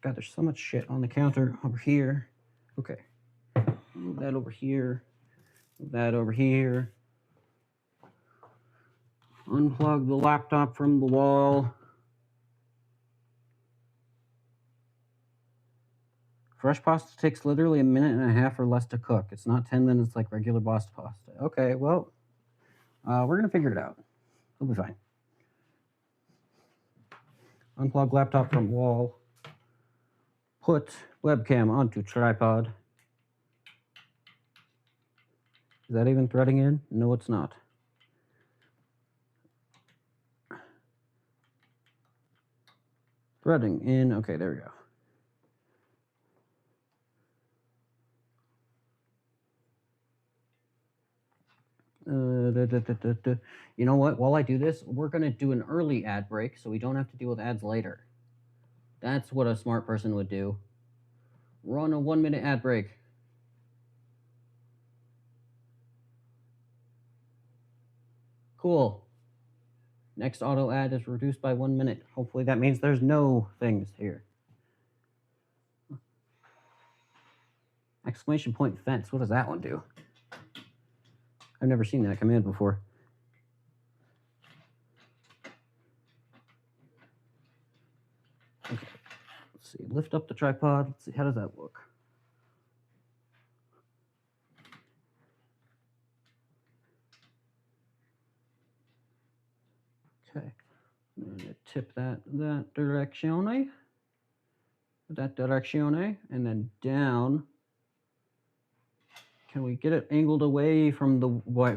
God, there's so much shit on the counter over here. Okay. Move that over here. Move that over here. Unplug the laptop from the wall. Fresh pasta takes literally a minute and a half or less to cook. It's not 10 minutes like regular pasta. Okay, well, we're going to figure it out. We'll be fine. Unplug laptop from wall. Put webcam onto tripod. Is that even threading in? No, it's not. Threading in. Okay, there we go. You know what? While I do this, we're going to do an early ad break so we don't have to deal with ads later. That's what a smart person would do. We're on a 1-minute ad break. Cool. Next auto ad is reduced by 1 minute. Hopefully that means there's no things here. Exclamation point fence. What does that one do? I've never seen that command before. Okay. Let's see. Lift up the tripod. Let's see. How does that look? Okay. I'm going to tip that direction. That direction. And then down. Can we get it angled away from the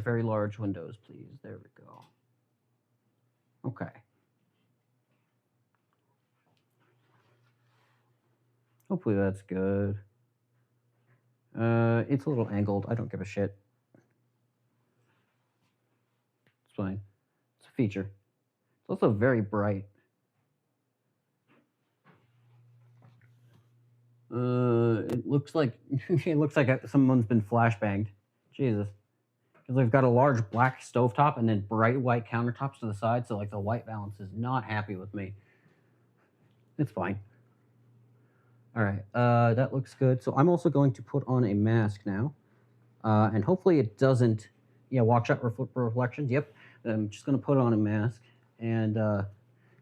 very large windows, please? There we go. Okay. Hopefully that's good. It's a little angled. I don't give a shit. It's fine. It's a feature. It's also very bright. It looks like someone's been flashbanged. Jesus. Because they've got a large black stovetop and then bright white countertops to the side, so like the white balance is not happy with me. It's fine. All right, that looks good. So I'm also going to put on a mask now, and hopefully it doesn't. Yeah, watch out for reflections. Yep, I'm just gonna put on a mask, and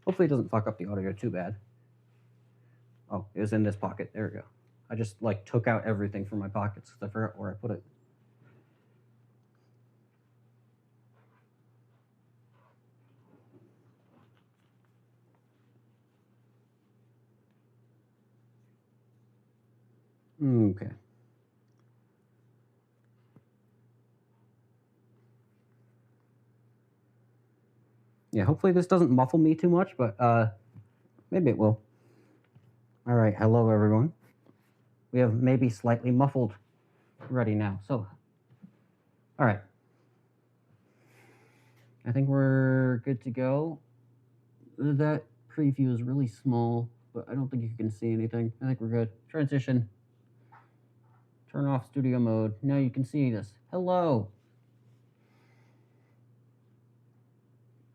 hopefully it doesn't fuck up the audio too bad. Oh, it was in this pocket. There we go. I just like took out everything from my pockets because I forgot where I put it. Okay. Yeah, hopefully this doesn't muffle me too much, but maybe it will. All right, hello everyone. We have maybe slightly muffled ready now. So, all right. I think we're good to go. That preview is really small, but I don't think you can see anything. I think we're good. Transition. Turn off studio mode. Now you can see this. Hello.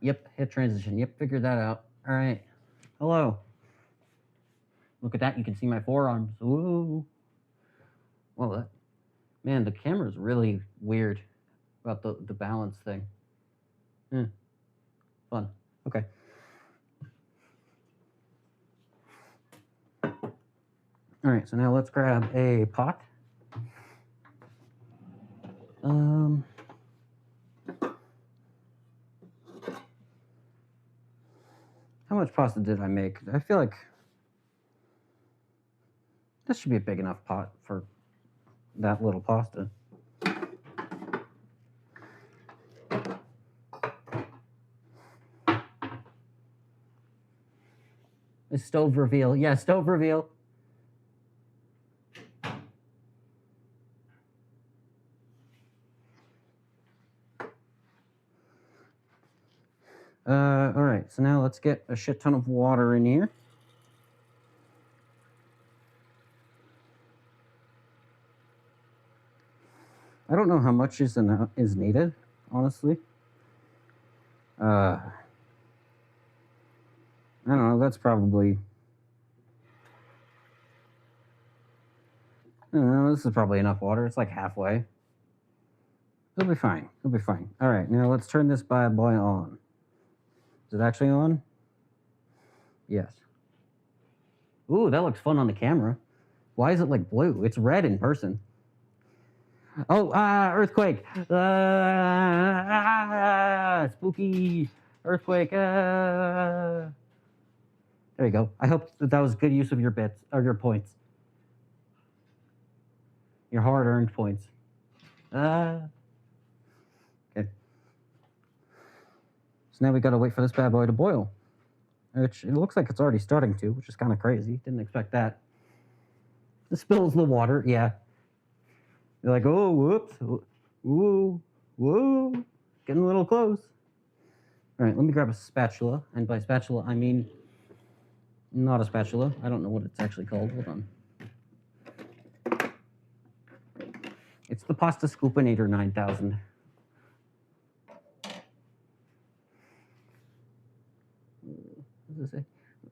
Yep, hit transition. Yep, figured that out. All right. Hello. Look at that. You can see my forearms. Ooh. Well, man, the camera's really weird about the balance thing. Fun. Okay. All right, so now let's grab a pot. How much pasta did I make? I feel like this should be a big enough pot for that little pasta. A stove reveal. Yeah, stove reveal. All right, so now let's get a shit ton of water in here. I don't know how much is needed, honestly. I don't know, that's probably... I don't know, this is probably enough water. It's like halfway. It'll be fine. It'll be fine. All right, now let's turn this bad boy on. Is it actually on? Yes. Ooh, that looks fun on the camera. Why is it like blue? It's red in person. Oh, earthquake! Spooky earthquake! There you go. I hope that was good use of your bits or your points, your hard-earned points. Okay. So now we gotta wait for this bad boy to boil, which it looks like it's already starting to, which is kind of crazy. Didn't expect that. It spills the water. Yeah. You're like, oh, whoops, whoa, whoa, getting a little close. All right, let me grab a spatula, and by spatula I mean not a spatula. I don't know what it's actually called. Hold on. It's the Pasta Scoopinator 9000. What does it say?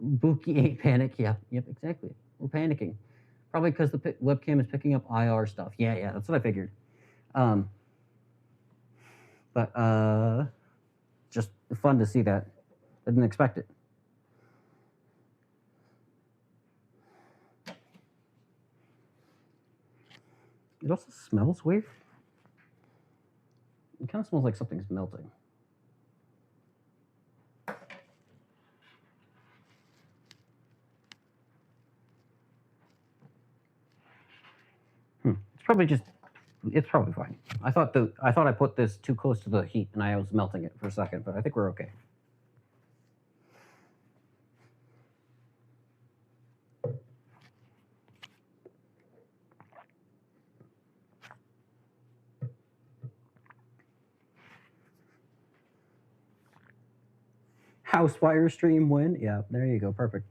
Buki 8 panic. Yeah, yep, exactly. We're panicking. Probably because the webcam is picking up IR stuff. Yeah, that's what I figured. But just fun to see that. I didn't expect it. It also smells weird. It kind of smells like something's melting. It's probably just... It's probably fine. I thought I put this too close to the heat and I was melting it for a second, but I think we're okay. House fire stream when? Yeah, there you go. Perfect.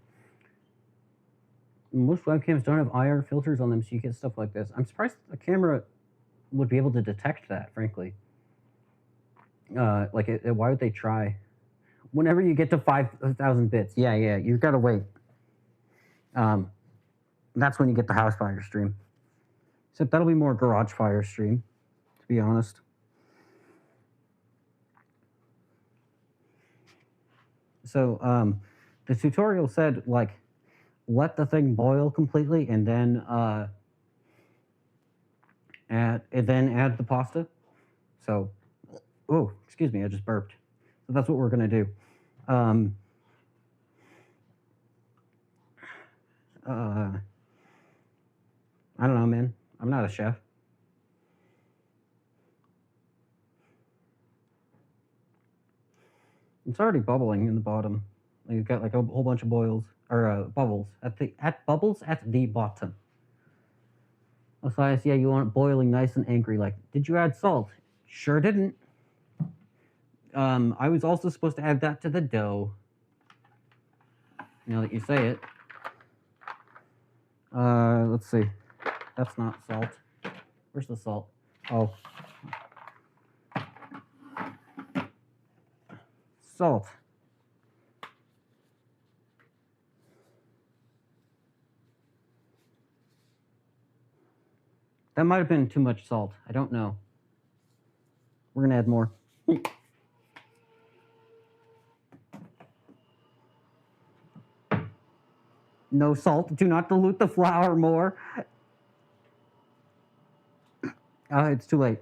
Most webcams don't have IR filters on them, so you get stuff like this. I'm surprised the camera would be able to detect that, frankly. Why would they try? Whenever you get to 5,000 bits, yeah, you've got to wait. That's when you get the house fire stream. Except that'll be more garage fire stream, to be honest. So the tutorial said, like, let the thing boil completely and then add the pasta. So, oh, excuse me, I just burped. So that's what we're gonna do. I don't know, man. I'm not a chef. It's already bubbling in the bottom. Like, you've got like a whole bunch of boils or bubbles at the bottom. Matthias, yeah, you want it boiling nice and angry. Like, did you add salt? Sure didn't. I was also supposed to add that to the dough. Now that you say it. Let's see. That's not salt. Where's the salt? Oh. Salt. That might have been too much salt. I don't know. We're gonna add more. No salt. Do not dilute the flour more. It's too late.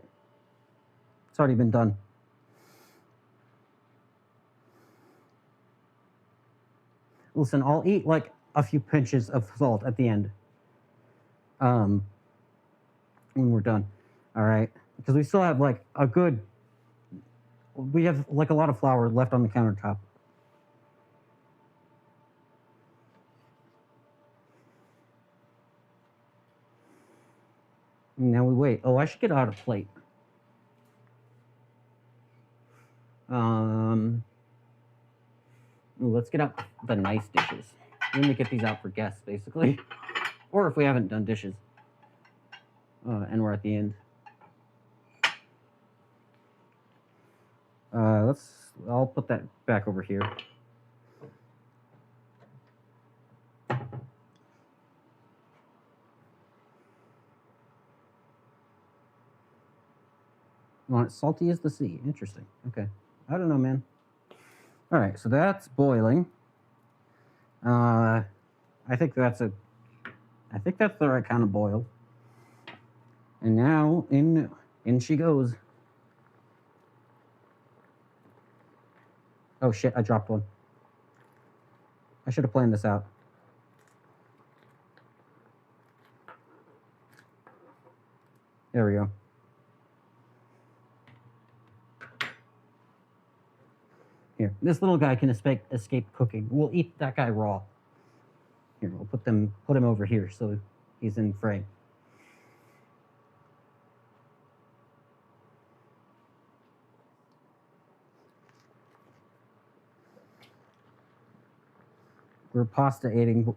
It's already been done. Listen, I'll eat like a few pinches of salt at the end. When we're done. All right. Because we still have like we have like a lot of flour left on the countertop. Now we wait. Oh, I should get out a plate. Ooh, let's get out the nice dishes. We need to get these out for guests, basically. Or if we haven't done dishes. And we're at the end. I'll put that back over here. You want it salty as the sea. Interesting. Okay. I don't know, man. All right, so that's boiling. I think that's the right kind of boil. And now in she goes. Oh shit, I dropped one. I should have planned this out. There we go. Here, this little guy can escape cooking. We'll eat that guy raw. Here, we'll put him over here so he's in frame. We're pasta-inating.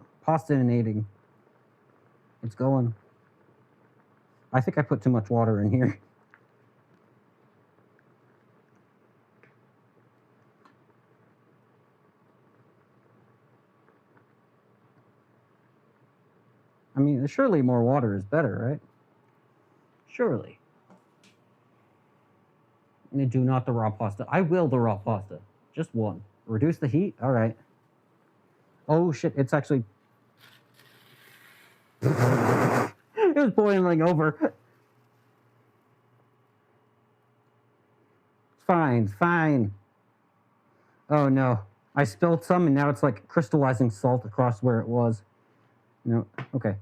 It's going. I think I put too much water in here. I mean, surely more water is better, right? Surely. And do not the raw pasta. I will the raw pasta. Just one. Reduce the heat? All right. Oh, shit. It's actually... It was boiling over. It's fine. Fine. Oh, no. I spilled some, and now it's like crystallizing salt across where it was. No. Okay.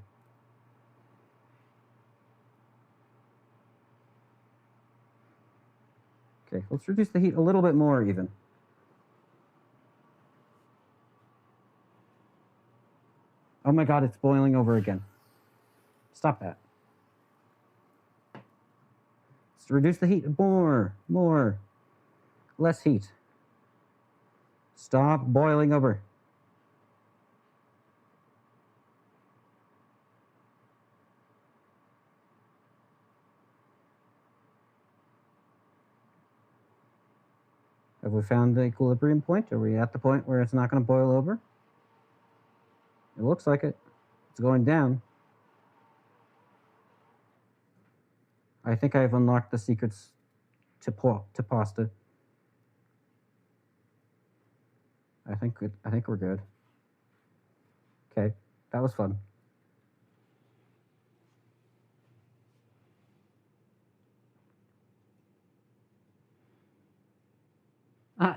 Okay, let's reduce the heat a little bit more even. Oh my god, it's boiling over again. Stop that. Let's reduce the heat more. Less heat. Stop boiling over. Have we found the equilibrium point? Are we at the point where it's not going to boil over? It looks like it. It's going down. I think I've unlocked the secrets to pasta. I think we're good. Okay, that was fun.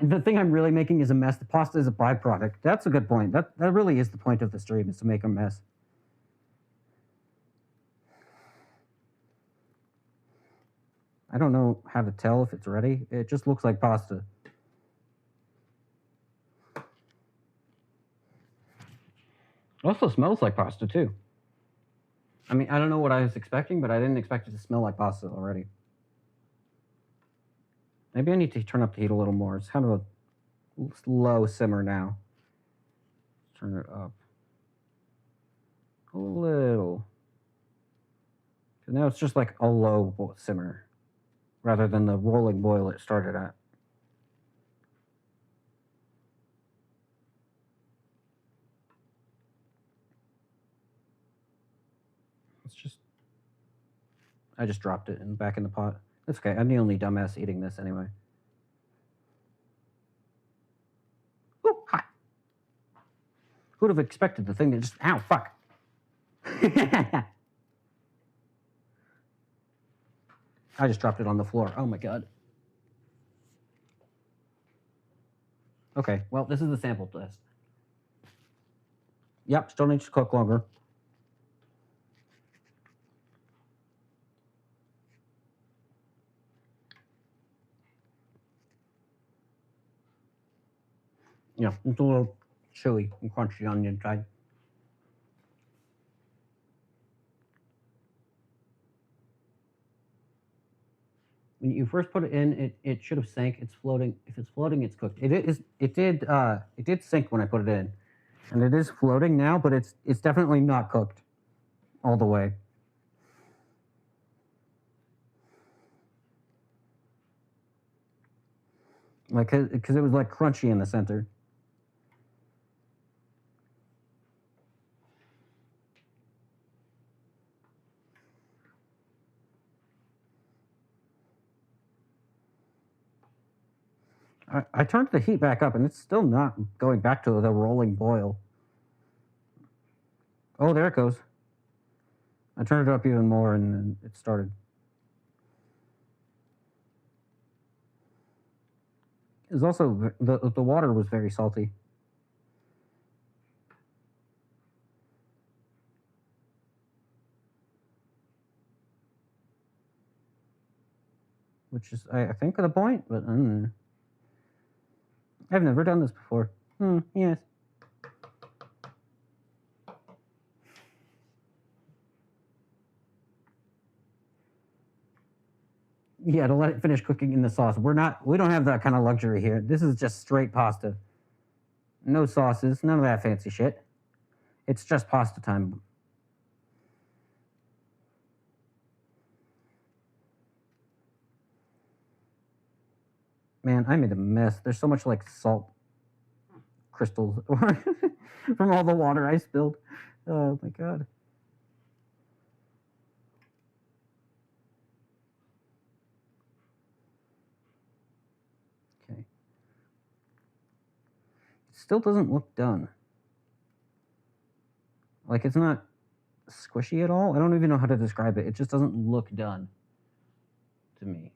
The thing I'm really making is a mess. The pasta is a byproduct. That's a good point. That really is the point of the stream, is to make a mess. I don't know how to tell if it's ready. It just looks like pasta. It also smells like pasta too. I mean, I don't know what I was expecting, but I didn't expect it to smell like pasta already. Maybe I need to turn up the heat a little more. It's kind of a low simmer now. Turn it up a little. So now it's just like a low simmer rather than the rolling boil it started at. I just dropped it back in the pot. That's okay. I'm the only dumbass eating this anyway. Ooh, hot. Who'd have expected the thing to just... Ow, fuck. I just dropped it on the floor. Oh my god. Okay, well, this is the sample test. Yep, still needs to cook longer. Yeah, it's a little chewy and crunchy on the inside. When you first put it in, it should have sank. It's floating. If it's floating, it's cooked. It did sink when I put it in, and it is floating now, but it's definitely not cooked all the way. Like, because it was like crunchy in the center. I turned the heat back up, and it's still not going back to the rolling boil. Oh, there it goes. I turned it up even more, and then it started. It was also the water was very salty. Which is, I think, the point, but I've never done this before. Yes. Yeah, to let it finish cooking in the sauce. We don't have that kind of luxury here. This is just straight pasta. No sauces, none of that fancy shit. It's just pasta time. Man, I made a mess. There's so much like salt crystals from all the water I spilled. Oh my god. Okay. It still doesn't look done. Like, it's not squishy at all. I don't even know how to describe it. It just doesn't look done to me.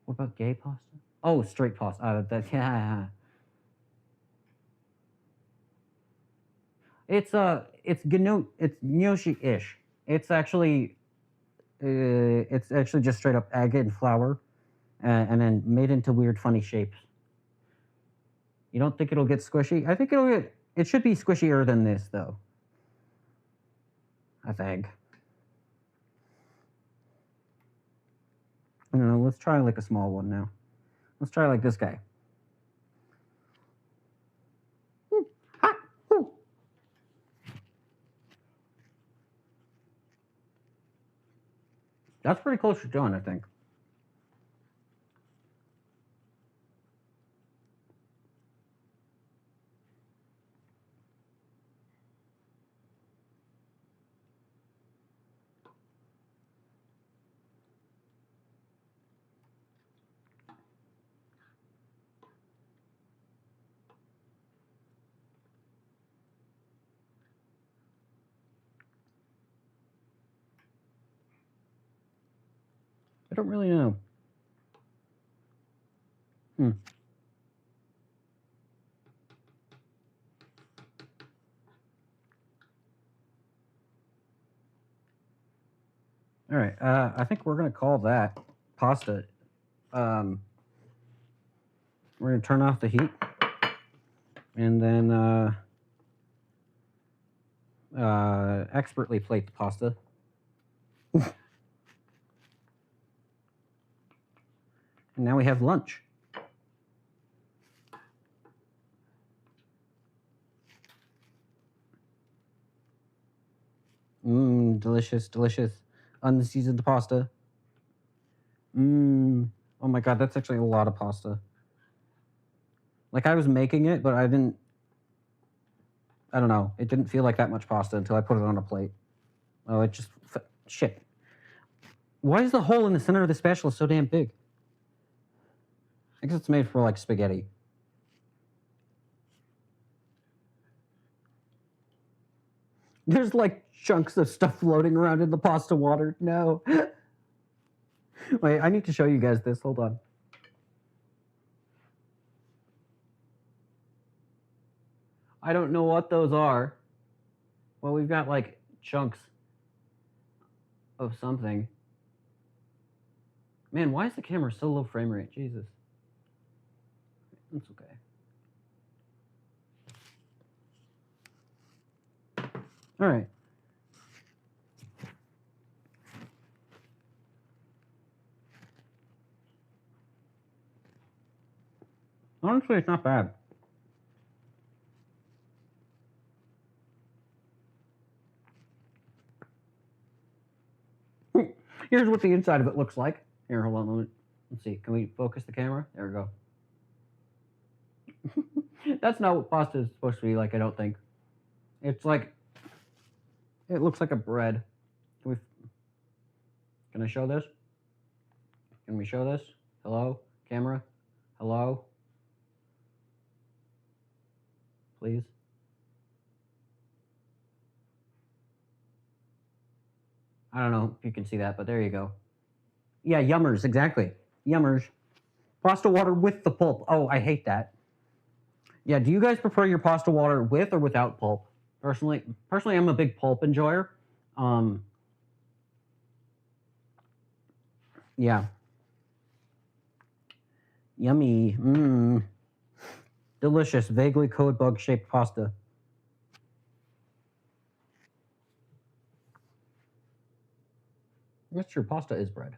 What about gay pasta? Oh, straight pasta. Yeah. It's gnocchi-ish. It's actually just straight up egg and flour, and then made into weird, funny shapes. You don't think it'll get squishy? I think it should be squishier than this, though. I think. I don't know. Let's try like a small one now. Let's try like this guy. That's pretty close to done, I think. I don't really know. All right. I think we're gonna call that pasta we're going to turn off the heat. And then expertly plate the pasta. And now we have lunch. Mmm, delicious, delicious. Unseasoned pasta. Mmm. Oh my god, that's actually a lot of pasta. Like, I was making it, but I don't know. It didn't feel like that much pasta until I put it on a plate. Oh, it just, shit. Why is the hole in the center of the spatula so damn big? I guess it's made for, like, spaghetti. There's, like, chunks of stuff floating around in the pasta water. No. Wait, I need to show you guys this. Hold on. I don't know what those are. Well, we've got, like, chunks of something. Man, why is the camera so low frame rate? Jesus. That's okay. All right. Honestly, it's not bad. Here's what the inside of it looks like. Here, hold on. Let's see. Can we focus the camera? There we go. That's not what pasta is supposed to be like, I don't think. It's like, it looks like a bread. Can I show this? Can we show this? Hello? Camera? Hello? Please? I don't know if you can see that, but there you go. Yeah, yummers, exactly. Yummers. Pasta water with the pulp. Oh, I hate that. Yeah, do you guys prefer your pasta water with or without pulp? Personally, I'm a big pulp enjoyer. Yeah. Yummy. Mmm. Delicious, vaguely code bug shaped pasta. That's true. Pasta is bread.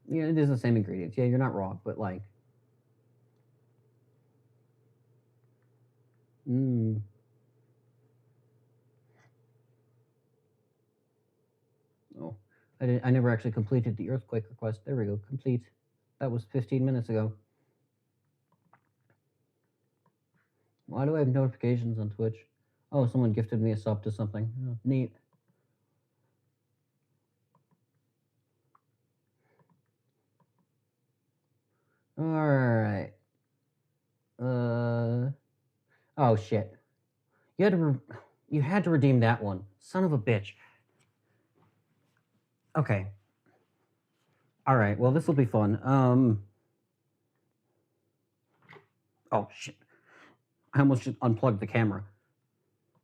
Yeah, it is the same ingredients. Yeah, you're not wrong, but like. Mmm. Oh, I never actually completed the earthquake request. There we go. Complete. That was 15 minutes ago. Why do I have notifications on Twitch? Oh, someone gifted me a sub to something. Oh, neat. All right. Oh shit. You had to redeem that one. Son of a bitch. Okay. All right. Well, this will be fun. Oh shit. I almost just unplugged the camera.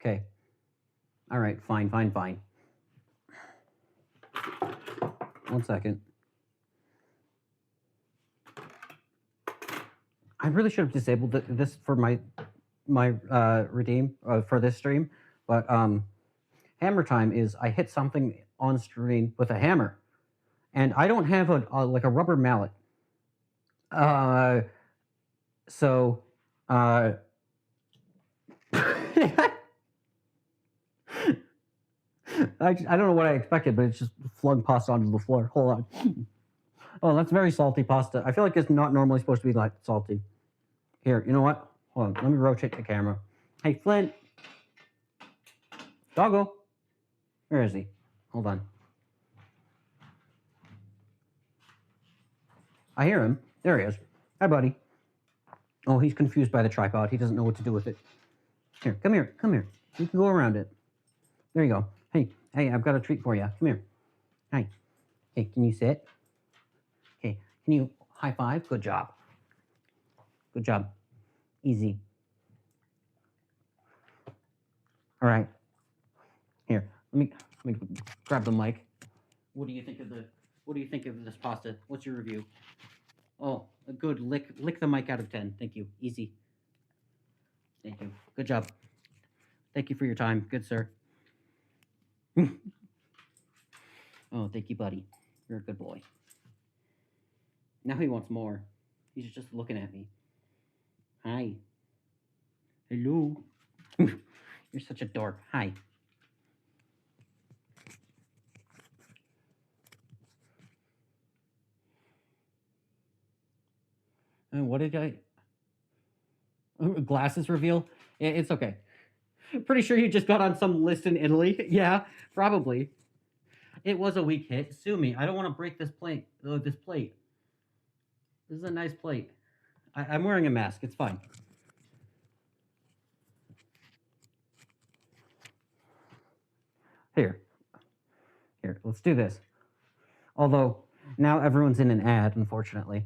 Okay. All right. Fine. 1 second. I really should have disabled this for my redeem for this stream, but hammer time is I hit something on screen with a hammer, and I don't have like a rubber mallet. So I don't know what I expected, but it just flung pasta onto the floor. Hold on. Oh, that's very salty pasta. I feel like it's not normally supposed to be like salty. Here, you know what? Hold on. Let me rotate the camera. Hey, Flint. Doggo. Where is he? Hold on. I hear him. There he is. Hi, buddy. Oh, he's confused by the tripod. He doesn't know what to do with it. Here, come here. Come here. You can go around it. There you go. Hey, I've got a treat for you. Come here. Hi. Hey, can you sit? Okay, can you high five? Good job. Good job. Easy. All right. Here, let me grab the mic. What do you think of this pasta? What's your review? Oh, good. Lick the mic out of 10. Thank you. Easy. Thank you. Good job. Thank you for your time. Good sir. Oh, thank you, buddy. You're a good boy. Now he wants more. He's just looking at me. Hi. Hello. You're such a dork. Hi. What did I? Glasses reveal? It's okay. Pretty sure you just got on some list in Italy. Yeah, probably. It was a weak hit. Sue me. I don't want to break this plate. This plate. This is a nice plate. I'm wearing a mask. It's fine. Here. Here. Let's do this. Although, now everyone's in an ad, unfortunately.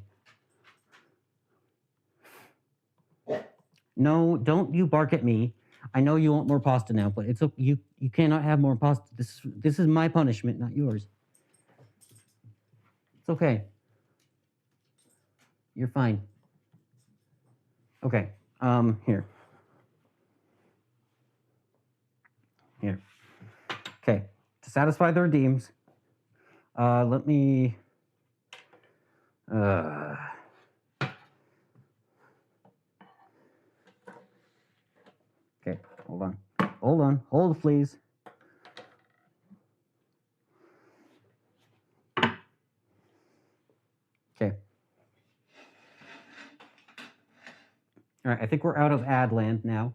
No, don't you bark at me. I know you want more pasta now, but it's you cannot have more pasta. This is my punishment, not yours. It's okay. You're fine. Okay. Here. Here. Okay. To satisfy the redeems, let me okay, hold on. Hold on. Hold, please. Okay. All right, I think we're out of ad land now.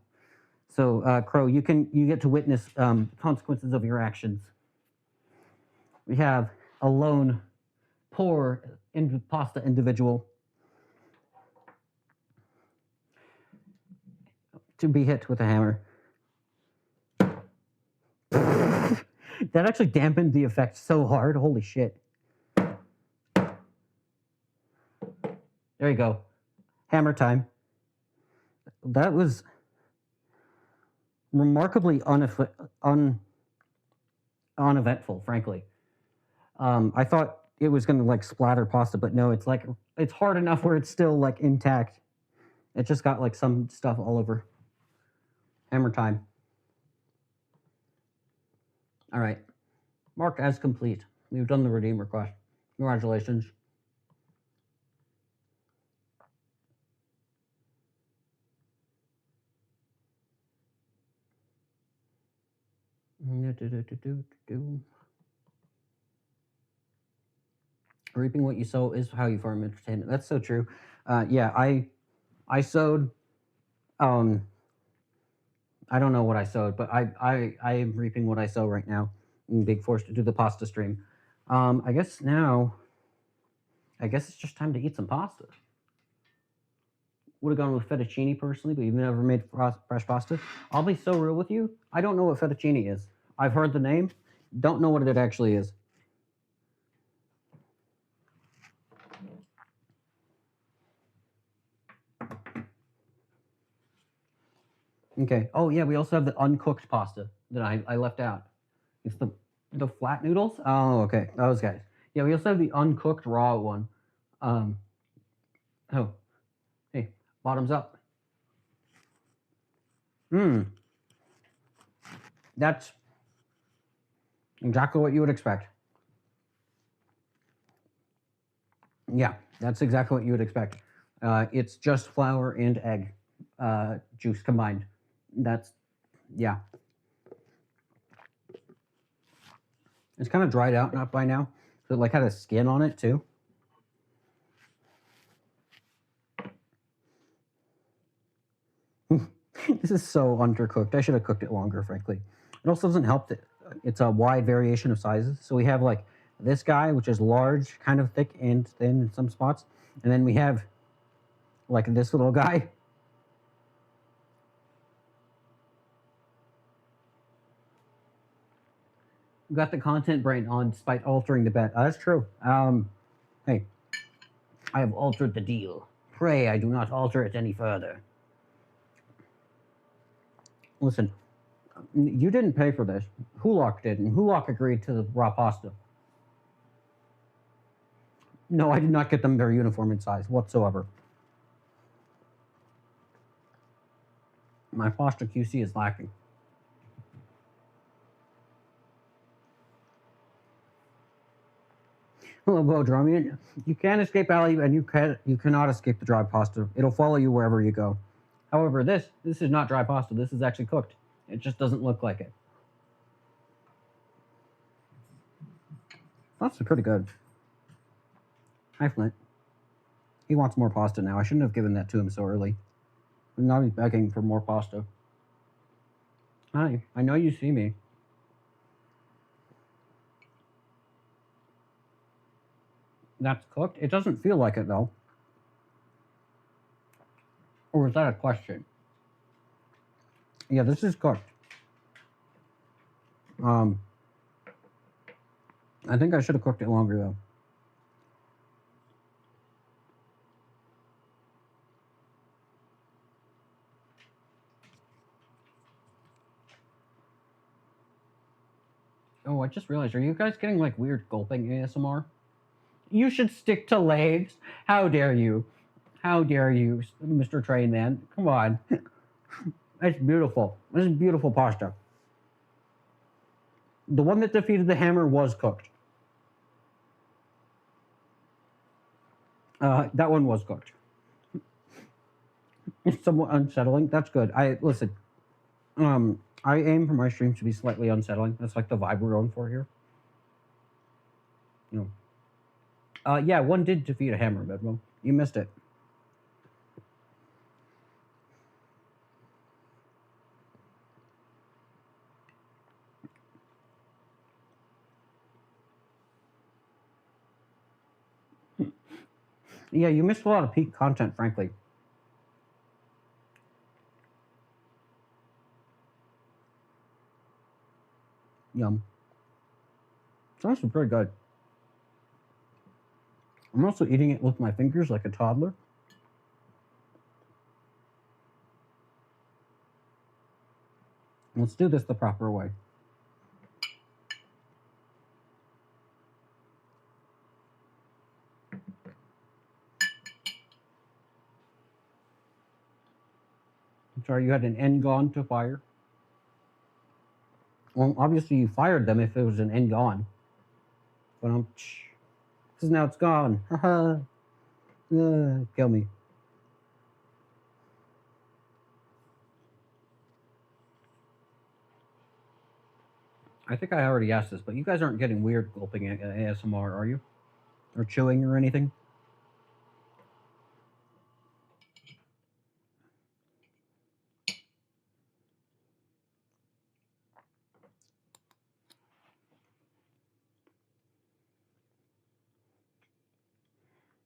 So, Crow, you get to witness consequences of your actions. We have a lone, poor pasta individual to be hit with a hammer. That actually dampened the effect so hard. Holy shit. There you go. Hammer time. That was remarkably uneventful, frankly. I thought it was going to like splatter pasta, but no, it's hard enough where it's still like intact. It just got like some stuff all over. Hammer time. All right. Marked as complete. We've done the redeem request. Congratulations. Reaping what you sow is how you farm entertainment. That's so true. Yeah, I sowed. I don't know what I sowed, but I am reaping what I sow right now. I'm being forced to do the pasta stream. I guess now. I guess it's just time to eat some pasta. Would have gone with fettuccine personally, but you've never made fresh pasta. I'll be so real with you. I don't know what fettuccine is. I've heard the name, don't know what it actually is. Okay. Oh yeah, we also have the uncooked pasta that I left out. It's the flat noodles. Oh okay, those guys. Yeah, we also have the uncooked raw one. Um. Oh, hey, bottoms up. Hmm. That's exactly what you would expect. Yeah, that's exactly what you would expect. It's just flour and egg juice combined. That's yeah. It's kind of dried out not by now. So it like had a skin on it too. This is so undercooked. I should have cooked it longer, frankly. It also doesn't help that it's a wide variation of sizes. So we have like this guy, which is large, kind of thick and thin in some spots, and then we have like this little guy. You got the content brain on despite altering the bet. That's true. Hey, I have altered the deal. Pray I do not alter it any further. Listen, you didn't pay for this. Hulok did, and Hulok agreed to the raw pasta. No, I did not get them very uniform in size whatsoever. My pasta QC is lacking. Hello, Bodromian. You can't escape Ali, and you cannot escape the dry pasta. It'll follow you wherever you go. However, this is not dry pasta. This is actually cooked. It just doesn't look like it. That's pretty good. Hi, Flint. He wants more pasta now. I shouldn't have given that to him so early. Now he's begging for more pasta. Hi, I know you see me. That's cooked? It doesn't feel like it, though. Or is that a question? Yeah, this is cooked. I think I should have cooked it longer, though. Oh, I just realized, are you guys getting like weird gulping ASMR? You should stick to legs. How dare you? How dare you, Mr. Train Man? Come on. It's beautiful. This is beautiful pasta. The one that defeated the hammer was cooked. That one was cooked. It's somewhat unsettling. That's good. I listen. I aim for my streams to be slightly unsettling. That's like the vibe we're going for here. You know. Yeah, one did defeat a hammer, Bedmo. You missed it. Yeah, you missed a lot of peak content, frankly. Yum. It's actually pretty good. I'm also eating it with my fingers like a toddler. Let's do this the proper way. I'm sorry, you had an N gone to fire? Well, obviously you fired them if it was an N gone. But because now it's gone. Haha. Kill me. I think I already asked this, but you guys aren't getting weird gulping ASMR, are you? Or chewing or anything?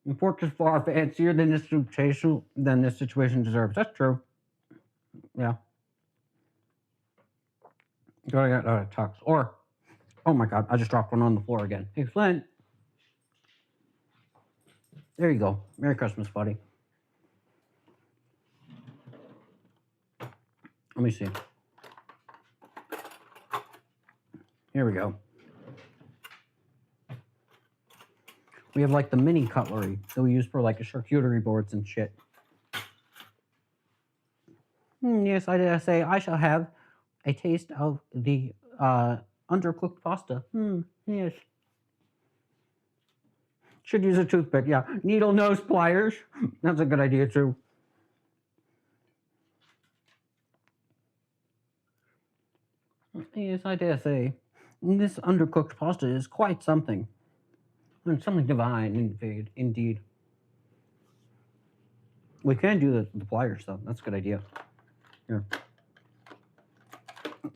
The pork is far fancier than this situation deserves. That's true. Yeah. Gotta get tux. Or, oh my god, I just dropped one on the floor again. Hey, Flint. There you go. Merry Christmas, buddy. Let me see. Here we go. We have like the mini cutlery that we use for like charcuterie boards and shit. Yes, I dare say I shall have a taste of the undercooked pasta. Yes. Should use a toothpick, yeah. Needle nose pliers. That's a good idea too. Yes, I dare say. This undercooked pasta is quite something. And something divine, indeed. We can do the pliers though. That's a good idea. Here.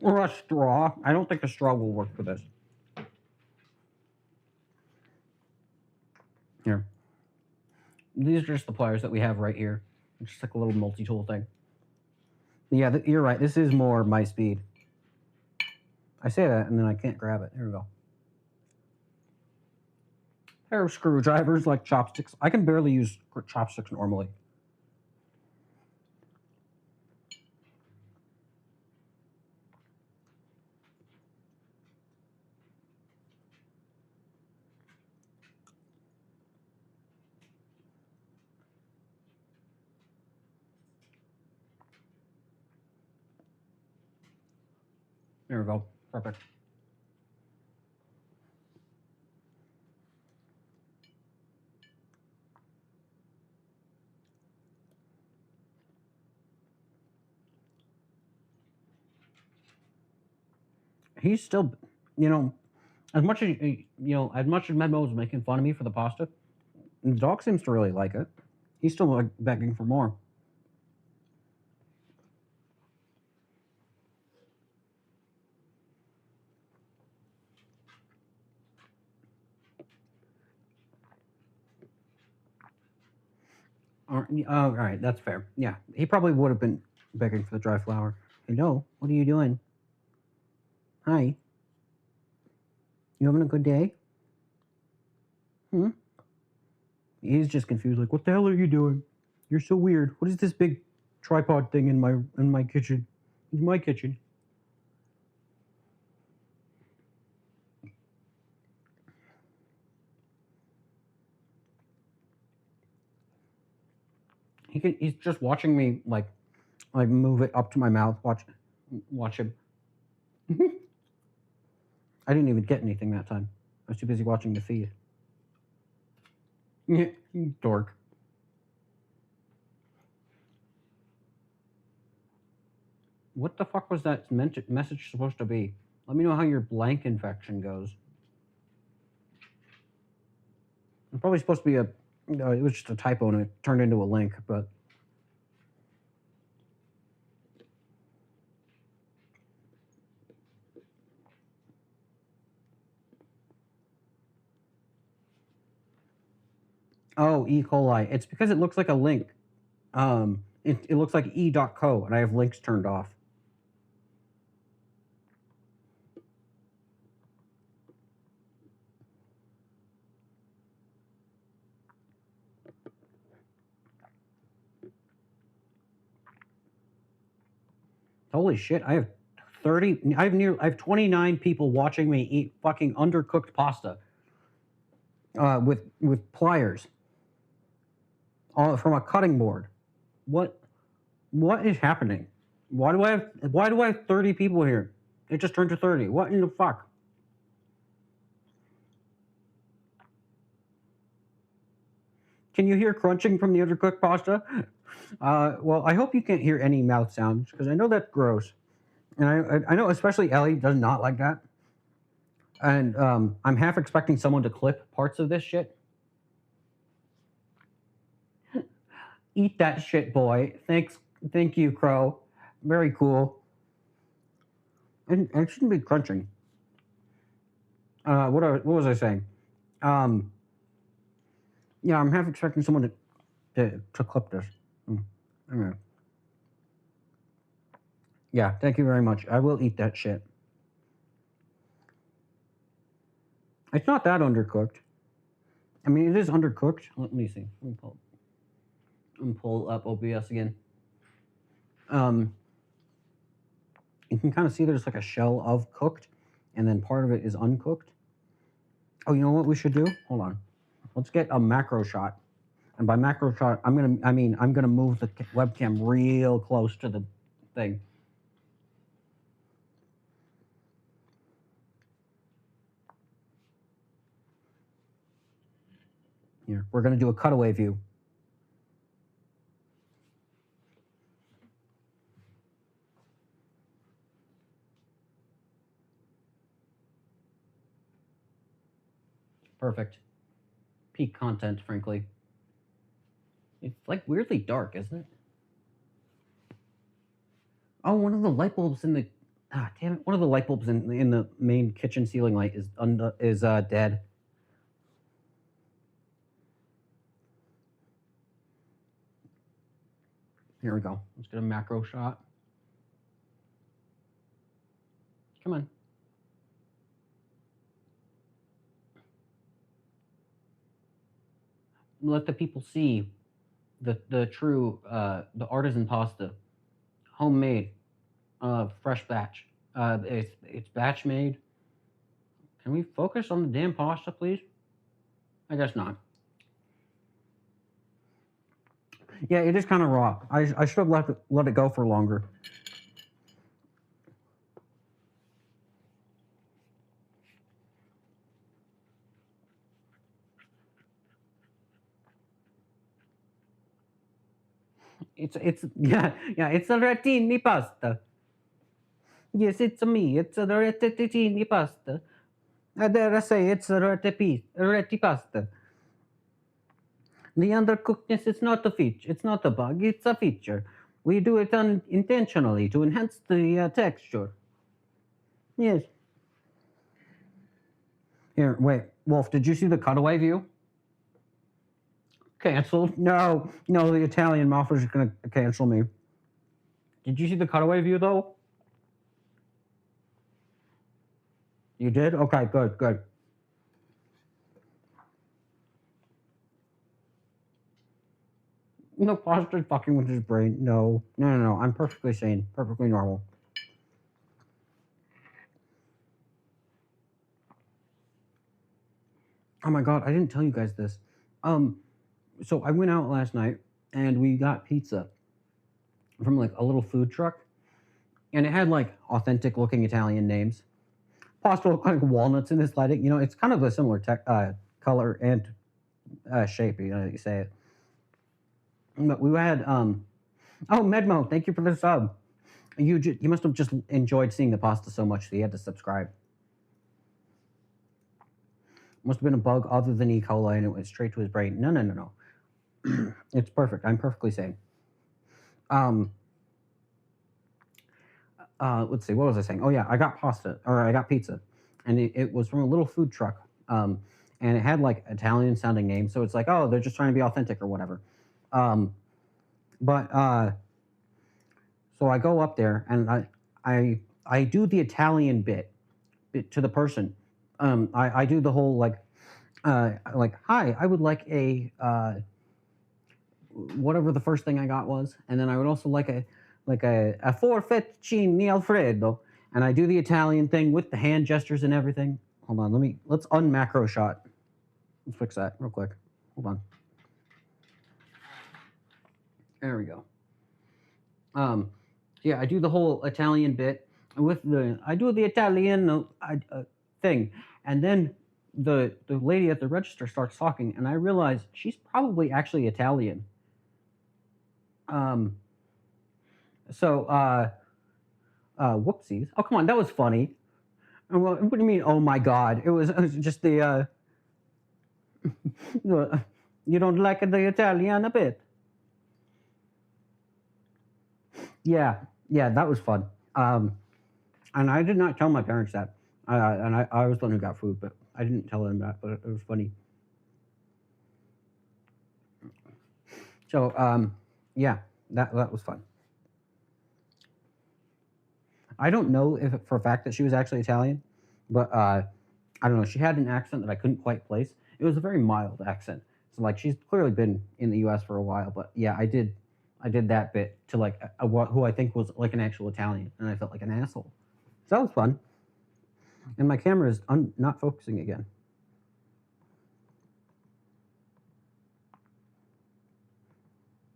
Or a straw. I don't think a straw will work for this. Here. These are just the pliers that we have right here. It's just like a little multi-tool thing. Yeah, you're right. This is more my speed. I say that and then I can't grab it. There we go. Pair of screwdrivers like chopsticks. I can barely use chopsticks normally. There we go. Perfect. He's still, you know, as much as as much as Memo was making fun of me for the pasta, the dog seems to really like it. He's still like begging for more. All right, that's fair. Yeah, he probably would have been begging for the dry flour. Hello, what are you doing? Hi, you having a good day? Hmm. He's just confused. Like, what the hell are you doing? You're so weird. What is this big tripod thing in my kitchen? It's my kitchen. He's just watching me like move it up to my mouth. Watch him. I didn't even get anything that time. I was too busy watching the feed. Yeah, dork. What the fuck was that message supposed to be? Let me know how your blank infection goes. It's probably supposed to be it was just a typo and it turned into a link, but oh, E. coli. It's because it looks like a link. It looks like e.co, and I have links turned off. Holy shit! I have 29 people watching me eat fucking undercooked pasta with pliers from a cutting board. What what is happening? Why do I have 30 people here? It just turned to 30. What in the fuck? Can you hear crunching from the undercooked pasta? Well, I hope you can't hear any mouth sounds because I know that's gross, and I know especially Ellie does not like that. And I'm half expecting someone to clip parts of this shit. Eat that shit, boy. Thank you, Crow. Very cool. And it shouldn't be crunching. What was I saying? Um, yeah, I'm half expecting someone to clip this. Anyway. Yeah, thank you very much. I will eat that shit. It's not that undercooked. I mean, it is undercooked. Let me see. Let me pull up OBS again. Um, you can kind of see there's like a shell of cooked, and then part of it is uncooked. Oh, you know what we should do? Hold on. Let's get a macro shot. And by macro shot, I'm gonna move the webcam real close to the thing. Here, we're gonna do a cutaway view. Perfect. Peak content, frankly. It's like weirdly dark, isn't it? Oh, one of the light bulbs in the damn it! One of the light bulbs in the main kitchen ceiling light is dead. Here we go. Let's get a macro shot. Come on. Let the people see the true the artisan pasta, homemade, fresh batch. It's batch made. Can we focus on the damn pasta, please? I guess not. Yeah, it is kind of raw. I should have let it go for longer. It's yeah, it's a ratini pasta. Yes, it's me. It's a ratini pasta. I dare say it's a reti pasta. The undercookedness is not a feature. It's not a bug. It's a feature. We do it intentionally to enhance the texture. Yes. Here, wait, Wolf. Did you see the cutaway view? Canceled? No, no. The Italian mafia is going to cancel me. Did you see the cutaway view though? You did? Okay, good, good. No, Foster's fucking with his brain. No, no, no, no. I'm perfectly sane, perfectly normal. Oh my god, I didn't tell you guys this. Um, so I went out last night and we got pizza from like a little food truck, and it had like authentic looking Italian names. Possible like walnuts in this lighting. You know, it's kind of a similar color and shape. You know, you say it. But we had oh, Medmo, thank you for the sub. You must have just enjoyed seeing the pasta so much that you had to subscribe. Must have been a bug other than E. coli, and it went straight to his brain. No, no, no, no. It's perfect. I'm perfectly sane. Um, let's see. What was I saying? Oh yeah, I got pasta or I got pizza, and it was from a little food truck. And it had like Italian sounding names, so it's like, oh, they're just trying to be authentic or whatever. Um, but so I go up there and I do the Italian bit to the person. I do the whole like, hi, I would like a whatever the first thing I got was, and then I would also like a four fettuccine alfredo, and I do the Italian thing with the hand gestures and everything. Hold on, let's unmacro shot. Let's fix that real quick. Hold on. There we go. Um, yeah, I do the whole Italian bit with the I do the Italian thing, and then the lady at the register starts talking, and I realize she's probably actually Italian. Um, so whoopsies. Oh come on, that was funny. What do you mean? Oh my god! It was just you don't like the Italian a bit. Yeah, yeah, that was fun. Um, and I did not tell my parents that. And I was the one who got food, but I didn't tell them that. But it was funny. So yeah, that was fun. I don't know if for a fact that she was actually Italian, but I don't know. She had an accent that I couldn't quite place. It was a very mild accent. So like she's clearly been in the U.S. for a while. But yeah, I did that bit to like who I think was like an actual Italian, and I felt like an asshole. So that was fun. And my camera is not focusing again.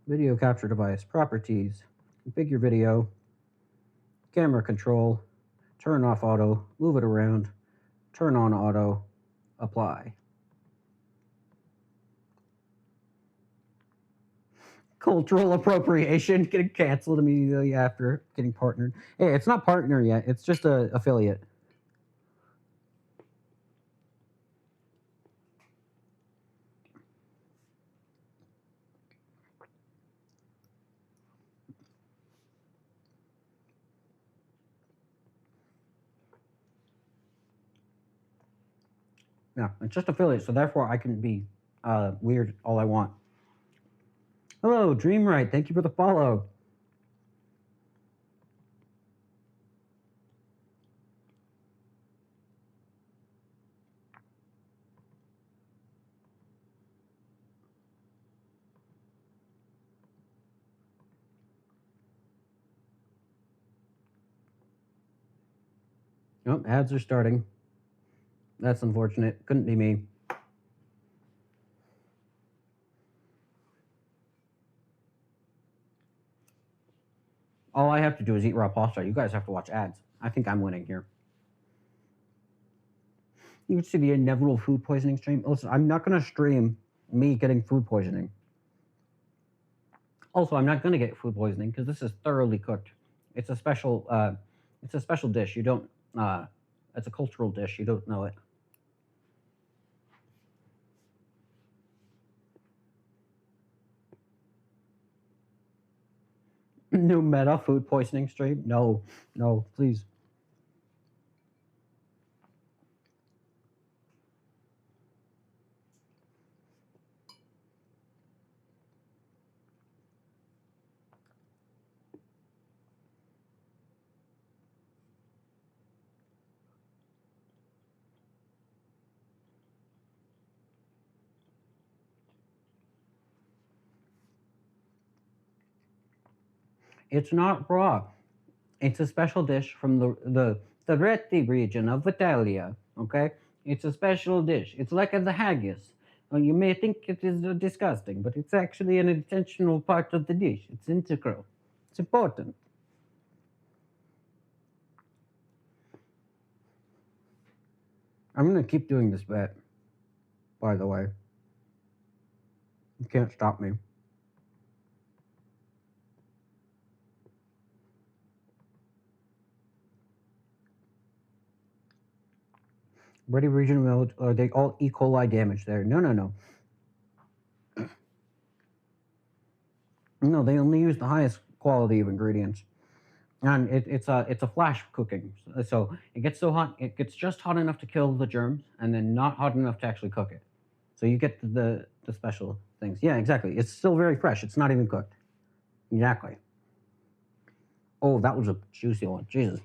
Video capture device properties. Configure video. Camera control. Turn off auto. Move it around. Turn on auto. Apply. Cultural appropriation getting canceled immediately after getting partnered. Hey, it's not partner yet. It's just a affiliate. Yeah, it's just affiliate. So therefore, I can be weird all I want. Hello, Dreamright. Thank you for the follow. Oh, ads are starting. That's unfortunate. Couldn't be me. All I have to do is eat raw pasta. You guys have to watch ads. I think I'm winning here. You can see the inevitable food poisoning stream. Listen, I'm not going to stream me getting food poisoning. Also, I'm not going to get food poisoning because this is thoroughly cooked. It's a special. It's a special dish. You don't. It's a cultural dish. You don't know it. New meta food poisoning stream? No, no, please. It's not raw. It's a special dish from the Rieti region of Italia. Okay, it's a special dish. It's like the haggis. You may think it is disgusting, but it's actually an intentional part of the dish. It's integral. It's important. I'm gonna keep doing this bet. By the way, you can't stop me. Ready region mode. They all E. coli damage there. No, no, no. No, they only use the highest quality of ingredients, and it's a flash cooking. So it gets so hot, it gets just hot enough to kill the germs, and then not hot enough to actually cook it. So you get the special things. Yeah, exactly. It's still very fresh. It's not even cooked. Exactly. Oh, that was a juicy one. Jesus,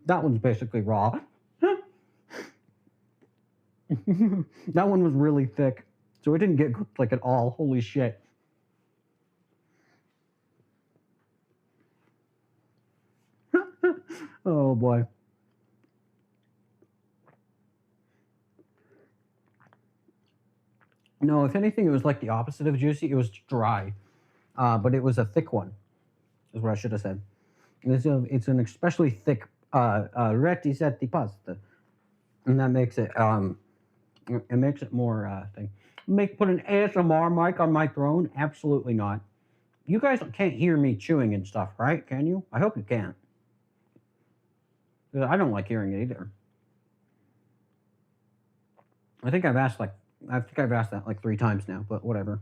that one's basically raw. That one was really thick, so it didn't get cooked like at all. Holy shit. Oh boy. No, if anything, it was like the opposite of juicy. It was dry, but it was a thick one. Is what I should have said. It's an especially thick retisetti pasta, and that makes it more thing. Make put an ASMR mic on my throne? Absolutely not. You guys can't hear me chewing and stuff, right? Can you? I hope you can. 'Cause I don't like hearing it either. I think I've asked that like 3 times now, but whatever.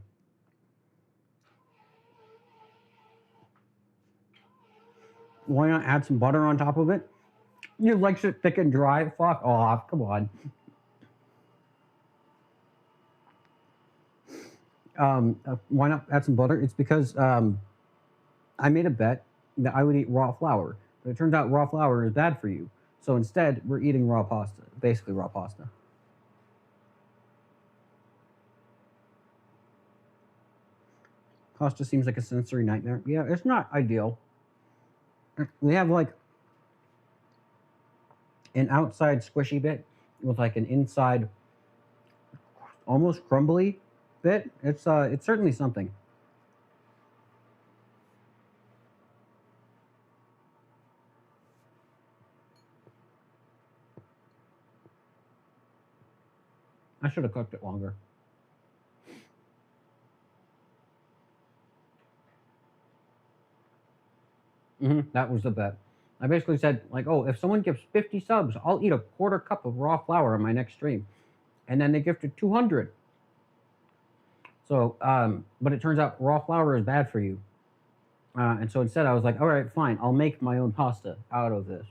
Why not add some butter on top of it? You like it thick and dry? Fuck off! Come on. Why not add some butter? It's because I made a bet that I would eat raw flour, but it turns out raw flour is bad for you. So instead, we're eating raw pasta, basically raw pasta. Pasta seems like a sensory nightmare. Yeah, it's not ideal. We have like an outside squishy bit with like an inside almost crumbly bit. It's certainly something. I should have cooked it longer. That was the bet. I basically said like, oh, if someone gives 50 subs, I'll eat a quarter cup of raw flour on my next stream, and then they gifted 200. So, but it turns out raw flour is bad for you. And so instead, I was like, all right, fine, I'll make my own pasta out of this.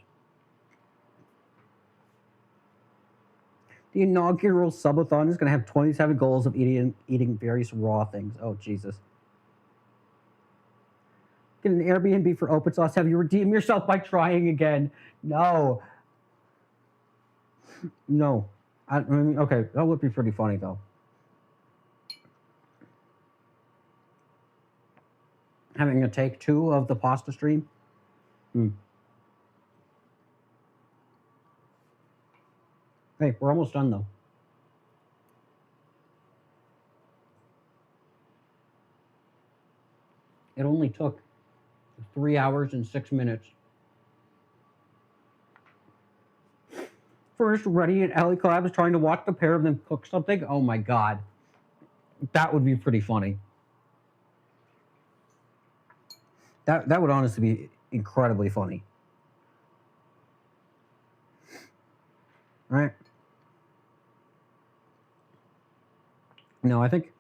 The inaugural subathon is going to have 27 goals of eating various raw things. Oh, Jesus. Get an Airbnb for open sauce. Have you redeemed yourself by trying again? No. No. I mean, okay, that would be pretty funny, though. Having a take two of the pasta stream. Hmm. Hey, we're almost done, though. It only took 3 hours and 6 minutes. First, Ruddy and Ellie Collab is trying to watch the pair of them cook something. Oh my god. That would be pretty funny. That would honestly be incredibly funny. Right? No, I think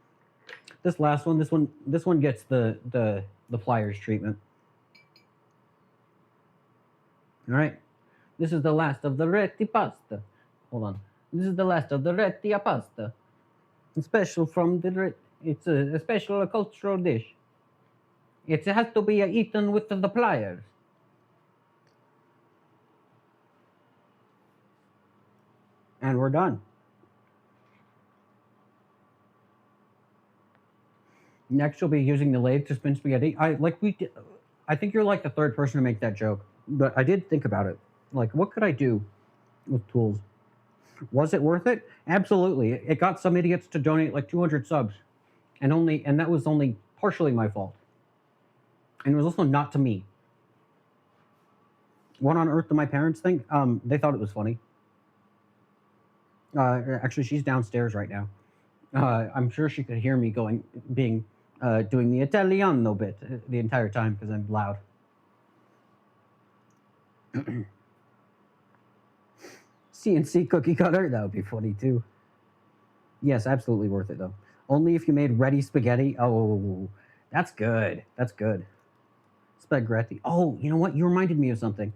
this last one, this one gets the pliers treatment. All right. This is the last of the reti pasta. Hold on. This is the last of the reti pasta. Special from the. It's a special cultural dish. It has to be eaten with the pliers. And we're done. Next, you'll be using the lathe to spin spaghetti. I think you're like the third person to make that joke, but I did think about it. Like, what could I do with tools? Was it worth it? Absolutely. It got some idiots to donate like 200 subs, and that was only partially my fault. And it was also not to me. What on earth do my parents think? They thought it was funny. Actually, she's downstairs right now. I'm sure she could hear me doing the Italiano bit the entire time because I'm loud. CNC cookie cutter, that would be funny too. Yes, absolutely worth it though. Only if you made ready spaghetti. Oh, that's good. That's good. Spaghetti. Oh, you know what? You reminded me of something.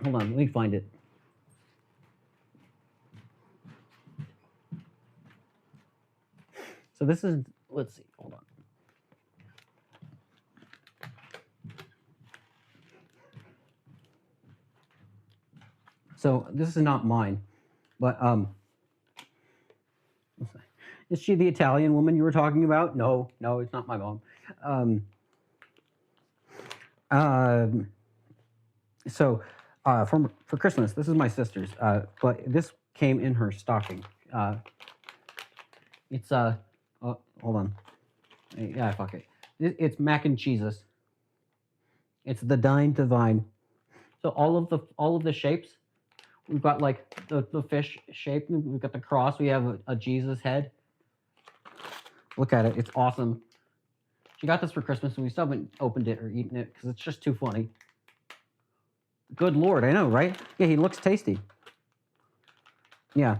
Hold on, let me find it. So this is, let's see, hold on. So this is not mine, but is she the Italian woman you were talking about? No, no, it's not my mom. Um, um, so for Christmas, this is my sister's, but this came in her stocking. It's oh, hold on. Yeah, fuck it. It's mac and cheeses. It's the dime divine. So all of the shapes, we've got like the fish shape. We've got the cross. We have a Jesus head. Look at it. It's awesome. She got this for Christmas, and we still haven't opened it or eaten it because it's just too funny. Good Lord, I know, right? Yeah, he looks tasty. Yeah,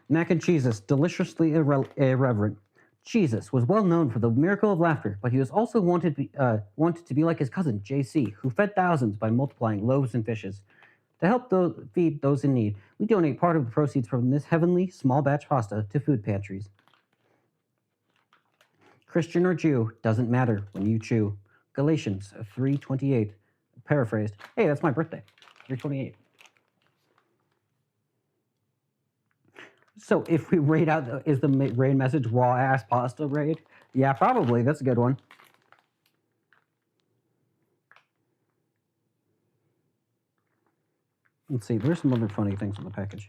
mac and cheeses, deliciously irreverent. Jesus was well known for the miracle of laughter, but he was also wanted to be like his cousin JC, who fed thousands by multiplying loaves and fishes. To help feed those in need, we donate part of the proceeds from this heavenly small batch pasta to food pantries. Christian or Jew, doesn't matter when you chew. Galatians 3:28, paraphrased. Hey, that's my birthday, 3:28. So if we raid out, is the raid message raw ass pasta raid? Yeah, probably. That's a good one. Let's see. There's some other funny things on the package.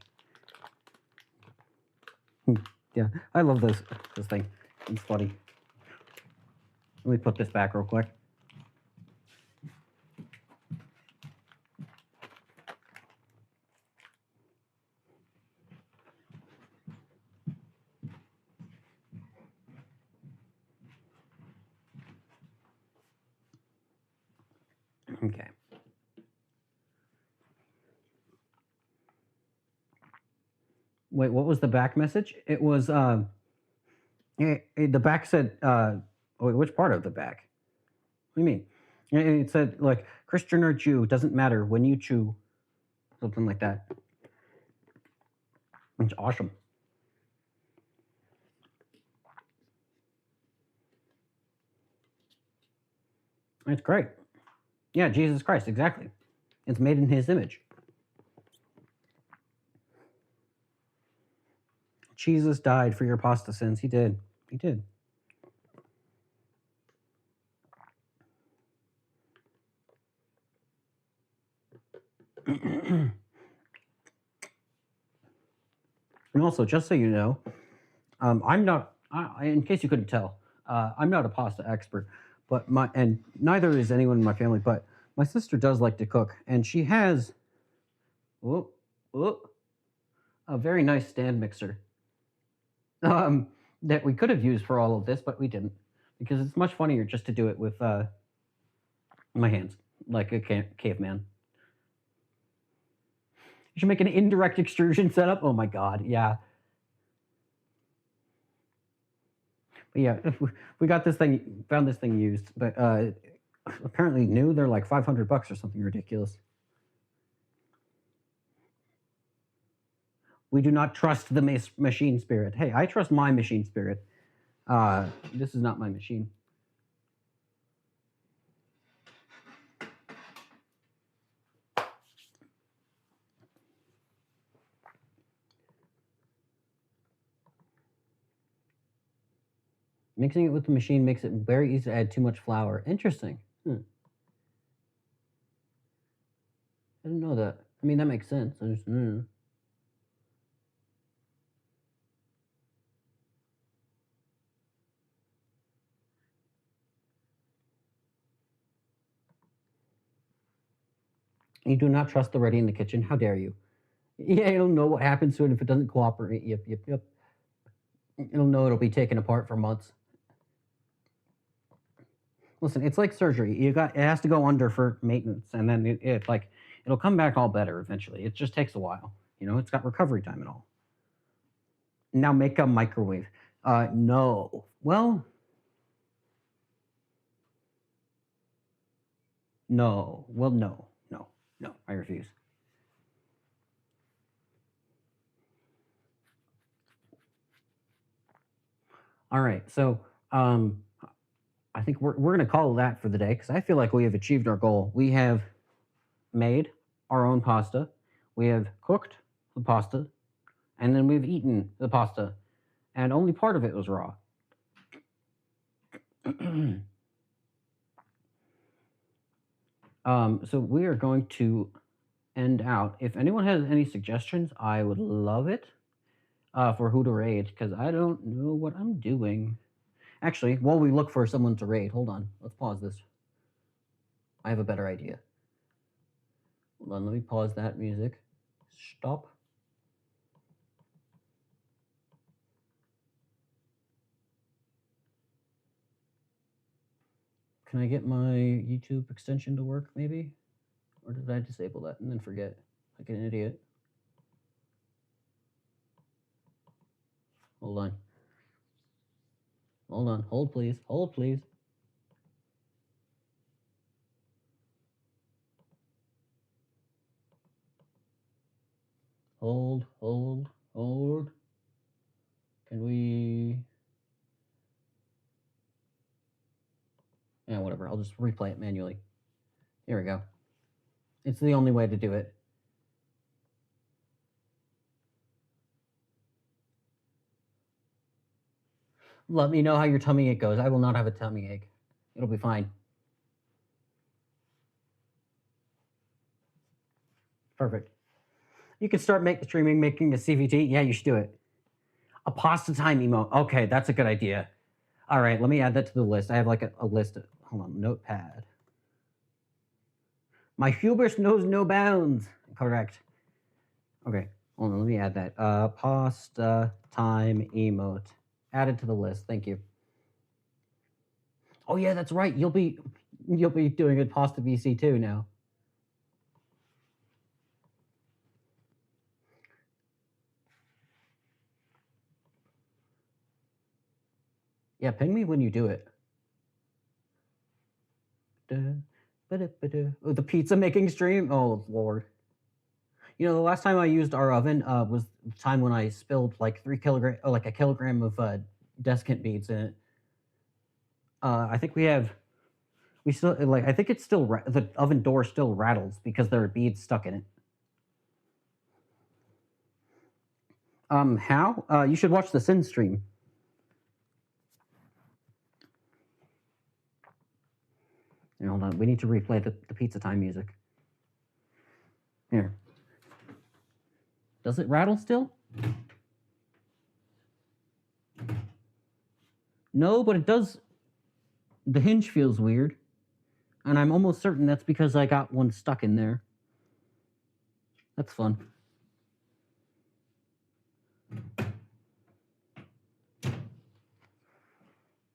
Yeah, I love this thing. It's funny. Let me put this back real quick. Okay. Wait, what was the back message? It was the back said wait, which part of the back? What do you mean? It said like Christian or Jew, doesn't matter when you chew, something like that. It's awesome. It's great. Yeah, Jesus Christ, exactly. It's made in his image. Jesus died for your pasta sins. He did. He did. And also, just so you know, I'm not. In case you couldn't tell, I'm not a pasta expert, but neither is anyone in my family. But my sister does like to cook, and she has, oh, oh, a very nice stand mixer. That we could have used for all of this, but we didn't because it's much funnier just to do it with My hands, like a caveman. You should make an indirect extrusion setup. Oh my god, yeah. But yeah, we got this thing, found this thing used, but apparently new. They're like $500 or something ridiculous. We do not trust the machine spirit. Hey, I trust my machine spirit. This is not my machine. Mixing it with the machine makes it very easy to add too much flour. Interesting. I didn't know that. I mean, that makes sense. I just, You do not trust the ready in the kitchen. How dare you? Yeah, it'll know what happens to it if it doesn't cooperate. Yep. It'll know it'll be taken apart for months. Listen, it's like surgery. It has to go under for maintenance, and then it'll come back all better eventually. It just takes a while. It's got recovery time and all. Now make a microwave. No. Well, no. Well, no. I refuse. All right. So, I think we're going to call that for the day because I feel like we have achieved our goal. We have made our own pasta. We have cooked the pasta, and then we've eaten the pasta, and only part of it was raw. So we are going to end out. If anyone has any suggestions, I would love it for who to raid because I don't know what I'm doing. Actually, while we look for someone to raid, hold on. Let's pause this. I have a better idea. Hold on, let me pause that music. Stop. Can I get my YouTube extension to work, maybe? Or did I disable that and then forget? Like an idiot. Hold on. Hold on. Hold, please. Hold, please. Hold. Can we... Yeah, whatever. I'll just replay it manually. Here we go. It's the only way to do it. Let me know how your tummy ache goes. I will not have a tummy ache. It'll be fine. Perfect. You can start streaming, making a CVT. Yeah, you should do it. A pasta time emote. Okay, that's a good idea. All right, let me add that to the list. I have like a list. Hold on, notepad. My hubris knows no bounds. Correct. Okay, hold on, let me add that. Pasta time emote. Added to the list. Thank you. Oh yeah, that's right. You'll be doing a pasta VC too now. Yeah, ping me when you do it. Oh, the pizza making stream? Oh, Lord. The last time I used our oven was the time when I spilled like 3 kilogram, like a kilogram of desiccant beads in it. I think we still, like, I think it's still, the oven door still rattles because there are beads stuck in it. How? You should watch the Sin stream. Hold on, we need to replay the pizza time music. Here. Does it rattle still? No, but it does. The hinge feels weird. And I'm almost certain that's because I got one stuck in there. That's fun.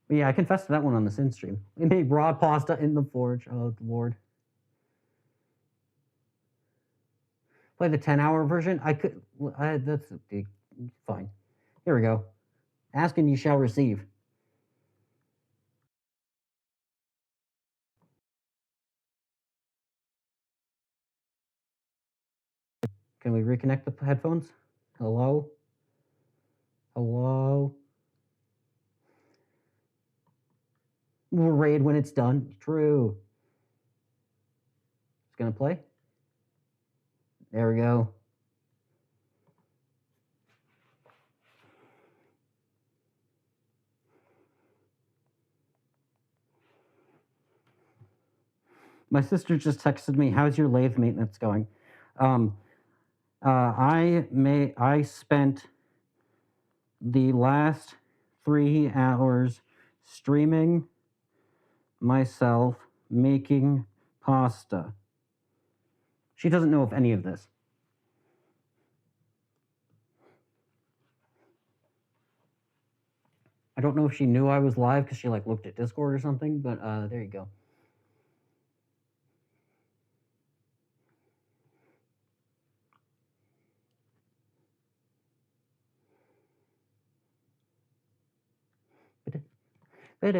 But But yeah, I confessed to that one on the Sin stream. We made raw pasta in the forge. Oh, Lord. Play the 10-hour version? I could... that's fine. Here we go. Ask and you shall receive. Can we reconnect the headphones? Hello? Hello? We'll raid when it's done. True. It's gonna play. There we go. My sister just texted me, how's your lathe maintenance going? I spent the last 3 hours streaming myself making pasta. She doesn't know of any of this. I don't know if she knew I was live because she like looked at Discord or something, but there you go. Yeah,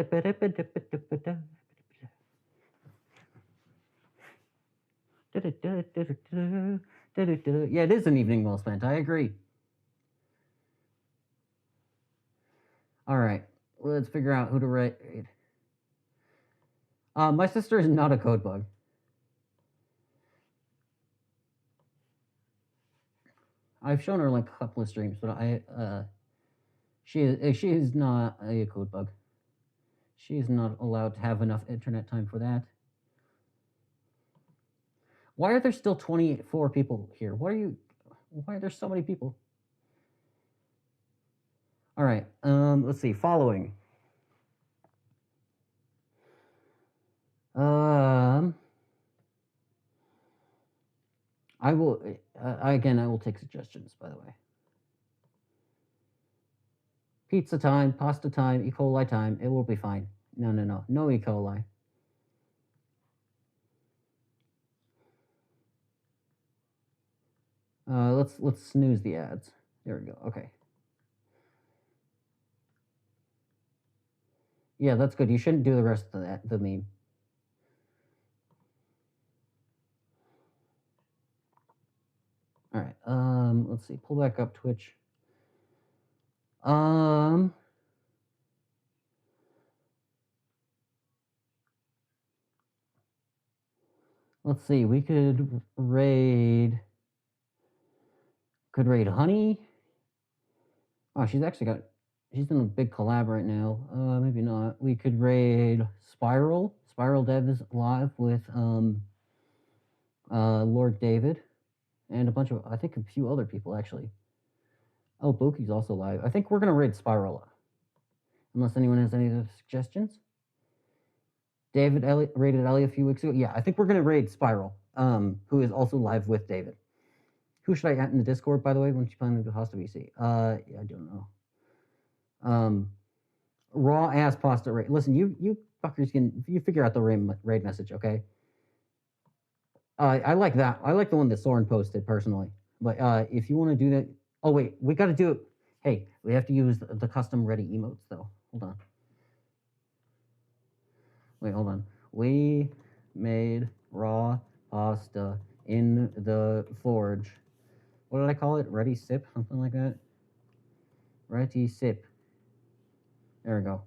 it is an evening well spent. I agree. All right, let's figure out who to raid. My sister is not a code bug. I've shown her like a couple of streams, but she is not a code bug. She is not allowed to have enough internet time for that. Why are there still 24 people here? Why are there so many people? All right, let's see, following. I will, again, I will take suggestions, by the way. Pizza time, pasta time, E. coli time, it will be fine. No E. coli. Let's snooze the ads. There we go, okay. Yeah, that's good. You shouldn't do the rest of the meme. All right, let's see, pull back up Twitch. Let's see, we could raid Honey. Oh, she's in a big collab right now. Maybe not. We could raid Spiral. Spiral Dev is live with Lord David and I think a few other people actually. Oh, Boki's also live. I think we're gonna raid Spiral. Unless anyone has any other suggestions. David raided Ellie a few weeks ago. Yeah, I think we're gonna raid Spiral, who is also live with David. Who should I add in the Discord, by the way, when she's playing with Hosta BC? Yeah, I don't know. Raw ass pasta raid. Listen, you fuckers you figure out the raid message, okay? I like that. I like the one that Soren posted personally. But if you want to do that, oh wait, we got to do it. Hey, we have to use the custom ready emotes though. Hold on. Wait, hold on. We made raw pasta in the forge. What did I call it? Ready sip? Something like that? Ready sip. There we go.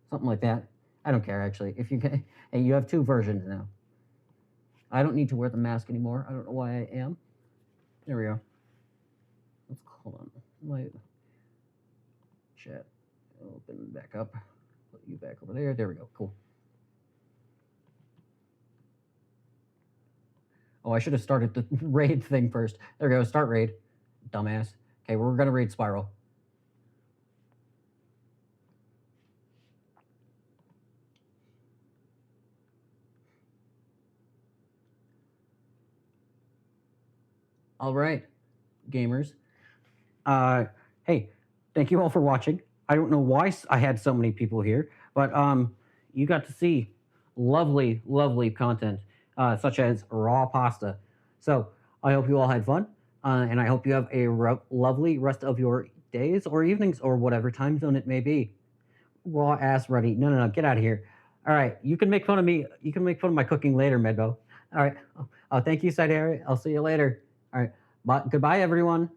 Something like that. I don't care, actually. If you can, hey, you have 2 versions now. I don't need to wear the mask anymore. I don't know why I am. There we go. Let's hold on. My chat. Open back up. Put you back over there. There we go. Cool. Oh, I should have started the raid thing first. There we go. Start raid. Dumbass. Okay, we're gonna raid Spiral. All right, gamers. Hey, thank you all for watching. I don't know why I had so many people here, but you got to see lovely, lovely content such as raw pasta. So I hope you all had fun, and I hope you have a lovely rest of your days or evenings or whatever time zone it may be. Raw ass ready. No, no, no. Get out of here. All right. You can make fun of me. You can make fun of my cooking later, Medbo. All right. Thank you, Sideri. I'll see you later. All right. Bye. Goodbye, everyone.